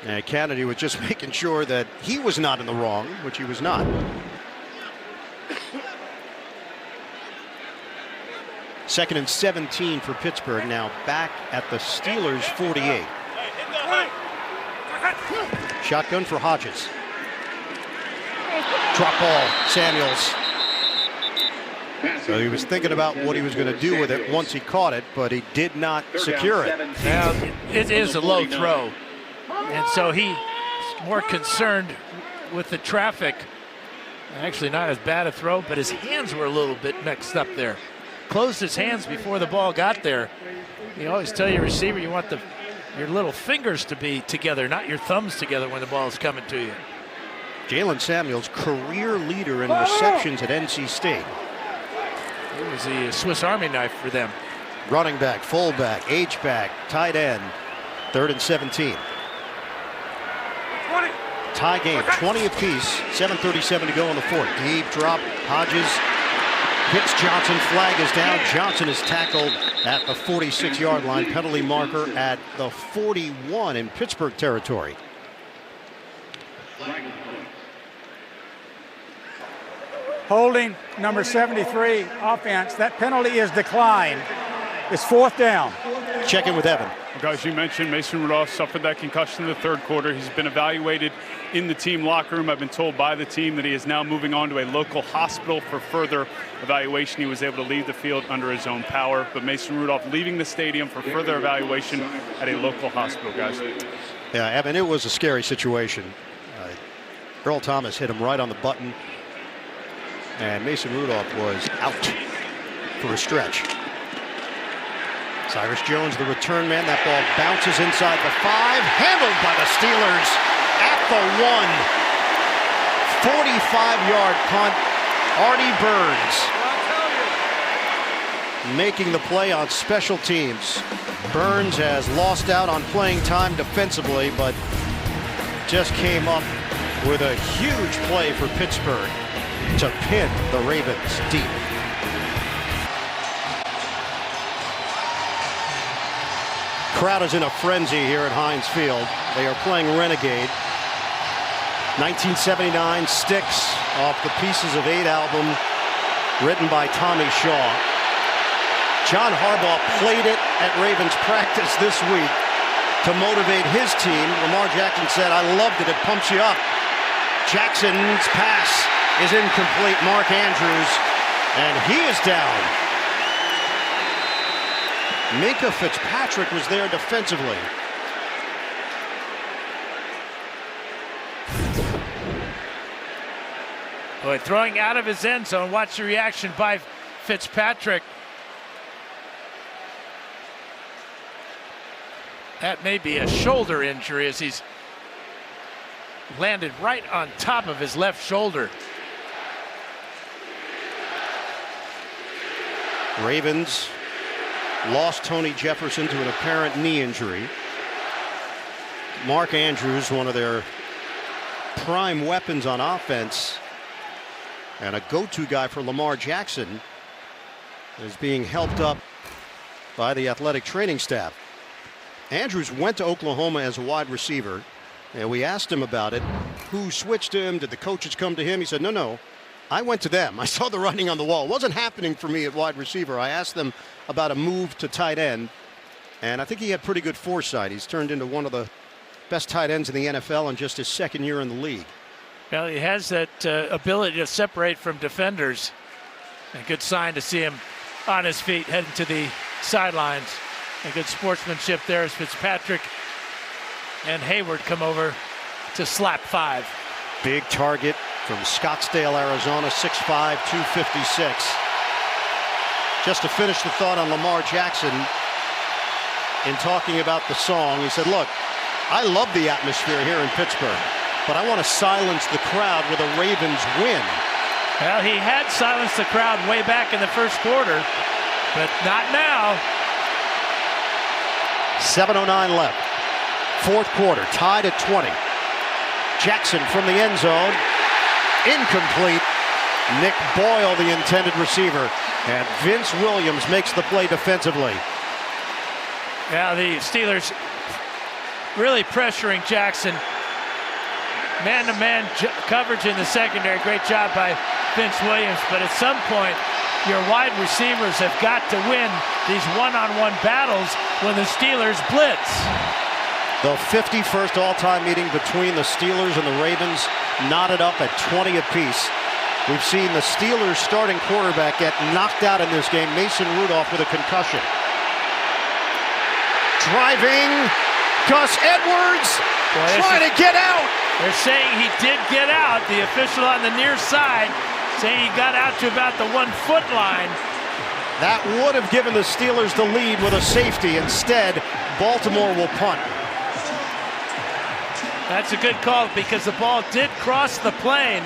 And Kennedy was just making sure that he was not in the wrong, which he was not. Second and 17 for Pittsburgh, now back at the Steelers' 48. Shotgun for Hodges. Drop ball, Samuels. So he was thinking about what he was going to do with it once he caught it, but he did not secure it. Now, it is a low throw. And so he's more concerned with the traffic. Actually, not as bad a throw, but his hands were a little bit mixed up there. Closed his hands before the ball got there. You always tell your receiver you want your little fingers to be together, not your thumbs together when the ball is coming to you. Jalen Samuels, career leader in receptions at NC State. It was the Swiss Army knife for them. Running back, fullback, H-back, tight end. 3rd and 17. Tie game, 20 apiece, 7:37 to go in the 4th. Deep drop, Hodges hits Johnson, flag is down. Johnson is tackled at the 46-yard line, penalty marker at the 41 in Pittsburgh territory. Holding, number 73, offense, that penalty is declined. It's 4th down. Check in with Evan. Guys, you mentioned Mason Rudolph suffered that concussion in the 3rd quarter. He's been evaluated in the team locker room. I've been told by the team that he is now moving on to a local hospital for further evaluation. He was able to leave the field under his own power, but Mason Rudolph leaving the stadium for further evaluation at a local hospital, guys. Yeah, Evan, it was a scary situation. Earl Thomas hit him right on the button, and Mason Rudolph was out for a stretch. Cyrus Jones, the return man. That ball bounces inside the 5. Handled by the Steelers at the 1. 45-yard punt. Artie Burns making the play on special teams. Burns has lost out on playing time defensively, but just came up with a huge play for Pittsburgh to pin the Ravens deep. Crowd is in a frenzy here at Heinz Field. They are playing Renegade. 1979 Styx off the Pieces of 8 album, written by Tommy Shaw. John Harbaugh played it at Ravens practice this week to motivate his team. Lamar Jackson said, "I loved it, it pumps you up." Jackson's pass is incomplete. Mark Andrews, and he is down. Minkah Fitzpatrick was there defensively. Boy, throwing out of his end zone. Watch the reaction by Fitzpatrick. That may be a shoulder injury as he's landed right on top of his left shoulder. Ravens lost Tony Jefferson to an apparent knee injury. Mark Andrews, one of their prime weapons on offense and a go-to guy for Lamar Jackson, is being helped up by the athletic training staff. Andrews went to Oklahoma as a wide receiver, and we asked him about it. Who switched him? Did the coaches come to him? He said, no, I went to them. I saw the writing on the wall. It wasn't happening for me at wide receiver. I asked them about a move to tight end, and I think he had pretty good foresight. He's turned into one of the best tight ends in the NFL in just his 2nd year in the league. Well, he has that ability to separate from defenders. A good sign to see him on his feet heading to the sidelines. And good sportsmanship there as Fitzpatrick and Hayward come over to slap 5. Big target from Scottsdale, Arizona, 6'5", 256. Just to finish the thought on Lamar Jackson, in talking about the song, he said, look, I love the atmosphere here in Pittsburgh, but I want to silence the crowd with a Ravens win. Well, he had silenced the crowd way back in the first quarter, but not now. 7:09 left. Fourth quarter, tied at 20. Jackson from the end zone. Incomplete. Nick Boyle, the intended receiver. And Vince Williams makes the play defensively. Yeah, the Steelers really pressuring Jackson. Man-to-man coverage in the secondary. Great job by Vince Williams. But at some point, your wide receivers have got to win these one-on-one battles when the Steelers blitz. The 51st all-time meeting between the Steelers and the Ravens knotted up at 20 apiece. We've seen the Steelers starting quarterback get knocked out in this game, Mason Rudolph, with a concussion. Driving, Gus Edwards trying to get out. They're saying he did get out. The official on the near side saying he got out to about the 1-foot line. That would have given the Steelers the lead with a safety. Instead, Baltimore will punt. That's a good call because the ball did cross the plane.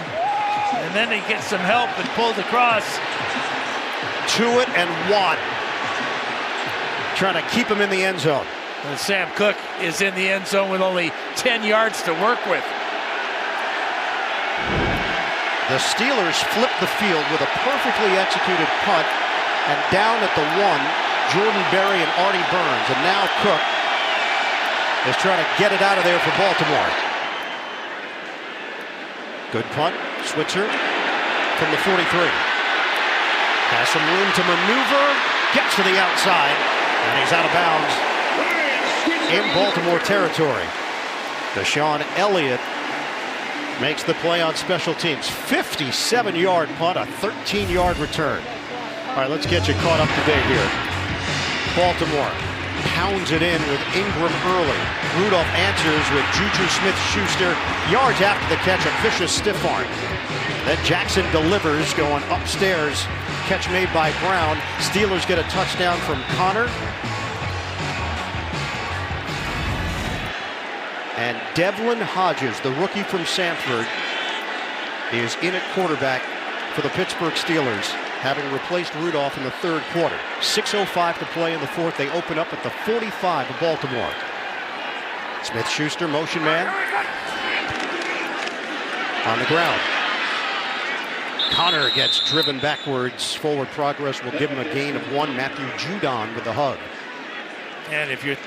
And then he gets some help and pulled across. Tuitt and Watt trying to keep him in the end zone. And Sam Cook is in the end zone with only 10 yards to work with. The Steelers flip the field with a perfectly executed punt, and down at the 1, Jordan Berry and Artie Burns, and now Cook is trying to get it out of there for Baltimore. Good punt, Switzer from the 43. Has some room to maneuver, gets to the outside, and he's out of bounds in Baltimore territory. Deshaun Elliott makes the play on special teams. 57-yard punt, a 13-yard return. All right, let's get you caught up to date here. Baltimore pounds it in with Ingram early. Rudolph answers with Juju Smith-Schuster. Yards after the catch, a vicious stiff arm. Then Jackson delivers going upstairs. Catch made by Brown. Steelers get a touchdown from Connor. And Devlin Hodges, the rookie from Sanford, is in at quarterback for the Pittsburgh Steelers, having replaced Rudolph in the third quarter. 6:05 to play in the fourth. They open up at the 45 of Baltimore. Smith-Schuster, motion man. On the ground. Connor gets driven backwards. Forward progress will give him a gain of 1. Matthew Judon with the hug. And if you're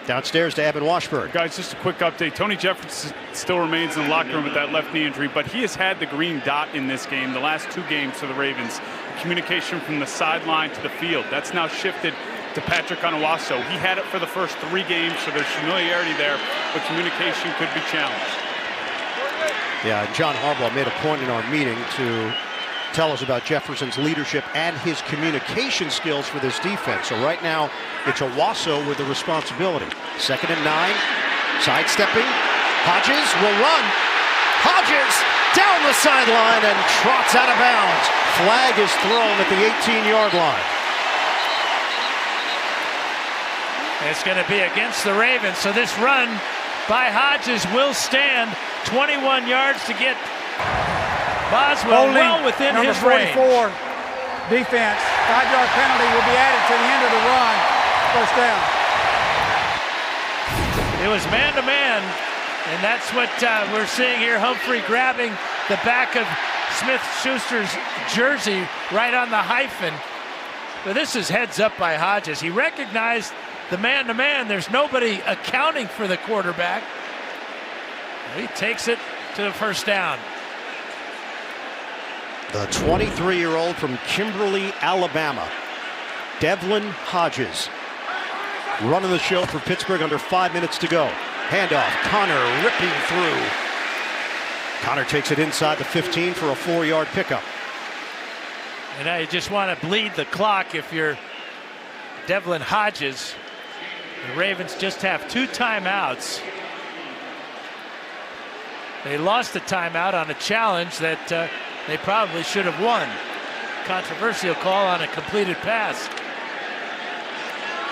downstairs to Evan Washburn. Guys, just a quick update. Tony Jefferson still remains in the locker room with that left knee injury, but he has had the green dot in this game, the last 2 games for the Ravens. Communication from the sideline to the field. That's now shifted to Patrick Onwuasor. He had it for the first 3 games, so there's familiarity there, but communication could be challenged. Yeah, John Harbaugh made a point in our meeting to tell us about Jefferson's leadership and his communication skills for this defense. So right now, it's Onwuasor with the responsibility. 2nd and 9, sidestepping. Hodges will run. Hodges down the sideline and trots out of bounds. Flag is thrown at the 18-yard line. It's going to be against the Ravens, so this run by Hodges will stand. 21 yards to get Boswell well within his range. Number 44, defense. 5-yard penalty will be added to the end of the run. First down. It was man-to-man, and that's what we're seeing here. Humphrey grabbing the back of Smith-Schuster's jersey right on the hyphen. But this is heads up by Hodges. He recognized the man-to-man. There's nobody accounting for the quarterback. He takes it to the first down. The 23-year-old from Kimberly, Alabama, Devlin Hodges, running the show for Pittsburgh under 5 minutes to go. Handoff, Connor ripping through. Connor takes it inside the 15 for a 4-yard pickup. And now you just want to bleed the clock if you're Devlin Hodges. The Ravens just have 2 timeouts. They lost a timeout on a challenge that they probably should have won. Controversial call on a completed pass.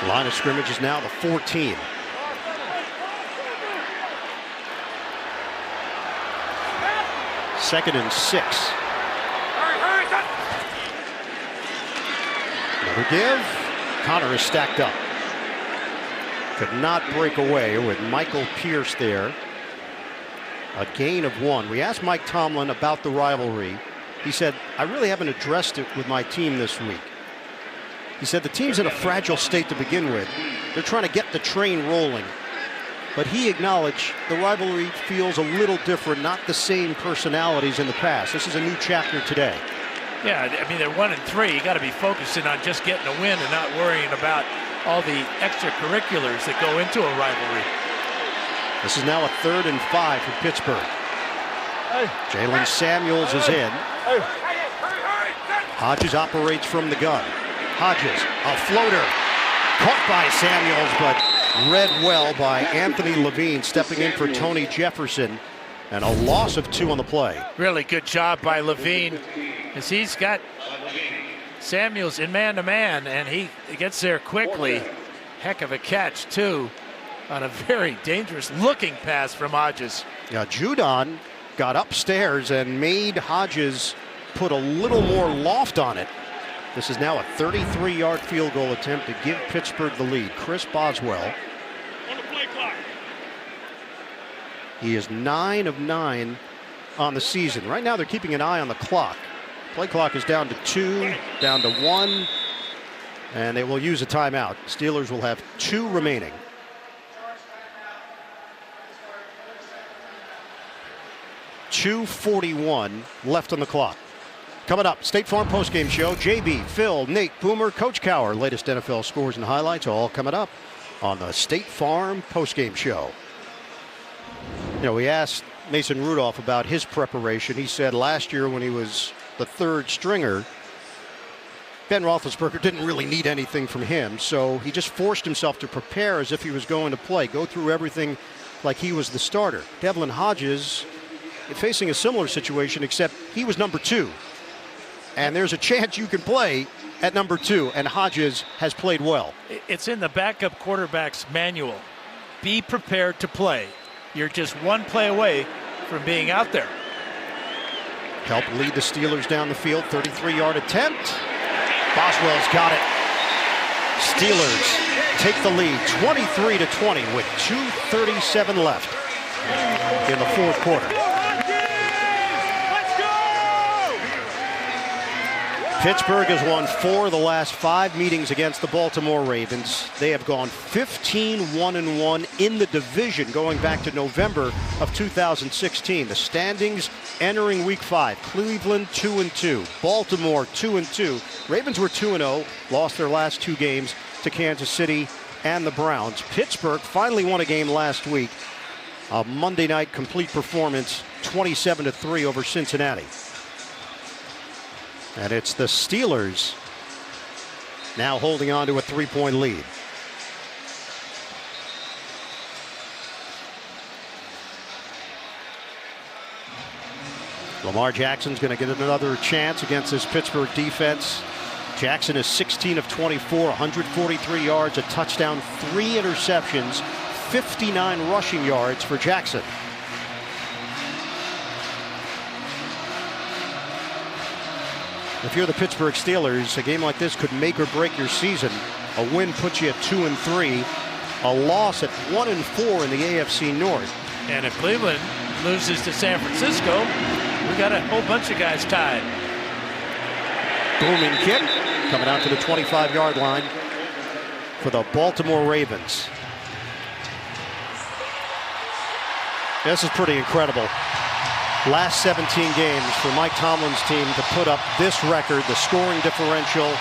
Line of scrimmage is now the 14. Second and 6. Another give. Connor is stacked up. Could not break away with Michael Pierce there. A gain of 1. We asked Mike Tomlin about the rivalry. He said, I really haven't addressed it with my team this week. He said the team's in a fragile state to begin with. They're trying to get the train rolling. But he acknowledged the rivalry feels a little different, not the same personalities in the past. This is a new chapter today. Yeah, I mean, they're 1-3. You got to be focusing on just getting a win and not worrying about all the extracurriculars that go into a rivalry. This is now a 3rd and 5 for Pittsburgh. Jalen Samuels is in. Hodges operates from the gun. Hodges, a floater. Caught by Samuels, but read well by Anthony Levine, stepping in for Tony Jefferson. And a loss of 2 on the play. Really good job by Levine, as he's got Samuels in man-to-man, and he gets there quickly. Heck of a catch, too, on a very dangerous-looking pass from Hodges. Yeah, Judon got upstairs and made Hodges put a little more loft on it. This is now a 33-yard field goal attempt to give Pittsburgh the lead. Chris Boswell. On the play clock. He is 9 of 9 on the season. Right now they're keeping an eye on the clock. Play clock is down to 2, down to 1, and they will use a timeout. Steelers will have 2 remaining. .241 left on the clock. Coming up, State Farm postgame show. JB, Phil, Nate, Boomer, Coach Cowher. Latest NFL scores and highlights all coming up on the State Farm postgame show. You know, we asked Mason Rudolph about his preparation. He said last year when he was the 3rd stringer, Ben Roethlisberger didn't really need anything from him, so he just forced himself to prepare as if he was going to play, go through everything like he was the starter. Devlin Hodges facing a similar situation, except he was number 2. And there's a chance you can play at number 2, and Hodges has played well. It's in the backup quarterback's manual. Be prepared to play. You're just 1 play away from being out there. Help lead the Steelers down the field. 33-yard attempt. Boswell's got it. Steelers take the lead 23-20 with 2:37 left in the 4th quarter. Pittsburgh has won 4 of the last 5 meetings against the Baltimore Ravens. They have gone 15-1-1 in the division going back to November of 2016. The standings entering week 5. Cleveland 2-2. Baltimore 2-2. Ravens were 2-0, lost their last 2 games to Kansas City and the Browns. Pittsburgh finally won a game last week. A Monday night complete performance, 27-3 over Cincinnati. And it's the Steelers now holding on to a 3-point lead. Lamar Jackson's going to get another chance against this Pittsburgh defense. Jackson is 16 of 24, 143 yards, a touchdown, 3 interceptions, 59 rushing yards for Jackson. If you're the Pittsburgh Steelers, a game like this could make or break your season. A win puts you at 2-3. A loss at 1-4 in the AFC North. And if Cleveland loses to San Francisco, we got a whole bunch of guys tied. Booming kick coming out to the 25-yard line for the Baltimore Ravens. This is pretty incredible. Last 17 games for Mike Tomlin's team to put up this record, the scoring differential.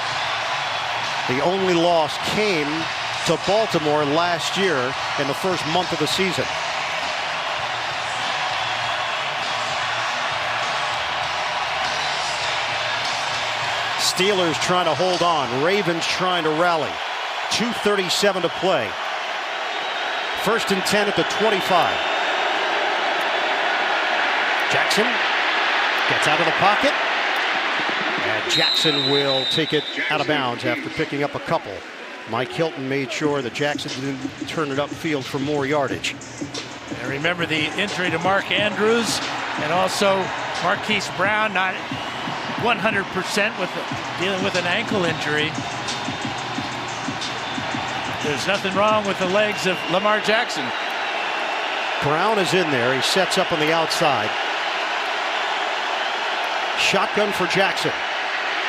The only loss came to Baltimore last year in the first month of the season. Steelers trying to hold on. Ravens trying to rally. 2:37 to play. 1st and 10 at the 25. Jackson gets out of the pocket. And Jackson will take it out of bounds after picking up a couple. Mike Hilton made sure that Jackson didn't turn it upfield for more yardage. And remember the injury to Mark Andrews and also Marquise Brown, not 100% dealing with an ankle injury. There's nothing wrong with the legs of Lamar Jackson. Brown is in there. He sets up on the outside. Shotgun for Jackson.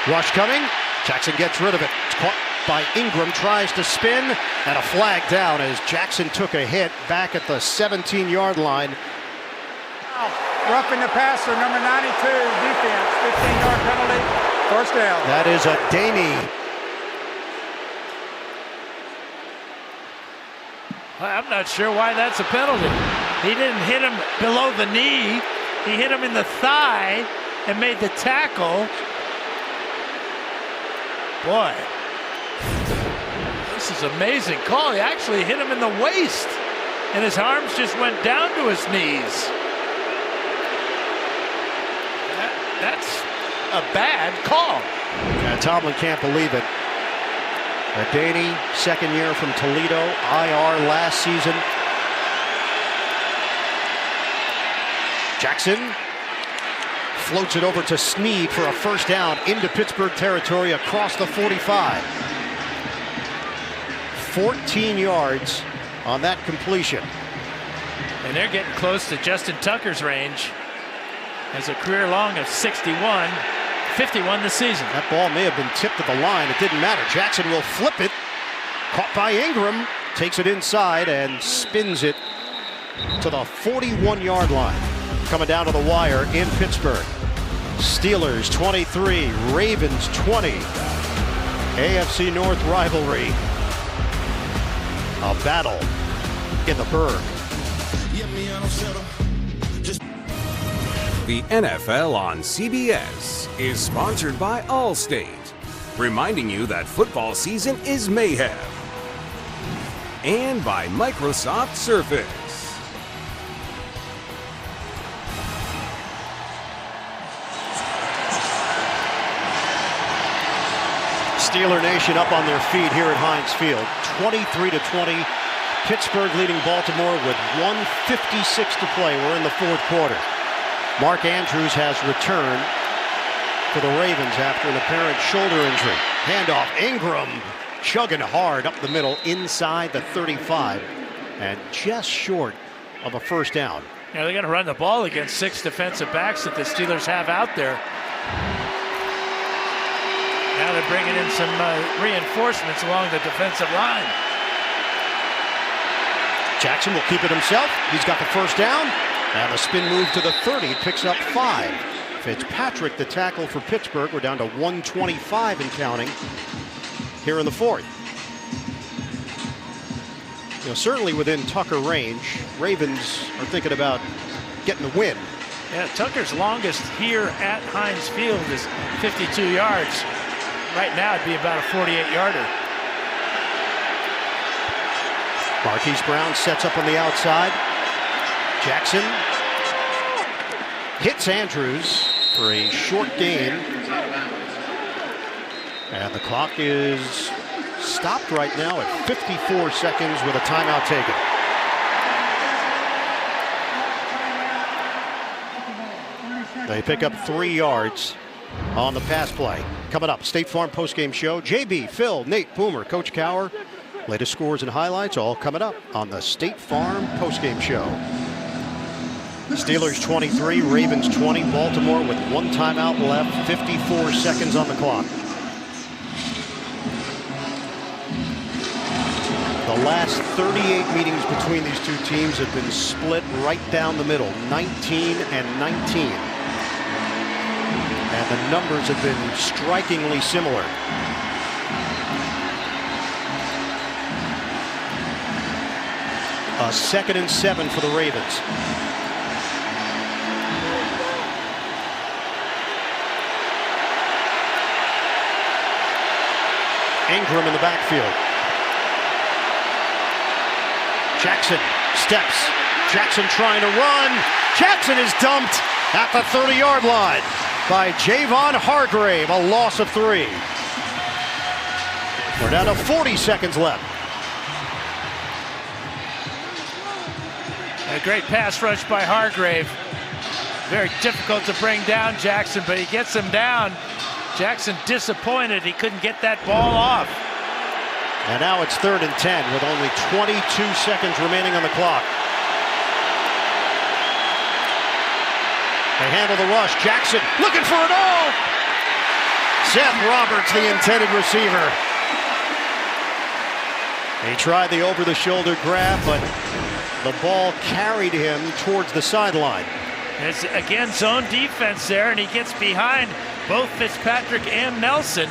Rush coming. Jackson gets rid of it. It's caught by Ingram, tries to spin, and a flag down as Jackson took a hit back at the 17-yard line. Roughing the passer, number 92, defense, 15-yard penalty, first down. That is a Daney. I'm not sure why that's a penalty. He didn't hit him below the knee. He hit him in the thigh and made the tackle. Boy, this is an amazing call. He actually hit him in the waist, and his arms just went down to his knees. That's a bad call. Yeah, Tomlin can't believe it. Daney, second year from Toledo, IR last season. Jackson floats it over to Snead for a first down into Pittsburgh territory across the 45. 14 yards on that completion. And they're getting close to Justin Tucker's range. Has a career long of 61, 51 this season. That ball may have been tipped at the line. It didn't matter. Jackson will flip it. Caught by Ingram. Takes it inside and spins it to the 41-yard line. Coming down to the wire in Pittsburgh. Steelers 23, Ravens 20. AFC North rivalry. A battle in the Berg. The NFL on CBS is sponsored by Allstate, reminding you that football season is mayhem. And by Microsoft Surface. Steeler Nation up on their feet here at Heinz Field. 23-20. Pittsburgh leading Baltimore with 1:56 to play. We're in the fourth quarter. Mark Andrews has returned for the Ravens after an apparent shoulder injury. Handoff, Ingram chugging hard up the middle inside the 35 and just short of a first down. Yeah, they're going to run the ball against 6 defensive backs that the Steelers have out there. Now they're bringing in some reinforcements along the defensive line. Jackson will keep it himself. He's got the first down. And the spin move to the 30, picks up 5. Fitzpatrick, the tackle for Pittsburgh. We're down to 1:25 and counting here in the fourth. You know, certainly within Tucker range, Ravens are thinking about getting the win. Yeah, Tucker's longest here at Heinz Field is 52 yards. Right now it'd be about a 48-yarder. Marquise Brown sets up on the outside. Jackson hits Andrews for a short gain. And the clock is stopped right now at 54 seconds with a timeout taken. They pick up 3 yards on the pass play. Coming up, State Farm postgame show. JB, Phil, Nate, Boomer, Coach Cower. Latest scores and highlights all coming up on the State Farm postgame show. Steelers 23, Ravens 20, Baltimore with 1 timeout left, 54 seconds on the clock. The last 38 meetings between these two teams have been split right down the middle, 19 and 19. And the numbers have been strikingly similar. A 2nd and 7 for the Ravens. Ingram in the backfield. Jackson steps. Jackson trying to run. Jackson is dumped at the 30-yard line by Javon Hargrave, a loss of 3. We're down to 40 seconds left. A great pass rush by Hargrave. Very difficult to bring down Jackson, but he gets him down. Jackson disappointed he couldn't get that ball off. And now it's 3rd and 10 with only 22 seconds remaining on the clock. They handle the rush. Jackson looking for it all. Seth Roberts, the intended receiver. He tried the over-the-shoulder grab, but the ball carried him towards the sideline. It's again zone defense there, and he gets behind both Fitzpatrick and Nelson.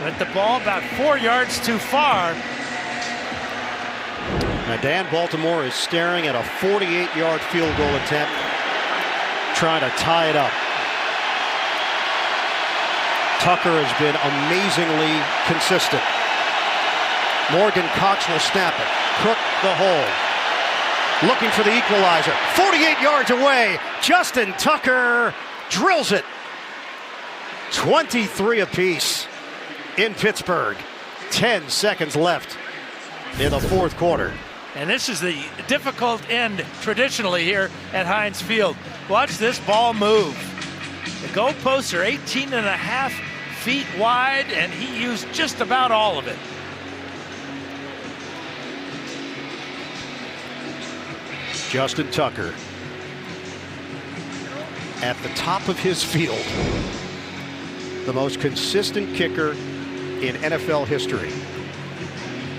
But the ball about 4 yards too far. Now Dan Baltimore is staring at a 48-yard field goal attempt, trying to tie it up. Tucker has been amazingly consistent. Morgan Cox will snap it. Cook the hole. Looking for the equalizer. 48 yards away. Justin Tucker drills it. 23 apiece in Pittsburgh. 10 seconds left in the 4th quarter. And this is the difficult end traditionally here at Heinz Field. Watch this ball move. The goalposts are 18.5 feet wide, and he used just about all of it. Justin Tucker at the top of his field. The most consistent kicker in NFL history.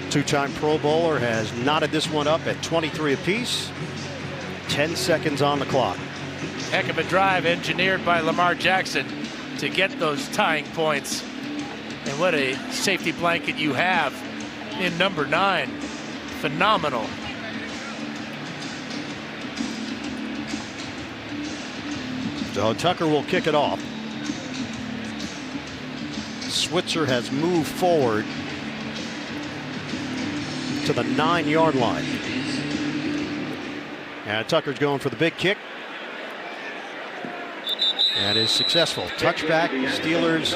2-time Pro Bowler has knotted this one up at 23 apiece. 10 seconds on the clock. Heck of a drive engineered by Lamar Jackson to get those tying points. And what a safety blanket you have in number 9. Phenomenal. So Tucker will kick it off. Switzer has moved forward to the 9-yard line. And Tucker's going for the big kick. And is successful. Touchback. Steelers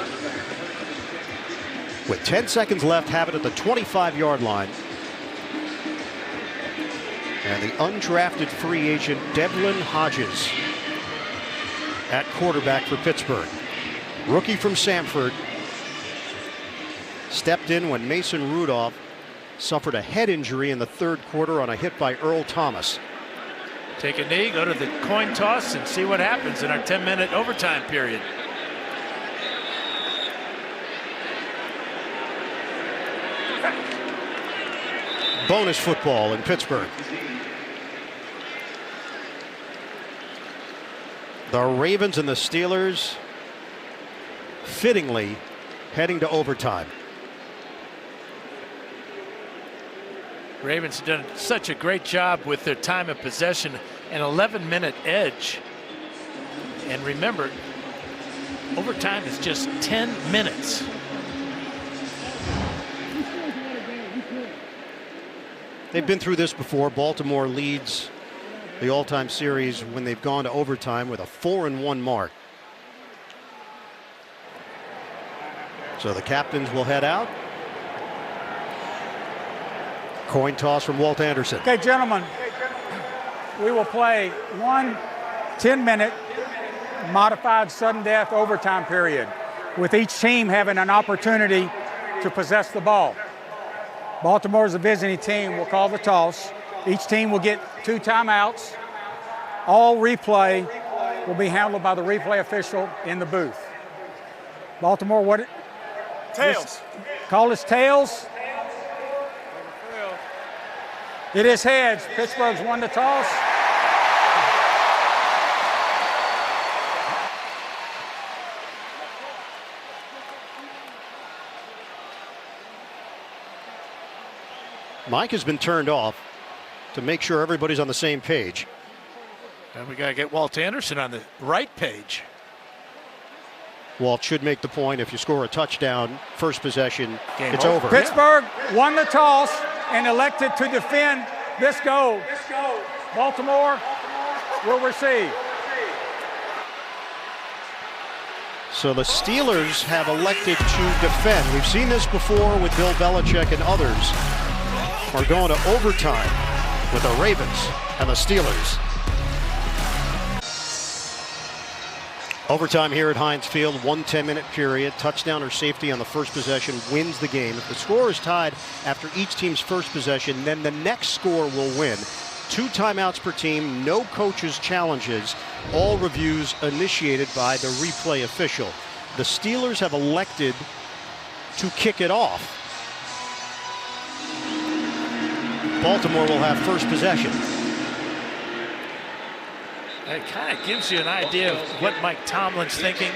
with 10 seconds left have it at the 25-yard line. And the undrafted free agent Devlin Hodges at quarterback for Pittsburgh. Rookie from Samford. Stepped in when Mason Rudolph suffered a head injury in the 3rd quarter on a hit by Earl Thomas. Take a knee, go to the coin toss, and see what happens in our 10-minute overtime period. Bonus football in Pittsburgh. The Ravens and the Steelers fittingly heading to overtime. Ravens have done such a great job with their time of possession, an 11-minute edge. And remember, overtime is just 10 minutes. They've been through this before. Baltimore leads the all-time series when they've gone to overtime with a 4-1 mark. So the captains will head out. Coin toss from Walt Anderson. Okay, gentlemen, we will play one 10-minute modified sudden death overtime period, with each team having an opportunity to possess the ball. Baltimore is a visiting team. Will call the toss. Each team will get 2 timeouts. All replay will be handled by the replay official in the booth. Baltimore, what? Tails. Call this tails. It is heads. Pittsburgh's won the toss. Mike has been turned off to make sure everybody's on the same page. And we got to get Walt Anderson on the right page. Walt should make the point. If you score a touchdown, first possession, Game it's over. Pittsburgh won the toss and elected to defend This goes. Baltimore will receive. So the Steelers have elected to defend. We've seen this before with Bill Belichick and others. We're going to overtime with the Ravens and the Steelers. Overtime here at Heinz Field, 1 10-minute period. Touchdown or safety on the first possession wins the game. If the score is tied after each team's first possession, then the next score will win. 2 timeouts per team, no coaches' challenges, all reviews initiated by the replay official. The Steelers have elected to kick it off. Baltimore will have first possession. It kind of gives you an idea of what Mike Tomlin's thinking.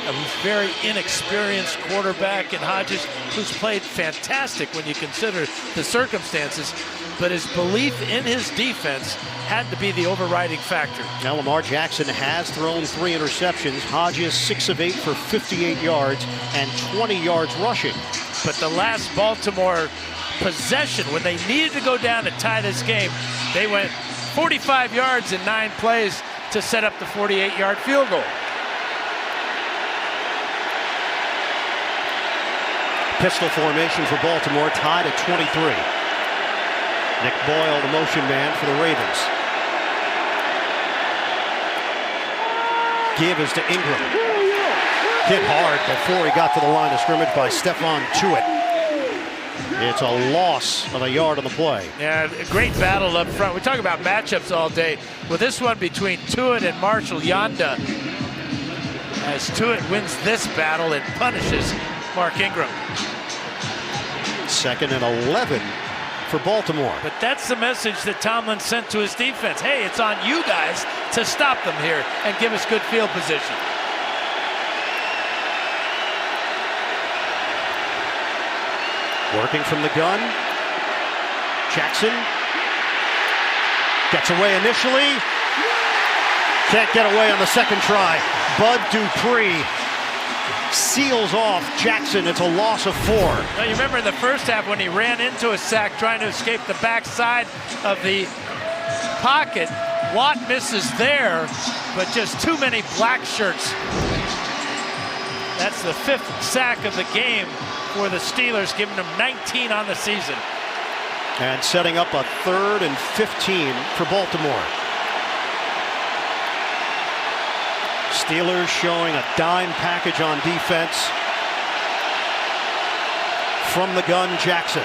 A very inexperienced quarterback in Hodges, who's played fantastic when you consider the circumstances, but his belief in his defense had to be the overriding factor. Now Lamar Jackson has thrown 3 interceptions. Hodges 6 of 8 for 58 yards and 20 yards rushing. But the last Baltimore possession, when they needed to go down to tie this game, they went 45 yards in 9 plays to set up the 48-yard field goal. Pistol formation for Baltimore, tied at 23. Nick Boyle, the motion man for the Ravens. Give is to Ingram. Hit hard before he got to the line of scrimmage by Stephon Tuitt. It's a loss of a yard on the play. Yeah, a great battle up front. We talk about matchups all day. Well, this one between Tuitt and Marshall Yanda, as Tuitt wins this battle and punishes Mark Ingram. 2nd and 11 for Baltimore. But that's the message that Tomlin sent to his defense. Hey, it's on you guys to stop them here and give us good field position. Working from the gun. Jackson gets away initially. Can't get away on the second try. Bud Dupree seals off Jackson. It's a loss of 4. Now, you remember in the first half when he ran into a sack trying to escape the backside of the pocket. Watt misses there, but just too many black shirts. That's the 5th sack of the game for the Steelers, giving them 19 on the season. And setting up a 3rd and 15 for Baltimore. Steelers showing a dime package on defense. From the gun, Jackson.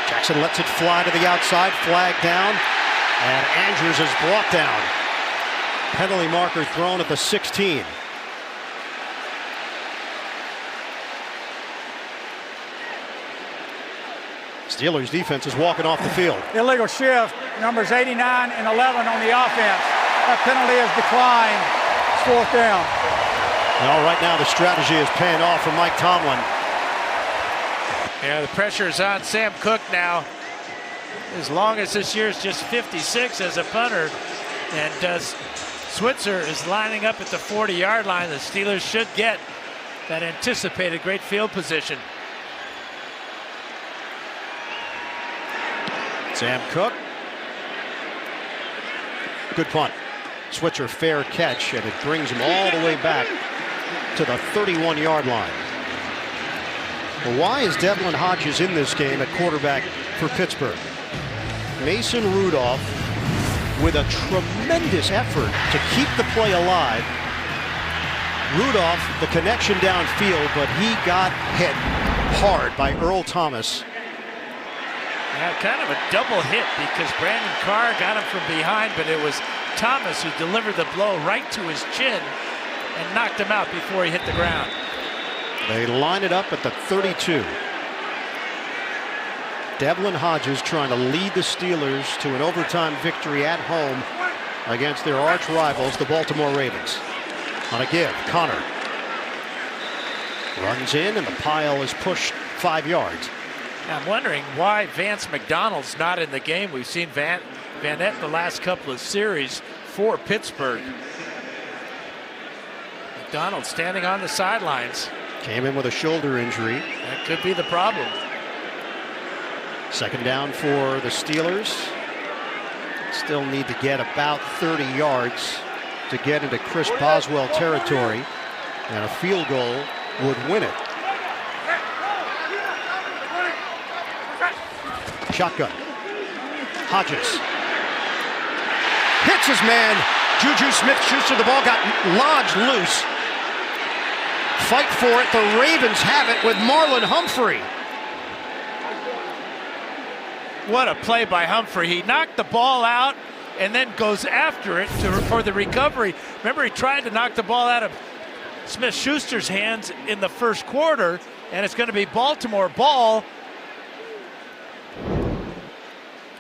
Jackson lets it fly to the outside, flag down, and Andrews is brought down. Penalty marker thrown at the 16. Steelers defense is walking off the field. Illegal shift, numbers 89 and 11 on the offense. That penalty is declined. It's 4th down. Well, right now the strategy is paying off for Mike Tomlin. Yeah, the pressure is on Sam Cook now. As long as this year is just 56 as a punter, and Switzer is lining up at the 40-yard line, the Steelers should get that anticipated great field position. Sam Cook. Good punt. Switzer fair catch, and it brings him all the way back to the 31-yard line. Well, why is Devlin Hodges in this game at quarterback for Pittsburgh? Mason Rudolph with a tremendous effort to keep the play alive. Rudolph, the connection downfield, but he got hit hard by Earl Thomas. Yeah, kind of a double hit because Brandon Carr got him from behind, but it was Thomas who delivered the blow right to his chin and knocked him out before he hit the ground. They line it up at the 32. Devlin Hodges trying to lead the Steelers to an overtime victory at home against their arch rivals, the Baltimore Ravens. On a give, Connor runs in, and the pile is pushed 5 yards. I'm wondering why Vance McDonald's not in the game. We've seen Vanette the last couple of series for Pittsburgh. McDonald standing on the sidelines. Came in with a shoulder injury. That could be the problem. Second down for the Steelers. Still need to get about 30 yards to get into Chris Boswell territory, and a field goal would win it. Shotgun. Hodges hits his man, Juju Smith-Schuster. The ball got lodged loose. Fight for it. The Ravens have it with Marlon Humphrey. What a play by Humphrey. He knocked the ball out and then goes after it for the recovery. Remember, he tried to knock the ball out of Smith-Schuster's hands in the first quarter, and it's going to be Baltimore ball.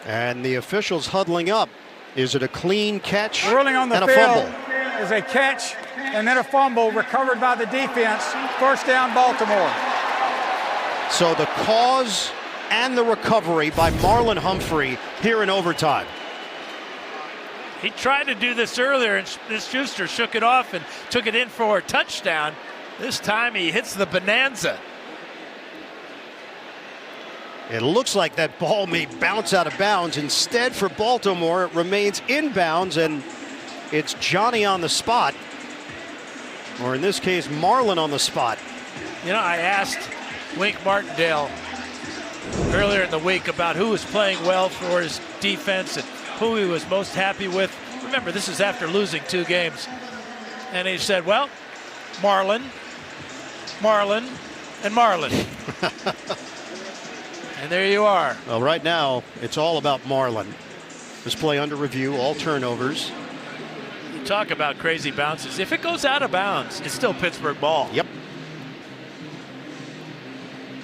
And the officials huddling up. Is it a clean catch Ruling on the and a field fumble? is a catch and then a fumble recovered by the defense. First down, Baltimore. So the cause and the recovery by Marlon Humphrey here in overtime. He tried to do this earlier, and Smith-Schuster shook it off and took it in for a touchdown. This time he hits the bonanza. It looks like that ball may bounce out of bounds. Instead, for Baltimore, it remains inbounds, and it's Johnny on the spot. Or in this case, Marlon on the spot. You know, I asked Wink Martindale earlier in the week about who was playing well for his defense and who he was most happy with. Remember, this is after losing 2 games. And he said, well, Marlon, and Marlon. And there you are. Well, right now, it's all about Marlon. This play under review, all turnovers. You talk about crazy bounces. If it goes out of bounds, it's still Pittsburgh ball. Yep.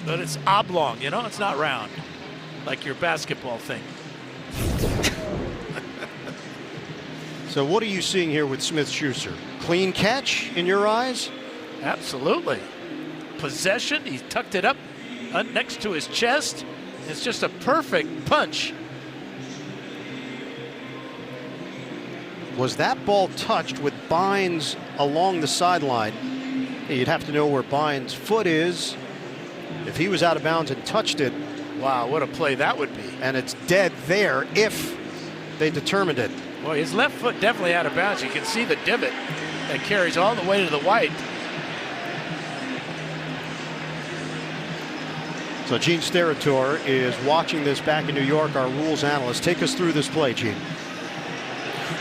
But it's oblong, you know, it's not round, like your basketball thing. So what are you seeing here with Smith-Schuster? Clean catch in your eyes? Absolutely. Possession, he tucked it up next to his chest. It's just a perfect punch. Was that ball touched with Bynes along the sideline? You'd have to know where Bynes' foot is. If he was out of bounds and touched it. Wow, what a play that would be. And it's dead there if they determined it. Well, his left foot definitely out of bounds. You can see the divot that carries all the way to the white. So Gene Steratore is watching this back in New York, our rules analyst. Take us through this play, Gene.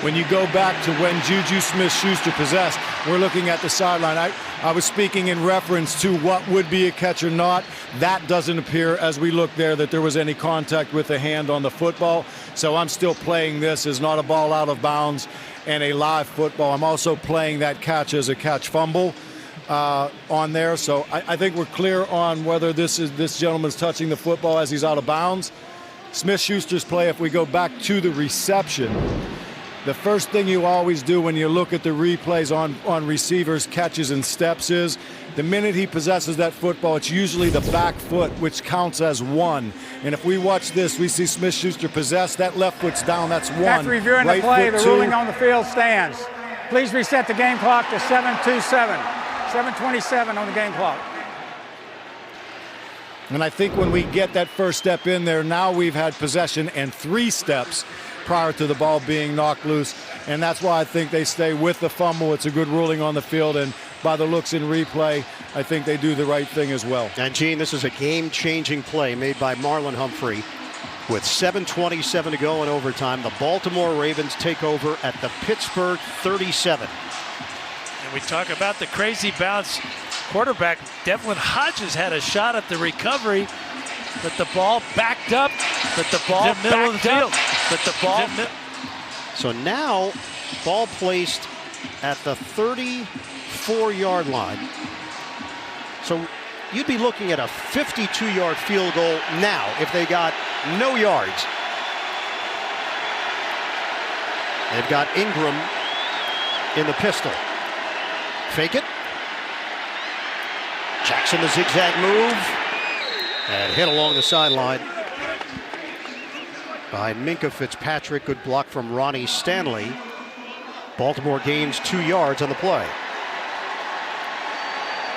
When you go back to when Juju Smith-Schuster possessed, we're looking at the sideline. I was speaking in reference to what would be a catch or not. That doesn't appear as we look there that there was any contact with the hand on the football. So I'm still playing this as not a ball out of bounds and a live football. I'm also playing that catch as a catch fumble on there. So I think we're clear on whether this gentleman's touching the football as he's out of bounds. Smith-Schuster's play, if we go back to the reception, the first thing you always do when you look at the replays on receivers, catches, and steps is the minute he possesses that football, it's usually the back foot, which counts as 1. And if we watch this, we see Smith-Schuster possess. That left foot's down. That's 1. After reviewing the play, the ruling on the field stands. Please reset the game clock to 7:27. 7:27 on the game clock. And I think when we get that first step in there, now we've had possession and 3 steps prior to the ball being knocked loose. And that's why I think they stay with the fumble. It's a good ruling on the field. And by the looks in replay, I think they do the right thing as well. And, Gene, this is a game-changing play made by Marlon Humphrey. With 7:27 to go in overtime, the Baltimore Ravens take over at the Pittsburgh 37. And we talk about the crazy bounce. Quarterback Devlin Hodges had a shot at the recovery, but the ball backed up. But the ball middle of the field. But the ball. So now, ball placed at the 34-yard line. So you'd be looking at a 52-yard field goal now if they got no yards. They've got Ingram in the pistol. Fake it. Jackson, the zigzag move. And hit along the sideline by Minkah Fitzpatrick. Good block from Ronnie Stanley. Baltimore gains 2 yards on the play.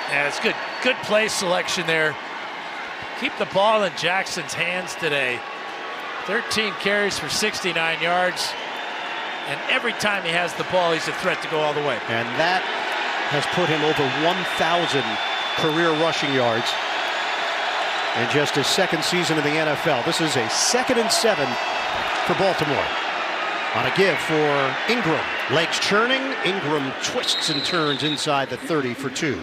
Yeah, it's good play selection there keep the ball in Jackson's hands today. 13 carries for 69 yards. And every time he has the ball, he's a threat to go all the way. And that has put him over 1,000 career rushing yards in just his second season in the NFL. This is a 2nd and 7 for Baltimore. On a give for Ingram. Legs churning. Ingram twists and turns inside the 30 for 2.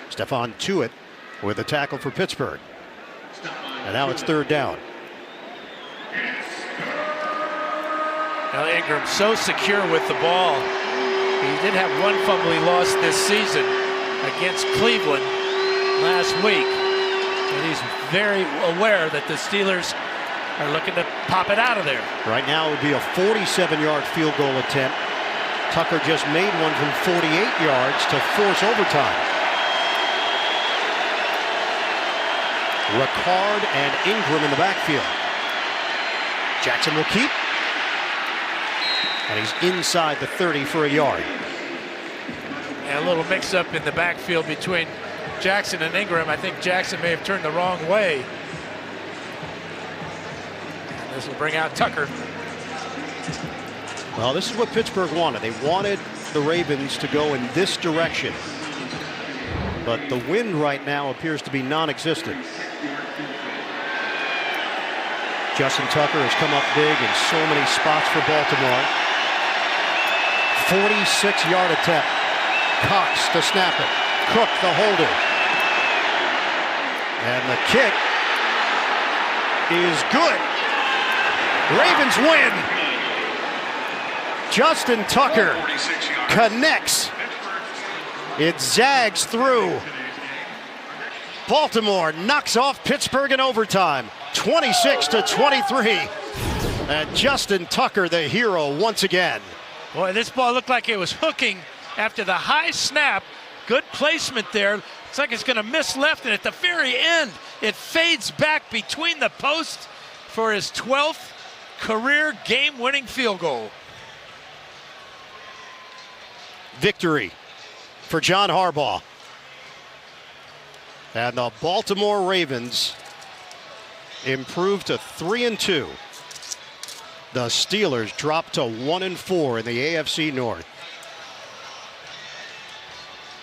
Stephon Tuitt with a tackle for Pittsburgh. And now it's 3rd down. Now Ingram so secure with the ball. He did have one fumble he lost this season against Cleveland last week. And he's very aware that the Steelers are looking to pop it out of there. Right now it would be a 47-yard field goal attempt. Tucker just made one from 48 yards to force overtime. Ricard and Ingram in the backfield. Jackson will keep. And he's inside the 30 for a yard. And a little mix-up in the backfield between Jackson and Ingram. I think Jackson may have turned the wrong way. And this will bring out Tucker. Well, this is what Pittsburgh wanted. They wanted the Ravens to go in this direction. But the wind right now appears to be non-existent. Justin Tucker has come up big in so many spots for Baltimore. 46-yard attempt. Cox to snap it. Cook the holder. And the kick is good. Ravens win. Justin Tucker connects. It zags through. Baltimore knocks off Pittsburgh in overtime. 26-23. And Justin Tucker, the hero once again. Boy, this ball looked like it was hooking after the high snap. Good placement there. Looks like it's going to miss left, and at the very end, it fades back between the posts for his 12th career game-winning field goal. Victory for John Harbaugh. And the Baltimore Ravens improved to 3-2. The Steelers dropped to 1-4 in the AFC North.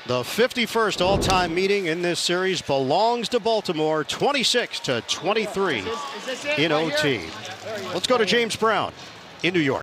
The 51st all-time meeting in this series belongs to Baltimore, 26-23 in OT. Let's go to James Brown in New York.